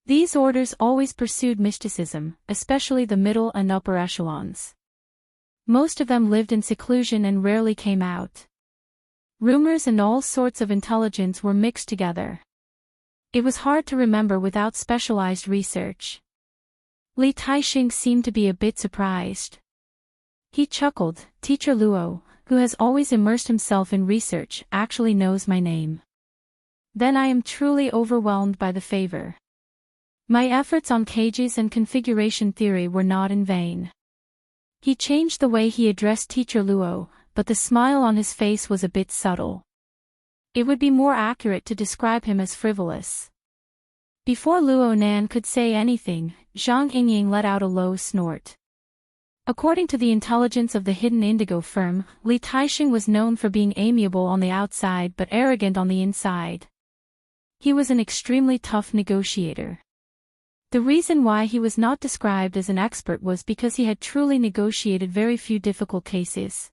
These orders always pursued mysticism, especially the middle and upper echelons. Most of them lived in seclusion and rarely came out. Rumors and all sorts of intelligence were mixed together. It was hard to remember without specialized research. Li Taixing seemed to be a bit surprised. He chuckled, "Teacher Luo, who has always immersed himself in research, actually knows my name. Then I am truly overwhelmed by the favor. My efforts on cages and configuration theory were not in vain." He changed the way he addressed Teacher Luo, but the smile on his face was a bit subtle. It would be more accurate to describe him as frivolous. Before Luo Nan could say anything, Zhang Yingying let out a low snort. According to the intelligence of the hidden indigo firm, Li Taixing was known for being amiable on the outside but arrogant on the inside. He was an extremely tough negotiator. The reason why he was not described as an expert was because he had truly negotiated very few difficult cases.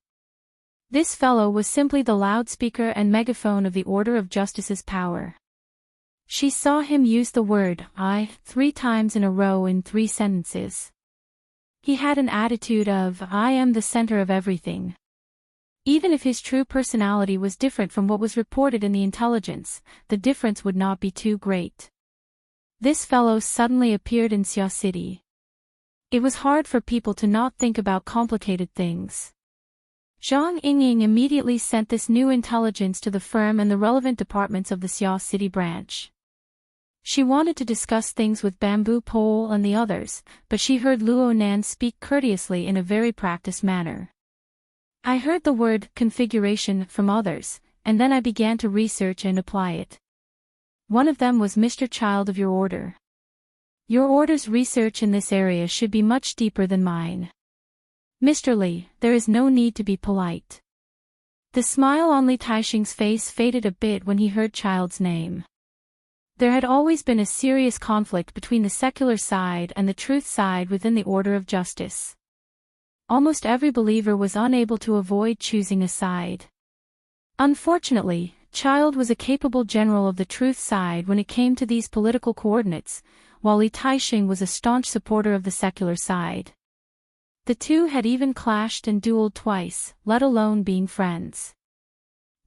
This fellow was simply the loudspeaker and megaphone of the Order of Justice's power. She saw him use the word "I" 3 times in a row in 3 sentences. He had an attitude of "I am the center of everything." Even if his true personality was different from what was reported in the intelligence, the difference would not be too great. This fellow suddenly appeared in Xia City. It was hard for people to not think about complicated things. Zhang Yingying immediately sent this new intelligence to the firm and the relevant departments of the Xia City branch. She wanted to discuss things with Bamboo Pole and the others, but she heard Luo Nan speak courteously in a very practiced manner. "I heard the word configuration from others, and then I began to research and apply it. One of them was Mr. Child of your order. Your order's research in this area should be much deeper than mine. Mr. Li, there is no need to be polite." The smile on Li Taixing's face faded a bit when he heard Child's name. There had always been a serious conflict between the secular side and the truth side within the Order of Justice. Almost every believer was unable to avoid choosing a side. Unfortunately, Child was a capable general of the truth side when it came to these political coordinates, while Li Taixing was a staunch supporter of the secular side. The two had even clashed and dueled twice, let alone being friends.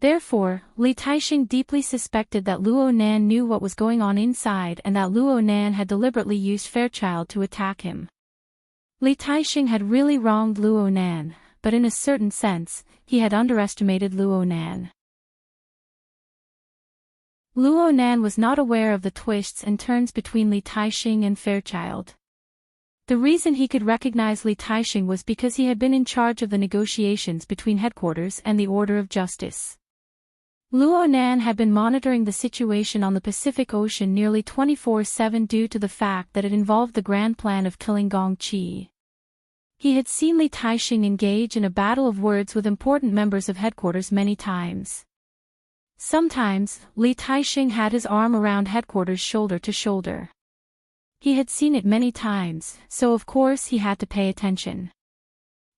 Therefore, Li Taixing deeply suspected that Luo Nan knew what was going on inside and that Luo Nan had deliberately used Fairchild to attack him. Li Taixing had really wronged Luo Nan, but in a certain sense, he had underestimated Luo Nan. Luo Nan was not aware of the twists and turns between Li Taixing and Fairchild. The reason he could recognize Li Taixing was because he had been in charge of the negotiations between headquarters and the Order of Justice. Luo Nan had been monitoring the situation on the Pacific Ocean nearly 24/7 due to the fact that it involved the grand plan of killing Gong Qi. He had seen Li Taixing engage in a battle of words with important members of headquarters many times. Sometimes, Li Taixing had his arm around headquarters shoulder to shoulder. He had seen it many times, so of course he had to pay attention.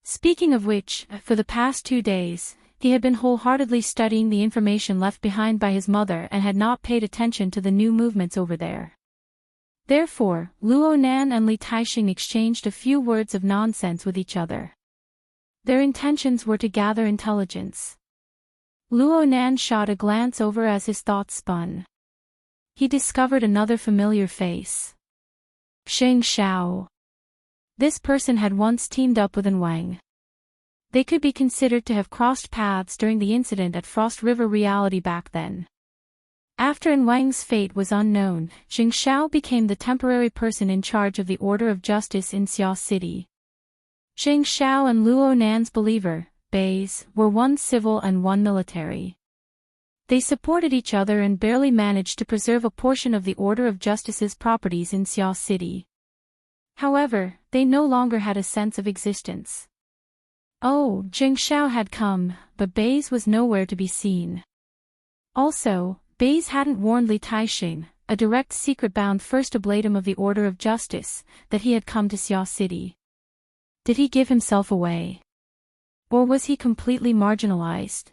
Speaking of which, for the past 2 days, he had been wholeheartedly studying the information left behind by his mother and had not paid attention to the new movements over there. Therefore, Luo Nan and Li Taixing exchanged a few words of nonsense with each other. Their intentions were to gather intelligence. Luo Nan shot a glance over as his thoughts spun. He discovered another familiar face. Sheng Xiao. This person had once teamed up with An Wang. They could be considered to have crossed paths during the incident at Frost River Reality back then. After An Wang's fate was unknown, Sheng Xiao became the temporary person in charge of the Order of Justice in Xia City. Sheng Xiao and Luo Nan's believer, Bays, were one civil and one military. They supported each other and barely managed to preserve a portion of the Order of Justice's properties in Xiao City. However, they no longer had a sense of existence. Oh, Jing Shao had come, but Baize was nowhere to be seen. Also, Baize hadn't warned Li Taixing, a direct secret-bound first ablatum of the Order of Justice, that he had come to Xiao City. Did he give himself away? Or was he completely marginalized?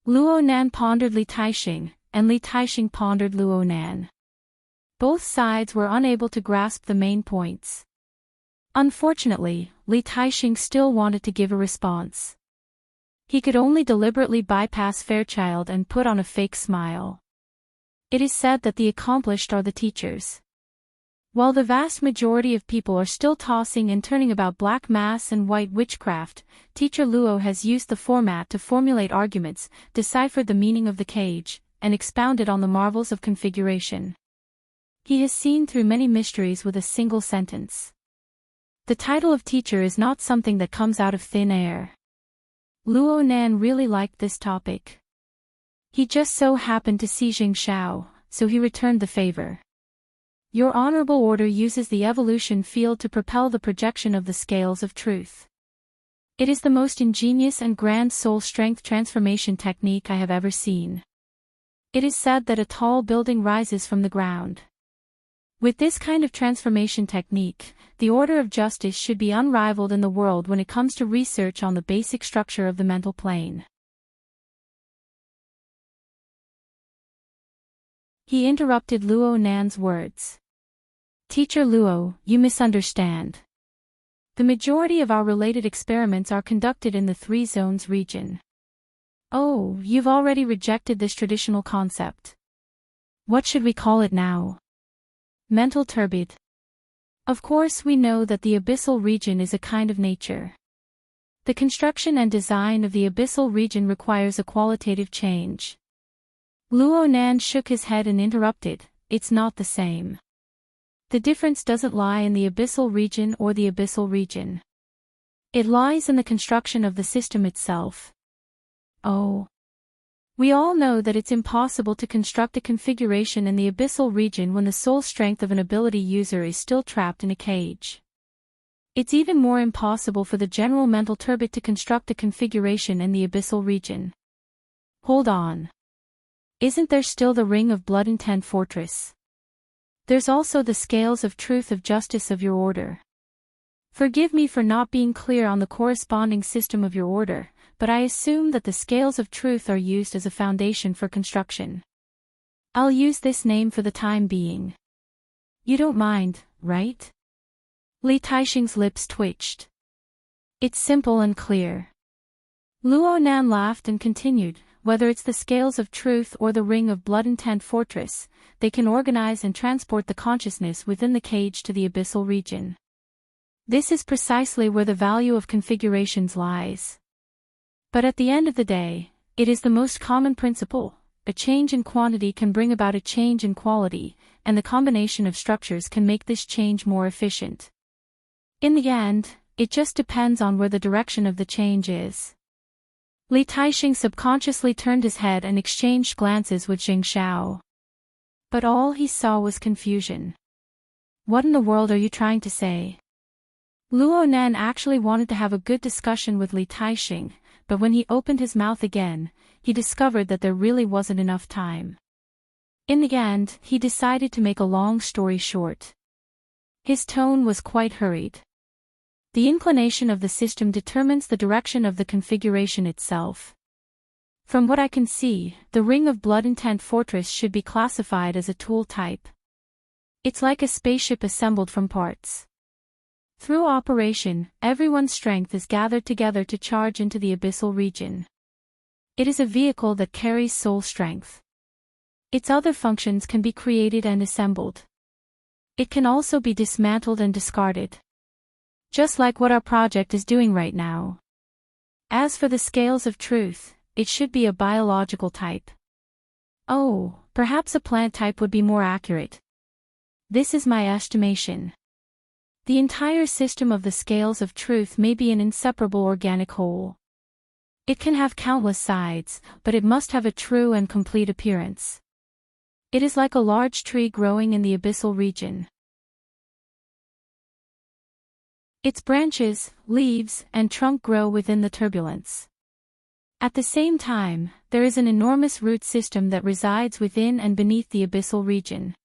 Luo Nan pondered Li Taixing, and Li Taixing pondered Luo Nan. Both sides were unable to grasp the main points. Unfortunately, Li Taixing still wanted to give a response. He could only deliberately bypass Fairchild and put on a fake smile. It is said that the accomplished are the teachers. While the vast majority of people are still tossing and turning about black mass and white witchcraft, Teacher Luo has used the format to formulate arguments, deciphered the meaning of the cage, and expounded on the marvels of configuration. He has seen through many mysteries with a single sentence. The title of teacher is not something that comes out of thin air. Luo Nan really liked this topic. He just so happened to see Jing Shao, so he returned the favor. Your Honorable Order uses the evolution field to propel the projection of the scales of truth. It is the most ingenious and grand soul strength transformation technique I have ever seen. It is said that a tall building rises from the ground. With this kind of transformation technique, the Order of Justice should be unrivaled in the world when it comes to research on the basic structure of the mental plane. He interrupted Luo Nan's words. Teacher Luo, you misunderstand. The majority of our related experiments are conducted in the Three Zones region. Oh, you've already rejected this traditional concept. What should we call it now? Mental turbid. Of course we know that the abyssal region is a kind of nature. The construction and design of the abyssal region requires a qualitative change. Luo Nan shook his head and interrupted, it's not the same. The difference doesn't lie in the abyssal region or the abyssal region. It lies in the construction of the system itself. Oh. We all know that it's impossible to construct a configuration in the abyssal region when the soul strength of an ability user is still trapped in a cage. It's even more impossible for the general mental turbid to construct a configuration in the abyssal region. Hold on. Isn't there still the Ring of Blood Intent Fortress? There's also the Scales of Truth of Justice of your order. Forgive me for not being clear on the corresponding system of your order, but I assume that the Scales of Truth are used as a foundation for construction. I'll use this name for the time being. You don't mind, right? Li Taixing's lips twitched. It's simple and clear. Luo Nan laughed and continued, whether it's the Scales of Truth or the Ring of Blood Intent Fortress, they can organize and transport the consciousness within the cage to the abyssal region. This is precisely where the value of configurations lies. But at the end of the day, it is the most common principle. A change in quantity can bring about a change in quality, and the combination of structures can make this change more efficient. In the end, it just depends on where the direction of the change is. Li Taixing subconsciously turned his head and exchanged glances with Jing Shao. But all he saw was confusion. What in the world are you trying to say? Luo Nan actually wanted to have a good discussion with Li Taixing, but when he opened his mouth again, he discovered that there really wasn't enough time. In the end, he decided to make a long story short. His tone was quite hurried. The inclination of the system determines the direction of the configuration itself. From what I can see, the Ring of Blood Intent Fortress should be classified as a tool type. It's like a spaceship assembled from parts. Through operation, everyone's strength is gathered together to charge into the abyssal region. It is a vehicle that carries soul strength. Its other functions can be created and assembled. It can also be dismantled and discarded. Just like what our project is doing right now. As for the Scales of Truth, it should be a biological type. Oh, perhaps a plant type would be more accurate. This is my estimation. The entire system of the Scales of Truth may be an inseparable organic whole. It can have countless sides, but it must have a true and complete appearance. It is like a large tree growing in the abyssal region. Its branches, leaves, and trunk grow within the turbulence. At the same time, there is an enormous root system that resides within and beneath the abyssal region.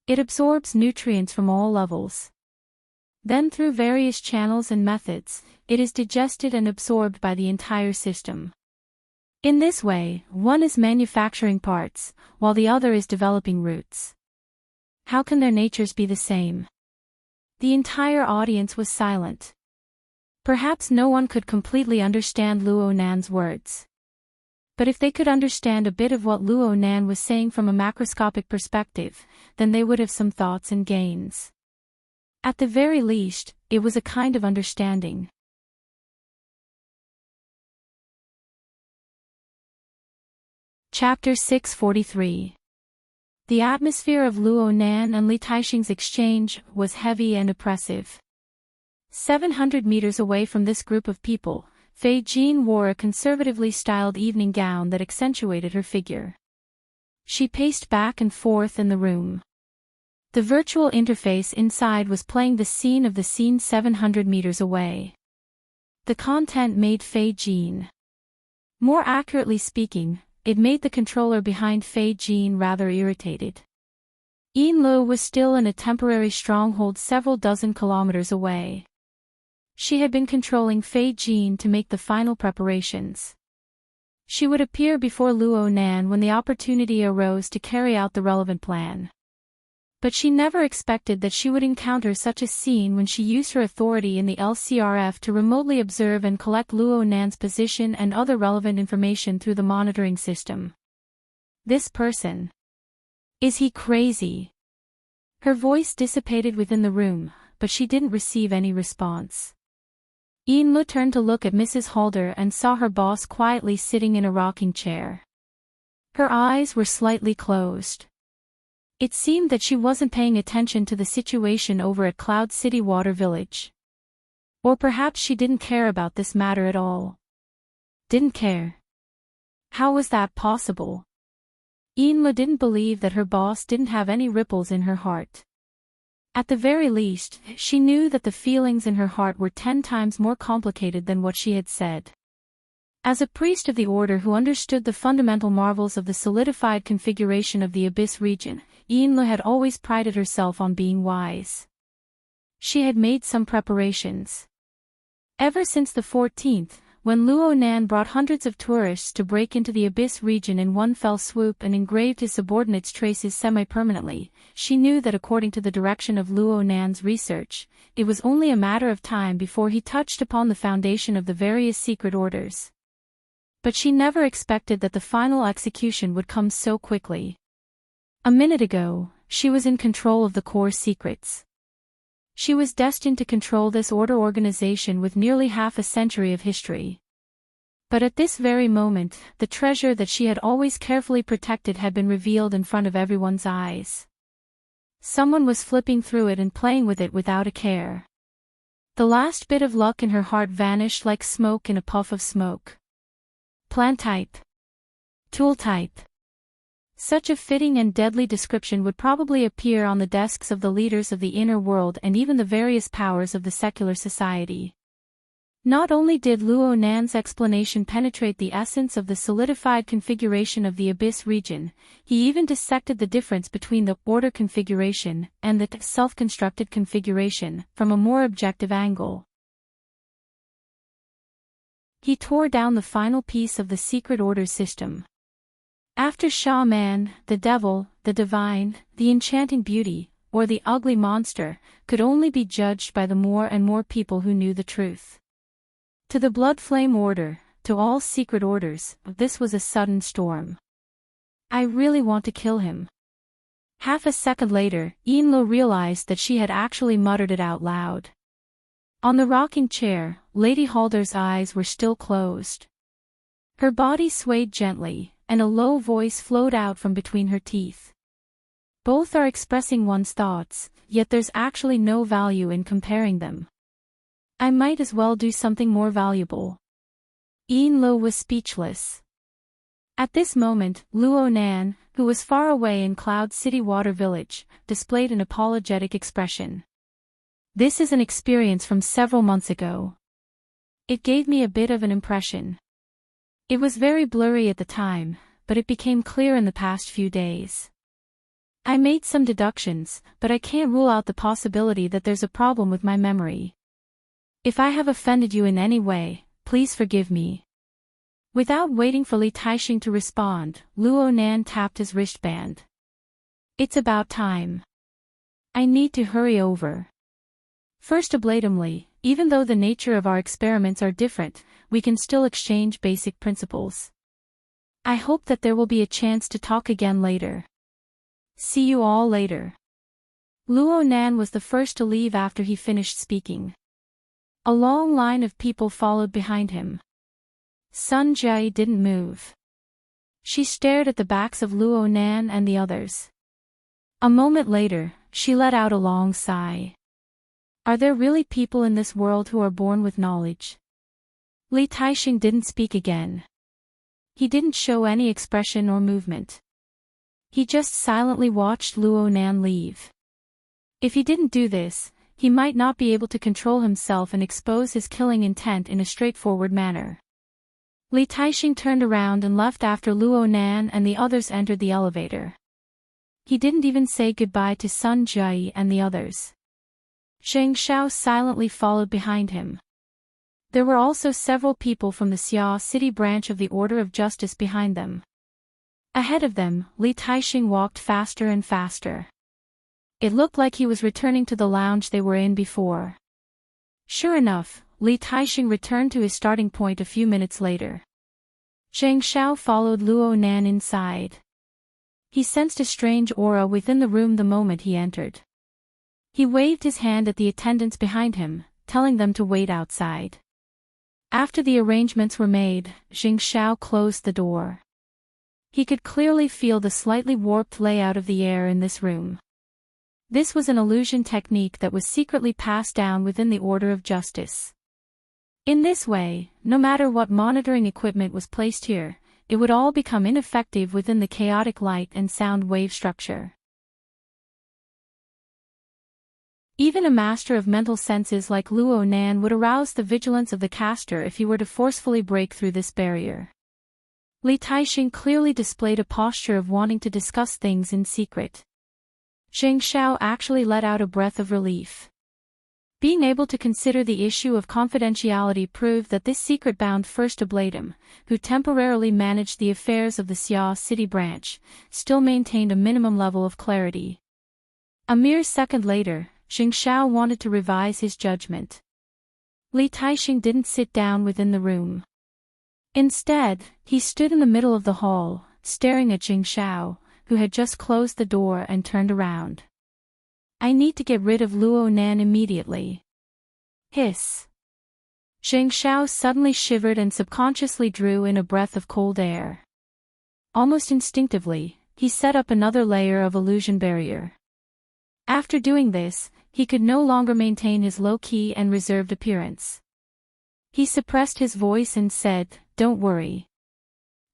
It absorbs nutrients from all levels. Then through various channels and methods, it is digested and absorbed by the entire system. In this way, one is manufacturing parts, while the other is developing roots. How can their natures be the same? The entire audience was silent. Perhaps no one could completely understand Luo Nan's words. But if they could understand a bit of what Luo Nan was saying from a macroscopic perspective, then they would have some thoughts and gains. At the very least, it was a kind of understanding. Chapter 643. The atmosphere of Luo Nan and Li Taixing's exchange was heavy and oppressive. 700 meters away from this group of people, Fei Jin wore a conservatively styled evening gown that accentuated her figure. She paced back and forth in the room. The virtual interface inside was playing the scene of the scene 700 meters away. The content made Fei Jin. More accurately speaking, it made the controller behind Fei Jin rather irritated. Yin Lu was still in a temporary stronghold several dozen kilometers away. She had been controlling Fei Jin to make the final preparations. She would appear before Luo Nan when the opportunity arose to carry out the relevant plan. But she never expected that she would encounter such a scene when she used her authority in the LCRF to remotely observe and collect Luo Nan's position and other relevant information through the monitoring system. This person. Is he crazy? Her voice dissipated within the room, but she didn't receive any response. Yin Lu turned to look at Mrs. Halder and saw her boss quietly sitting in a rocking chair. Her eyes were slightly closed. It seemed that she wasn't paying attention to the situation over at Cloud City Water Village. Or perhaps she didn't care about this matter at all. Didn't care. How was that possible? Yin Lu didn't believe that her boss didn't have any ripples in her heart. At the very least, she knew that the feelings in her heart were 10 times more complicated than what she had said. As a priest of the order who understood the fundamental marvels of the solidified configuration of the Abyss region, Yin Lu had always prided herself on being wise. She had made some preparations. Ever since the 14th, when Luo Nan brought hundreds of tourists to break into the Abyss region in one fell swoop and engraved his subordinates' traces semi-permanently, she knew that according to the direction of Luo Nan's research, it was only a matter of time before he touched upon the foundation of the various secret orders. But she never expected that the final execution would come so quickly. A minute ago, she was in control of the core secrets. She was destined to control this order organization with nearly half a century of history. But at this very moment, the treasure that she had always carefully protected had been revealed in front of everyone's eyes. Someone was flipping through it and playing with it without a care. The last bit of luck in her heart vanished like smoke in a puff of smoke. Plan type. Tool type. Such a fitting and deadly description would probably appear on the desks of the leaders of the inner world and even the various powers of the secular society. Not only did Luo Nan's explanation penetrate the essence of the solidified configuration of the Abyss region, he even dissected the difference between the order configuration and the self-constructed configuration from a more objective angle. He tore down the final piece of the secret order system. After Shaman, the devil, the divine, the enchanting beauty, or the ugly monster, could only be judged by the more and more people who knew the truth. To the blood flame order, to all secret orders, this was a sudden storm. I really want to kill him. Half a second later, Yin Lu realized that she had actually muttered it out loud. On the rocking chair, Lady Halder's eyes were still closed. Her body swayed gently, and a low voice flowed out from between her teeth. Both are expressing one's thoughts, yet there's actually no value in comparing them. I might as well do something more valuable. Yin Lo was speechless. At this moment, Luo Nan, who was far away in Cloud City Water Village, displayed an apologetic expression. This is an experience from several months ago. It gave me a bit of an impression. It was very blurry at the time, but it became clear in the past few days. I made some deductions, but I can't rule out the possibility that there's a problem with my memory. If I have offended you in any way, please forgive me. Without waiting for Li Taixing to respond, Luo Nan tapped his wristband. It's about time. I need to hurry over. First blatantly, even though the nature of our experiments are different, we can still exchange basic principles. I hope that there will be a chance to talk again later. See you all later. Luo Nan was the first to leave after he finished speaking. A long line of people followed behind him. Sun Jai didn't move. She stared at the backs of Luo Nan and the others. A moment later, she let out a long sigh. Are there really people in this world who are born with knowledge? Li Taixing didn't speak again. He didn't show any expression or movement. He just silently watched Luo Nan leave. If he didn't do this, he might not be able to control himself and expose his killing intent in a straightforward manner. Li Taixing turned around and left after Luo Nan and the others entered the elevator. He didn't even say goodbye to Sun Jai and the others. Zheng Xiao silently followed behind him. There were also several people from the Xia City branch of the Order of Justice behind them. Ahead of them, Li Taixing walked faster and faster. It looked like he was returning to the lounge they were in before. Sure enough, Li Taixing returned to his starting point a few minutes later. Zheng Xiao followed Luo Nan inside. He sensed a strange aura within the room the moment he entered. He waved his hand at the attendants behind him, telling them to wait outside. After the arrangements were made, Zheng Xiao closed the door. He could clearly feel the slightly warped layout of the air in this room. This was an illusion technique that was secretly passed down within the Order of Justice. In this way, no matter what monitoring equipment was placed here, it would all become ineffective within the chaotic light and sound wave structure. Even a master of mental senses like Luo Nan would arouse the vigilance of the caster if he were to forcefully break through this barrier. Li Taixing clearly displayed a posture of wanting to discuss things in secret. Zheng Xiao actually let out a breath of relief. Being able to consider the issue of confidentiality proved that this secret-bound first ablatum, who temporarily managed the affairs of the Xia City branch, still maintained a minimum level of clarity. A mere second later, Zheng Xiao wanted to revise his judgment. Li Taixing didn't sit down within the room. Instead, he stood in the middle of the hall, staring at Zheng Xiao, who had just closed the door and turned around. I need to get rid of Luo Nan immediately. Hiss. Zheng Xiao suddenly shivered and subconsciously drew in a breath of cold air. Almost instinctively, he set up another layer of illusion barrier. After doing this, he could no longer maintain his low-key and reserved appearance. He suppressed his voice and said, "Don't worry.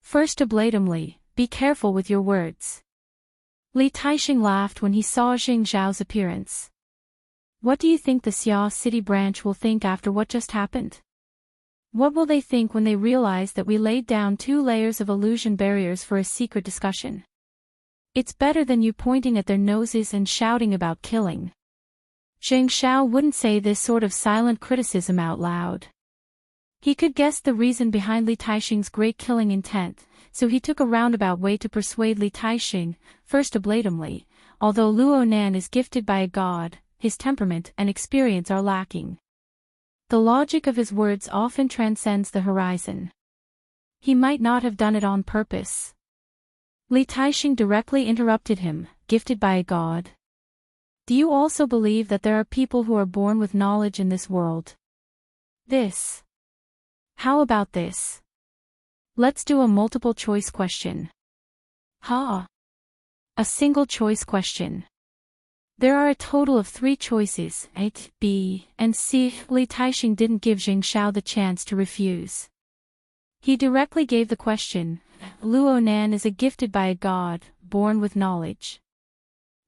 First blatantly, be careful with your words." Li Taixing laughed when he saw Zheng Xiao's appearance. What do you think the Xia City branch will think after what just happened? What will they think when they realize that we laid down 2 layers of illusion barriers for a secret discussion? It's better than you pointing at their noses and shouting about killing. Zheng Xiao wouldn't say this sort of silent criticism out loud. He could guess the reason behind Li Taixing's great killing intent, so he took a roundabout way to persuade Li Taixing, first blatantly, although Luo Nan is gifted by a god, his temperament and experience are lacking. The logic of his words often transcends the horizon. He might not have done it on purpose. Li Taixing directly interrupted him, gifted by a god. Do you also believe that there are people who are born with knowledge in this world? This. How about this? Let's do a multiple choice question. Ha! A single choice question. There are a total of 3 choices, A, B, and C. Li Taixing didn't give Zheng Xiao the chance to refuse. He directly gave the question, Luo Nan is a gifted by a god, born with knowledge.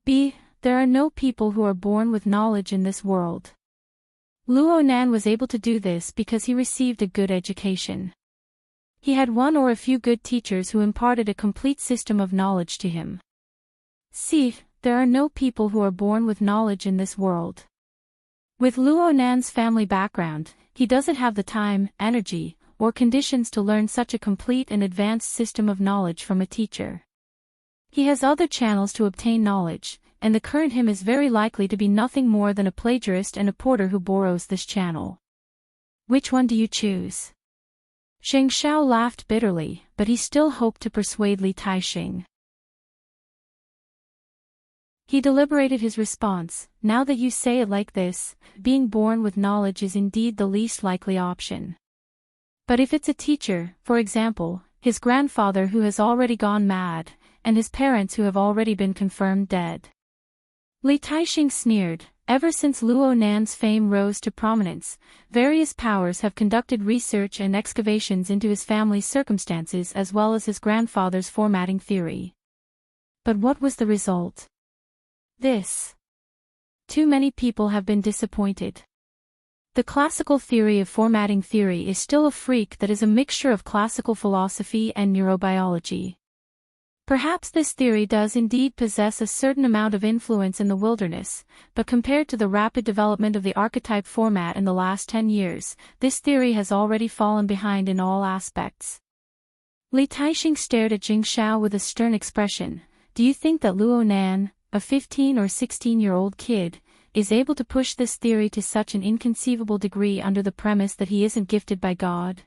B. There are no people who are born with knowledge in this world. Luo Nan was able to do this because he received a good education. He had one or a few good teachers who imparted a complete system of knowledge to him. C. There are no people who are born with knowledge in this world. With Luo Nan's family background, he doesn't have the time, energy, or conditions to learn such a complete and advanced system of knowledge from a teacher. He has other channels to obtain knowledge, and the current him is very likely to be nothing more than a plagiarist and a porter who borrows this channel. Which one do you choose? Zheng Xiao laughed bitterly, but he still hoped to persuade Li Taixing. He deliberated his response. Now that you say it like this, being born with knowledge is indeed the least likely option. But if it's a teacher, for example, his grandfather who has already gone mad, and his parents who have already been confirmed dead. Li Taixing sneered. Ever since Luo Nan's fame rose to prominence, various powers have conducted research and excavations into his family's circumstances as well as his grandfather's formatting theory. But what was the result? This. Too many people have been disappointed. The classical theory of formatting theory is still a freak that is a mixture of classical philosophy and neurobiology. Perhaps this theory does indeed possess a certain amount of influence in the wilderness, but compared to the rapid development of the archetype format in the last 10 years, this theory has already fallen behind in all aspects. Li Taixing stared at Zheng Xiao with a stern expression. Do you think that Luo Nan, a 15 or 16-year-old kid, is able to push this theory to such an inconceivable degree under the premise that he isn't gifted by God?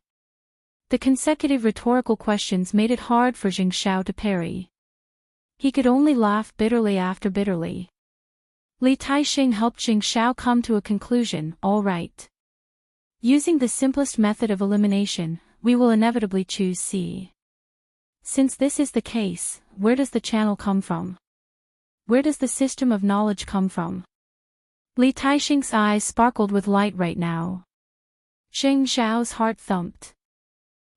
The consecutive rhetorical questions made it hard for Zheng Xiao to parry. He could only laugh bitterly after bitterly. Li Taixing helped Zheng Xiao come to a conclusion. All right. Using the simplest method of elimination, we will inevitably choose C. Since this is the case, where does the channel come from? Where does the system of knowledge come from? Li Taixing's eyes sparkled with light right now. Zheng Xiao's heart thumped.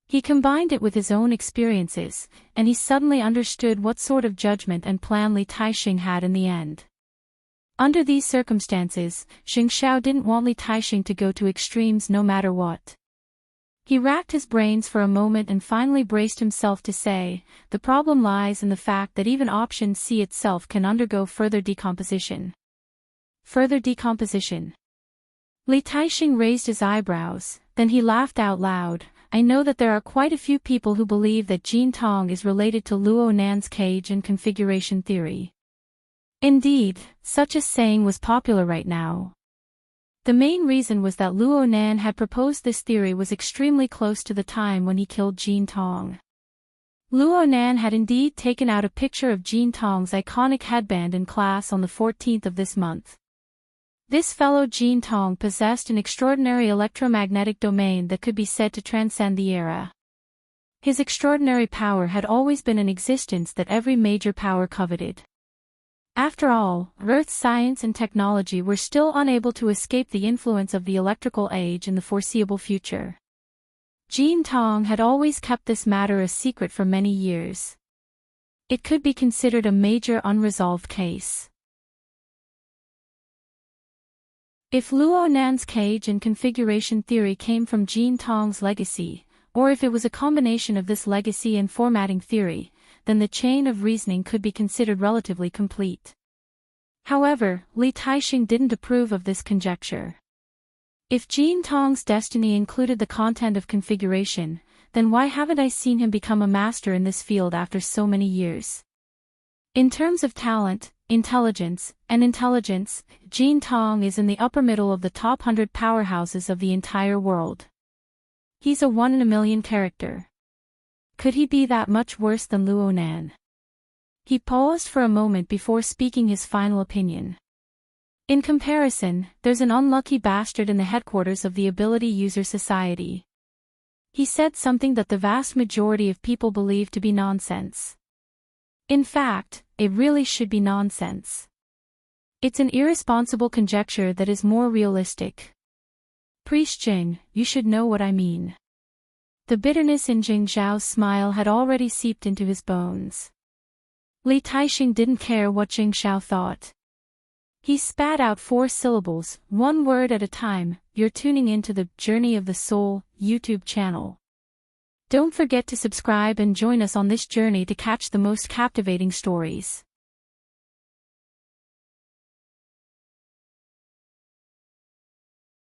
He combined it with his own experiences, and he suddenly understood what sort of judgment and plan Li Taixing had in the end. Under these circumstances, Zheng Xiao didn't want Li Taixing to go to extremes no matter what. He racked his brains for a moment and finally braced himself to say, the problem lies in the fact that even option C itself can undergo further decomposition. Further decomposition. Li Taixing raised his eyebrows, then he laughed out loud. I know that there are quite a few people who believe that Jin Tong is related to Luo Nan's cage and configuration theory. Indeed, such a saying was popular right now. The main reason was that Luo Nan had proposed this theory was extremely close to the time when he killed Jin Tong. Luo Nan had indeed taken out a picture of Jin Tong's iconic headband in class on the 14th of this month. This fellow Jin Tong possessed an extraordinary electromagnetic domain that could be said to transcend the era. His extraordinary power had always been an existence that every major power coveted. After all, Earth's science and technology were still unable to escape the influence of the electrical age in the foreseeable future. Jin Tong had always kept this matter a secret for many years. It could be considered a major unresolved case. If Luo Nan's cage and configuration theory came from Jin Tong's legacy, or if it was a combination of this legacy and formatting theory, then the chain of reasoning could be considered relatively complete. However, Li Taixing didn't approve of this conjecture. If Jin Tong's destiny included the content of configuration, then why haven't I seen him become a master in this field after so many years? In terms of talent, intelligence, Jin Tong is in the upper middle of the top 100 powerhouses of the entire world. He's a 1 in a million character. Could he be that much worse than Luo Nan? He paused for a moment before speaking his final opinion. In comparison, there's an unlucky bastard in the headquarters of the Ability User Society. He said something that the vast majority of people believe to be nonsense. In fact, it really should be nonsense. It's an irresponsible conjecture that is more realistic. Priest Jing, you should know what I mean. The bitterness in Jing Zhao's smile had already seeped into his bones. Li Taixing didn't care what Jing Zhao thought. He spat out 4 syllables, one word at a time. You're tuning into the Journey of the Soul YouTube channel. Don't forget to subscribe and join us on this journey to catch the most captivating stories.